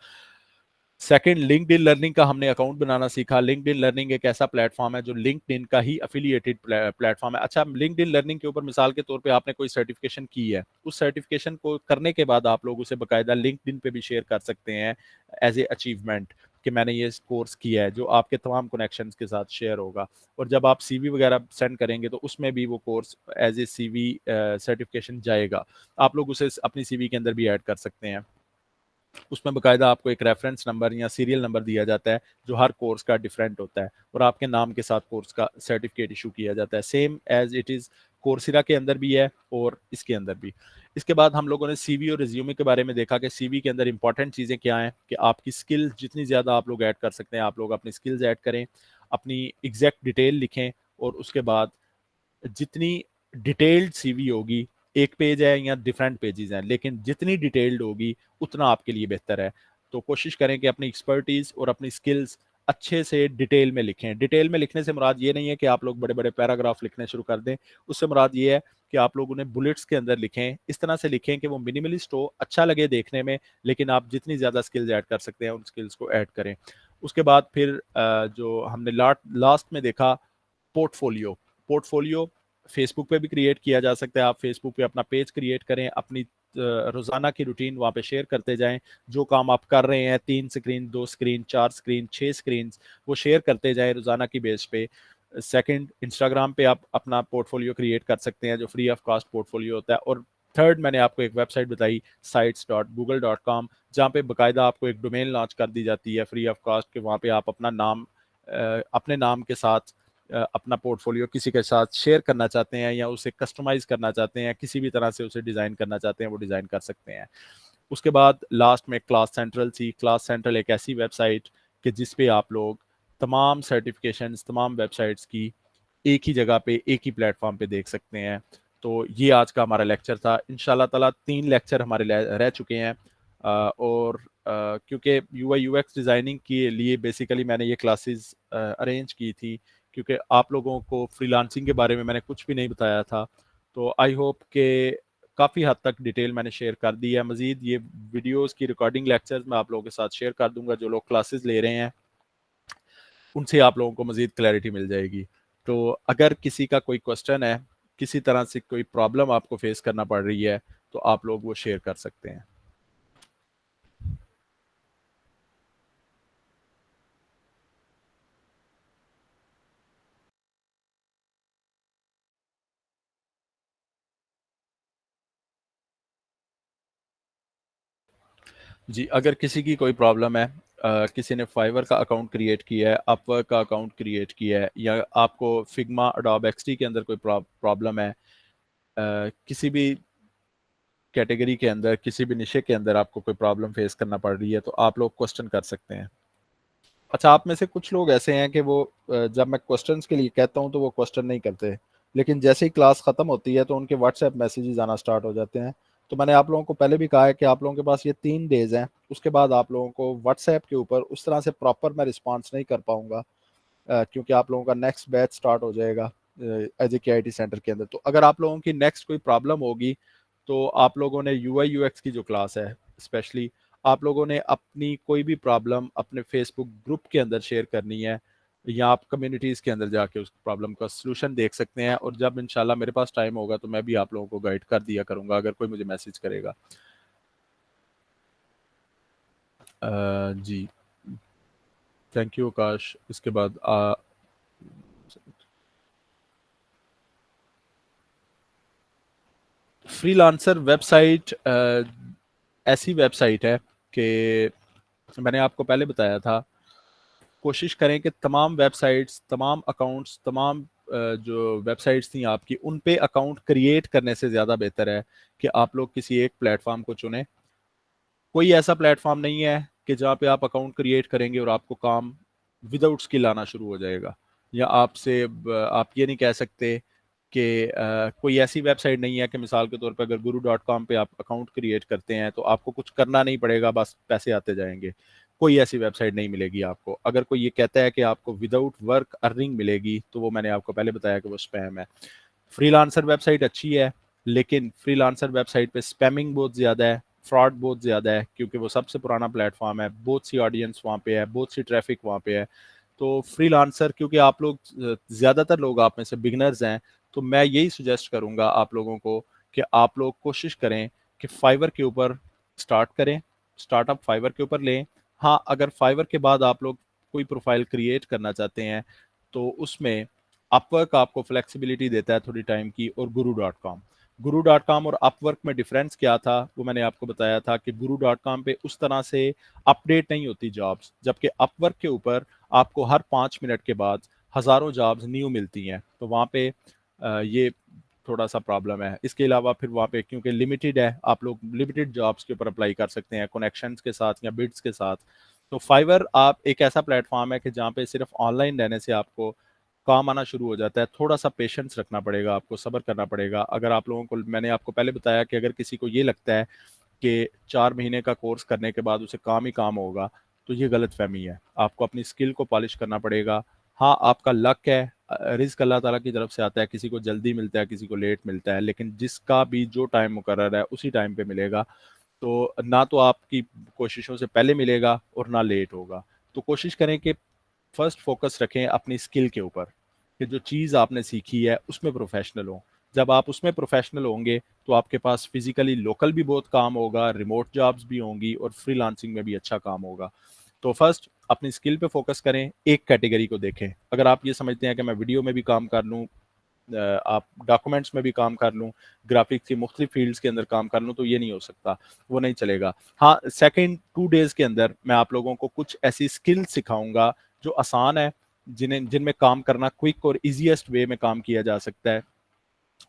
Second, LinkedIn learning का हमने अकाउंट बनाना सीखा। लिंक्डइन लर्निंग एक ऐसा प्लेटफॉर्म है जो लिंक्डइन का ही एफिलिएटेड प्लेटफॉर्म है। अच्छा, लिंक्डइन लर्निंग के ऊपर मिसाल के तौर पे आपने कोई सर्टिफिकेशन की है, उस सर्टिफिकेशन को करने के बाद आप लोग उसे बाकायदा लिंक्डइन पे भी शेयर कर सकते हैं एज ए अचीवमेंट कि मैंने ये कोर्स किया है, जो आपके तमाम कनेक्शंस के साथ शेयर होगा। और जब आप सीवी वगैरह सेंड करेंगे तो उसमें भी वो course as a CV certification जाएगा। आप लोग उसे अपनी सीवी के अंदर भी ऐड कर सकते हैं। उसमें बाकायदा आपको एक रेफरेंस नंबर या सीरियल नंबर दिया जाता है जो हर कोर्स का डिफरेंट होता है और आपके नाम के साथ कोर्स का सर्टिफिकेट इशू किया जाता है। Same as it is Coursera के अंदर भी है और इसके अंदर भी। इसके बाद हम लोगों ने सीवी और रिज्यूमे के बारे में देखा कि सीवी के अंदर इंपॉर्टेंट चीज़ें क्या हैं कि आपकी स्किल जितनी ज़्यादा आप लोग ऐड कर सकते हैं, आप लोग अपनी स्किल्स ऐड करें, अपनी एग्जैक्ट डिटेल लिखें और उसके बाद जितनी डिटेल्ड सीवी होगी, एक पेज है या डिफरेंट पेजेस हैं, लेकिन जितनी डिटेल्ड होगी उतना आपके लिए बेहतर है। तो कोशिश करें कि अपनी एक्सपर्टीज और अपनी स्किल्स अच्छे से डिटेल में लिखें। डिटेल में लिखने से मुराद ये नहीं है कि आप लोग बड़े बड़े पैराग्राफ लिखने शुरू कर दें, उससे मुराद ये है कि आप लोग उन्हें बुलेट्स के अंदर लिखें, इस तरह से लिखें कि वो मिनिमलिस्ट हो, अच्छा लगे देखने में, लेकिन आप जितनी ज़्यादा स्किल्स ऐड कर सकते हैं उन स्किल्स को ऐड करें। उसके बाद फिर जो हमने लास्ट में देखा, पोर्टफोलियो। पोर्टफोलियो फेसबुक पे भी क्रिएट किया जा सकता है। आप फेसबुक पे अपना पेज क्रिएट करें, अपनी रोज़ाना की रूटीन वहाँ पे शेयर करते जाएं। जो काम आप कर रहे हैं, 3 स्क्रीन, 2 स्क्रीन, 4 स्क्रीन, 6 स्क्रीन, वो शेयर करते जाएं रोज़ाना की बेस पे। सेकंड, इंस्टाग्राम पे आप अपना पोर्टफोलियो क्रिएट कर सकते हैं जो फ्री ऑफ कॉस्ट पोर्टफोलियो होता है। और थर्ड, मैंने आपको एक वेबसाइट बताई sites.google.com, जहाँ पे बाकायदा आपको एक डोमेन लॉन्च कर दी जाती है फ्री ऑफ कॉस्ट के। वहाँ पे आप अपना नाम अपने नाम के साथ अपना पोर्टफोलियो किसी के साथ शेयर करना चाहते हैं या उसे कस्टमाइज़ करना चाहते हैं, किसी भी तरह से उसे डिज़ाइन करना चाहते हैं, वो डिज़ाइन कर सकते हैं। उसके बाद लास्ट में क्लास सेंट्रल थी। क्लास सेंट्रल एक ऐसी वेबसाइट कि जिस पे आप लोग तमाम सर्टिफिकेशंस, तमाम वेबसाइट्स की एक ही जगह पे, एक ही प्लेटफॉर्म पे देख सकते हैं। तो ये आज का हमारा लेक्चर था। इंशाल्लाह ताला 3 लेक्चर हमारे रह चुके हैं और क्योंकि यूआई यूएक्स डिज़ाइनिंग के लिए बेसिकली मैंने ये क्लासेस अरेंज की थी क्योंकि आप लोगों को फ्रीलांसिंग के बारे में मैंने कुछ भी नहीं बताया था। तो आई होप कि काफ़ी हद तक डिटेल मैंने शेयर कर दी है। मज़ीद ये वीडियोस की रिकॉर्डिंग लेक्चर्स मैं आप लोगों के साथ शेयर कर दूंगा। जो लोग क्लासेस ले रहे हैं उनसे आप लोगों को मज़ीद क्लैरिटी मिल जाएगी। तो अगर किसी का कोई क्वेश्चन है, किसी तरह से कोई प्रॉब्लम आपको फेस करना पड़ रही है, तो आप लोग वो शेयर कर सकते हैं। जी, अगर किसी की कोई प्रॉब्लम है, किसी ने फाइवर का अकाउंट क्रिएट किया है, अपवर्क का अकाउंट क्रिएट किया है, या आपको फिग्मा अडोब एक्सटी के अंदर कोई प्रॉब्लम है, किसी भी कैटेगरी के अंदर, किसी भी निशे के अंदर आपको कोई प्रॉब्लम फेस करना पड़ रही है, तो आप लोग क्वेश्चन कर सकते हैं। अच्छा, आप में से कुछ लोग ऐसे हैं कि वो जब मैं क्वेश्चंस के लिए कहता हूं तो वो क्वेश्चन नहीं करते, लेकिन जैसे ही क्लास ख़त्म होती है तो उनके व्हाट्सएप मैसेजेस आना स्टार्ट हो जाते हैं। तो मैंने आप लोगों को पहले भी कहा है कि आप लोगों के पास ये 3 डेज हैं, उसके बाद आप लोगों को व्हाट्सएप के ऊपर उस तरह से प्रॉपर मैं रिस्पॉन्स नहीं कर पाऊंगा क्योंकि आप लोगों का नेक्स्ट बैच स्टार्ट हो जाएगा एज ए के आई टी सेंटर के अंदर। तो अगर आप लोगों की नेक्स्ट कोई प्रॉब्लम होगी तो आप लोगों ने यूआई यूएक्स की जो क्लास है स्पेशली, आप लोगों ने अपनी कोई भी प्रॉब्लम अपने फेसबुक ग्रुप के अंदर शेयर करनी है, या आप कम्युनिटीज़ के अंदर जाके उस प्रॉब्लम का सॉल्यूशन देख सकते हैं, और जब इंशाल्लाह मेरे पास टाइम होगा तो मैं भी आप लोगों को गाइड कर दिया करूँगा अगर कोई मुझे मैसेज करेगा। जी, थैंक यू आकाश। इसके बाद फ्रीलांसर वेबसाइट ऐसी वेबसाइट है कि मैंने आपको पहले बताया था, कोशिश करें कि तमाम वेबसाइट्स, तमाम अकाउंट्स, तमाम जो वेबसाइट्स थी आपकी, उन पे अकाउंट क्रिएट करने से ज़्यादा बेहतर है कि आप लोग किसी एक प्लेटफॉर्म को चुनें। कोई ऐसा प्लेटफॉर्म नहीं है कि जहाँ पे आप अकाउंट क्रिएट करेंगे और आपको काम विदाउट स्किल आना शुरू हो जाएगा, या आपसे आप ये नहीं कह सकते कि कोई ऐसी वेबसाइट नहीं है कि मिसाल के तौर पे अगर guru.com पे आप अकाउंट क्रिएट करते हैं तो आपको कुछ करना नहीं पड़ेगा, बस पैसे आते जाएंगे। कोई ऐसी वेबसाइट नहीं मिलेगी आपको। अगर कोई ये कहता है कि आपको विदाउट वर्क अर्निंग मिलेगी, तो वो मैंने आपको पहले बताया कि वो स्पैम है। फ्रीलांसर वेबसाइट अच्छी है, लेकिन फ्रीलांसर वेबसाइट पे स्पैमिंग बहुत ज़्यादा है, फ्रॉड बहुत ज़्यादा है, क्योंकि वो सबसे पुराना प्लेटफॉर्म है, बहुत सी ऑडियंस वहाँ पे है, बहुत सी ट्रैफिक वहाँ पे है। तो फ्रीलांसर, क्योंकि आप लोग ज़्यादातर लोग आप में से बिगनर्स हैं, तो मैं यही सजेस्ट करूँगा आप लोगों को कि आप लोग कोशिश करें कि फाइवर के ऊपर स्टार्ट करें, स्टार्टअप फाइवर के ऊपर लें। हाँ, अगर फाइवर के बाद आप लोग कोई प्रोफाइल क्रिएट करना चाहते हैं, तो उसमें अपवर्क आपको फ्लेक्सिबिलिटी देता है थोड़ी टाइम की, और गुरु.com और अपवर्क में डिफरेंस क्या था वो मैंने आपको बताया था कि गुरु.com पे उस तरह से अपडेट नहीं होती जॉब्स, जबकि अपवर्क के ऊपर आपको हर 5 मिनट के बाद हज़ारों जॉब्स न्यू मिलती हैं। तो वहाँ पे ये थोड़ा सा प्रॉब्लम है। इसके अलावा फिर वहाँ पे क्योंकि लिमिटेड है, आप लोग लिमिटेड जॉब्स के ऊपर अप्लाई कर सकते हैं कनेक्शंस के साथ या बिड्स के साथ। तो फाइवर आप एक ऐसा प्लेटफॉर्म है कि जहाँ पे सिर्फ ऑनलाइन रहने से आपको काम आना शुरू हो जाता है। थोड़ा सा पेशेंस रखना पड़ेगा, आपको सब्र करना पड़ेगा। अगर आप लोगों को, मैंने आपको पहले बताया कि अगर किसी को ये लगता है कि 4 महीने का कोर्स करने के बाद उसे काम ही काम होगा, तो ये गलत फहमी है। आपको अपनी स्किल को पॉलिश करना पड़ेगा। हाँ, आपका लक है, रिस्क अल्लाह ताला की तरफ से आता है, किसी को जल्दी मिलता है, किसी को लेट मिलता है, लेकिन जिसका भी जो टाइम मुकर्रर है उसी टाइम पे मिलेगा। तो ना तो आपकी कोशिशों से पहले मिलेगा और ना लेट होगा। तो कोशिश करें कि फर्स्ट फोकस रखें अपनी स्किल के ऊपर, कि जो चीज़ आपने सीखी है उसमें प्रोफेशनल हो। जब आप उसमें प्रोफेशनल होंगे तो आपके पास फिजिकली लोकल भी बहुत काम होगा, रिमोट जॉब्स भी होंगी, और फ्रीलांसिंग में भी अच्छा काम होगा। तो फर्स्ट अपनी स्किल पे फोकस करें, एक कैटेगरी को देखें। अगर आप ये समझते हैं कि मैं वीडियो में भी काम कर लूँ, आप डॉक्यूमेंट्स में भी काम कर लूँ, ग्राफिक्स की मुख्तलिफ फील्ड्स के अंदर काम कर लूँ, तो ये नहीं हो सकता, वो नहीं चलेगा। हाँ, सेकंड 2 डेज़ के अंदर मैं आप लोगों को कुछ ऐसी स्किल सिखाऊंगा जो आसान है, जिनमें काम करना क्विक और ईजीएस्ट वे में काम किया जा सकता है।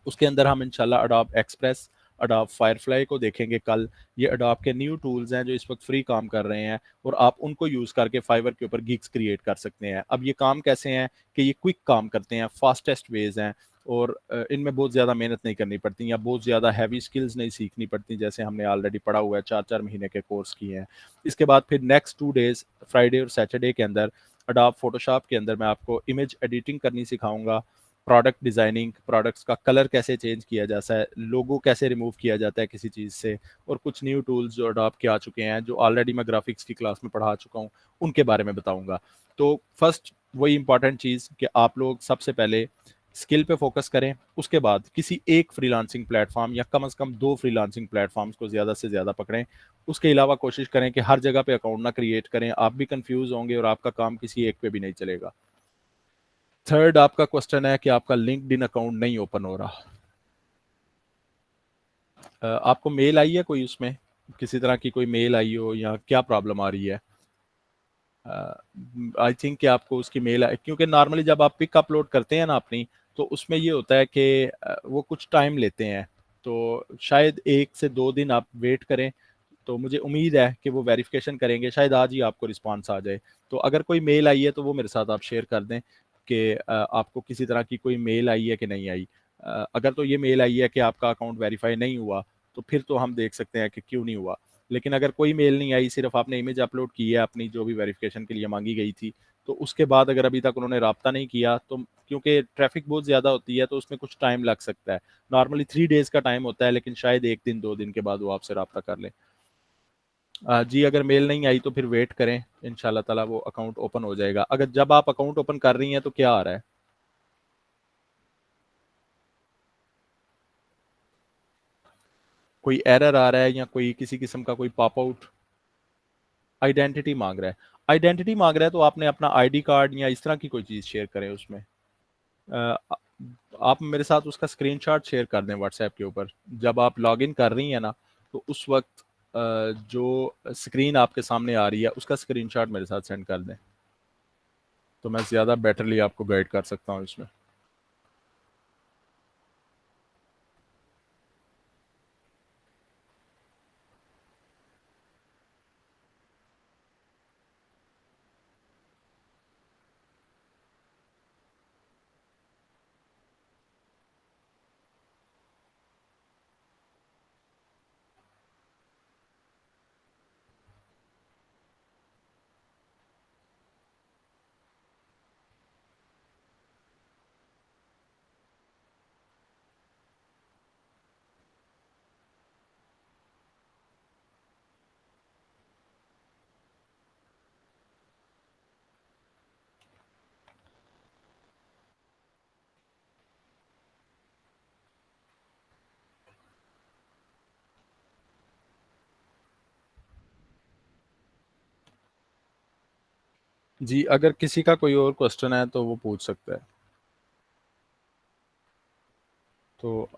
उसके अंदर हम इंशाल्लाह अडोब एक्सप्रेस, अडोब फायरफ्लाई को देखेंगे कल। ये अडोब के न्यू टूल्स हैं जो इस वक्त फ्री काम कर रहे हैं, और आप उनको यूज़ करके फाइवर के ऊपर गिग्स क्रिएट कर सकते हैं। अब ये काम कैसे हैं कि ये क्विक काम करते हैं, फास्टेस्ट वेज हैं, और इनमें बहुत ज़्यादा मेहनत नहीं करनी पड़ती, या बहुत ज़्यादा हैवी स्किल्स नहीं सीखनी पड़ती, जैसे हमने ऑलरेडी पढ़ा हुआ है, 4-4 महीने के कोर्स किए हैं। इसके बाद फिर नेक्स्ट 2 डेज़, फ्राइडे और सैटरडे के अंदर अडोब फोटोशॉप के अंदर मैं आपको इमेज एडिटिंग करनी सिखाऊंगा, प्रोडक्ट डिज़ाइनिंग, प्रोडक्ट्स का कलर कैसे चेंज किया जाता है, लोगो कैसे रिमूव किया जाता है किसी चीज़ से, और कुछ न्यू टूल्स जो अडॉप्ट के आ चुके हैं, जो ऑलरेडी मैं ग्राफिक्स की क्लास में पढ़ा चुका हूँ, उनके बारे में बताऊंगा। तो फर्स्ट वही इंपॉर्टेंट चीज़ कि आप लोग सबसे पहले स्किल पे फोकस करें, उसके बाद किसी एक फ्रीलांसिंग प्लेटफॉर्म या कम से कम 2 फ्रीलांसिंग प्लेटफॉर्म्स को ज़्यादा से ज़्यादा पकड़ें। उसके अलावा कोशिश करें कि हर जगह पे अकाउंट ना क्रिएट करें, आप भी कंफ्यूज होंगे और आपका काम किसी एक पे भी नहीं चलेगा। थर्ड आपका क्वेश्चन है कि आपका लिंक्डइन अकाउंट नहीं ओपन हो रहा। आपको मेल आई है कोई, उसमें किसी तरह की कोई मेल आई हो, या क्या प्रॉब्लम आ रही है? आई थिंक कि आपको उसकी मेल है, क्योंकि नॉर्मली जब आप पिक अपलोड करते हैं ना अपनी, तो उसमें ये होता है कि वो कुछ टाइम लेते हैं, तो शायद 1 से 2 दिन आप वेट करें। तो मुझे उम्मीद है कि वो वेरिफिकेशन करेंगे, शायद आज ही आपको रिस्पांस आ जाए। तो अगर कोई मेल आई है तो वो मेरे साथ आप शेयर कर दें कि आपको किसी तरह की कोई मेल आई है कि नहीं आई। अगर तो ये मेल आई है कि आपका अकाउंट वेरीफाई नहीं हुआ, तो फिर तो हम देख सकते हैं कि क्यों नहीं हुआ। लेकिन अगर कोई मेल नहीं आई, सिर्फ आपने इमेज अपलोड की है अपनी जो भी वेरिफिकेशन के लिए मांगी गई थी, तो उसके बाद अगर अभी तक उन्होंने राब्ता नहीं किया, तो क्योंकि ट्रैफिक बहुत ज़्यादा होती है तो उसमें कुछ टाइम लग सकता है। नॉर्मली 3 डेज़ का टाइम होता है, लेकिन शायद 1 दिन 2 दिन के बाद वो आपसे राब्ता कर लें। जी अगर मेल नहीं आई तो फिर वेट करें, इंशाल्लाह ताला वो अकाउंट ओपन हो जाएगा। अगर जब आप अकाउंट ओपन कर रही हैं तो क्या आ रहा है? कोई एरर आ रहा है या कोई किसी किस्म का कोई पॉप आउट? आइडेंटिटी मांग रहा है। आइडेंटिटी मांग रहा है तो आपने अपना आईडी कार्ड या इस तरह की कोई चीज़ शेयर करें उसमें। अ, आप मेरे साथ उसका स्क्रीनशॉट शेयर कर दें व्हाट्सएप के ऊपर। जब आप लॉगिन कर रही हैं ना, तो उस वक्त जो स्क्रीन आपके सामने आ रही है उसका स्क्रीनशॉट मेरे साथ सेंड कर दें, तो मैं ज़्यादा बेटरली आपको गाइड कर सकता हूँ इसमें। जी अगर किसी का कोई और क्वेश्चन है तो वो पूछ सकता है। तो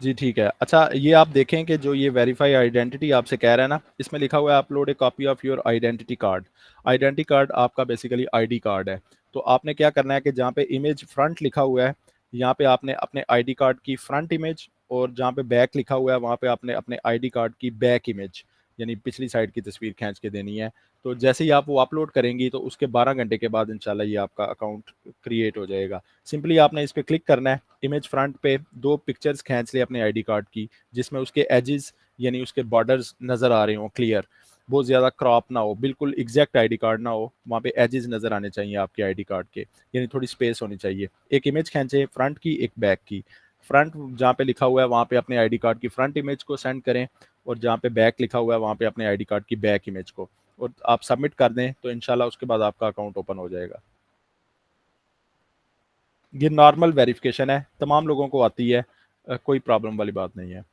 जी, ठीक है। अच्छा ये आप देखें कि जो ये वेरीफाई आइडेंटिटी आपसे कह रहा है ना, इसमें लिखा हुआ है upload A copy of your identity card. Identity card आपका बेसिकली आईडी कार्ड है। तो आपने क्या करना है कि जहाँ पे इमेज फ्रंट लिखा हुआ है, यहाँ पे आपने अपने आईडी कार्ड की फ्रंट इमेज, और जहाँ पे बैक लिखा हुआ है वहाँ पे आपने अपने आईडी कार्ड की बैक इमेज यानी पिछली साइड की तस्वीर खींच के देनी है। तो जैसे ही आप वो अपलोड करेंगी तो उसके 12 घंटे के बाद इंशाल्लाह ये आपका अकाउंट क्रिएट हो जाएगा। सिंपली आपने इस पे क्लिक करना है, इमेज फ्रंट पे 2 पिक्चर्स खींच ले अपने आईडी कार्ड की, जिसमें उसके एजेस यानी उसके बॉर्डर्स नज़र आ रहे हों क्लियर, बहुत ज़्यादा क्रॉप ना हो, बिल्कुल एग्जैक्ट आईडी कार्ड ना हो, वहाँ पे एजेस नज़र आने चाहिए आपके आईडी कार्ड के, यानी थोड़ी स्पेस होनी चाहिए। एक इमेज खींचे फ्रंट की, एक बैक की। फ्रंट जहाँ पे लिखा हुआ है वहाँ पे अपने आईडी कार्ड की फ्रंट इमेज को सेंड करें, और जहाँ पे बैक लिखा हुआ है वहाँ पे अपने आईडी कार्ड की बैक इमेज को, और आप सबमिट कर दें तो इंशाल्लाह उसके बाद आपका अकाउंट ओपन हो जाएगा। ये नॉर्मल वेरिफिकेशन है, तमाम लोगों को आती है, कोई प्रॉब्लम वाली बात नहीं है।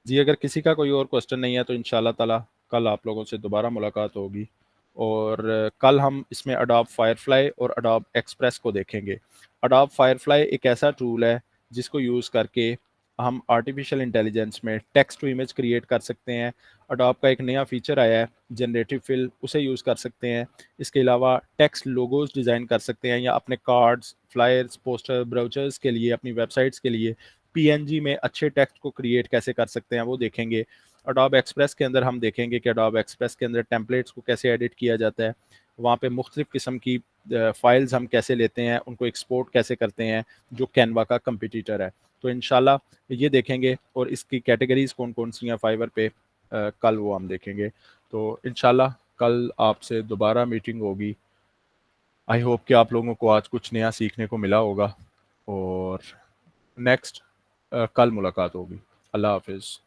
जी अगर किसी का कोई और क्वेश्चन नहीं है तो इंशाल्लाह ताला कल आप लोगों से दोबारा मुलाकात होगी, और कल हम इसमें अडोब फायरफ्लाई और अडोब एक्सप्रेस को देखेंगे। अडोब फायरफ्लाई एक ऐसा टूल है जिसको यूज़ करके हम आर्टिफिशियल इंटेलिजेंस में टेक्स्ट टू इमेज क्रिएट कर सकते हैं। अडोब का एक नया फीचर आया है जनरेटिव फिल, उसे यूज़ कर सकते हैं। इसके अलावा टेक्स्ट लोगोज डिज़ाइन कर सकते हैं, या अपने कार्ड्स, फ्लायर्स, पोस्टर, ब्राउचर्स के लिए, अपनी वेबसाइट्स के लिए पीएनजी में अच्छे टेक्स्ट को क्रिएट कैसे कर सकते हैं वो देखेंगे। अडोब एक्सप्रेस के अंदर हम देखेंगे कि अडोब एक्सप्रेस के अंदर टेम्पलेट्स को कैसे एडिट किया जाता है, वहाँ पे मुख्तलिफ़ किस्म की फाइल्स हम कैसे लेते हैं, उनको एक्सपोर्ट कैसे करते हैं, जो कैनवा का कंपटीटर है। तो इंशाल्लाह ये देखेंगे, और इसकी कैटेगरीज़ कौन कौन सी हैं फाइवर पे, कल वो हम देखेंगे। तो इंशाल्लाह कल आपसे दोबारा मीटिंग होगी। आई होप कि आप लोगों को आज कुछ नया सीखने को मिला होगा, और नेक्स्ट कल मुलाकात होगी। अल्लाह हाफिज़।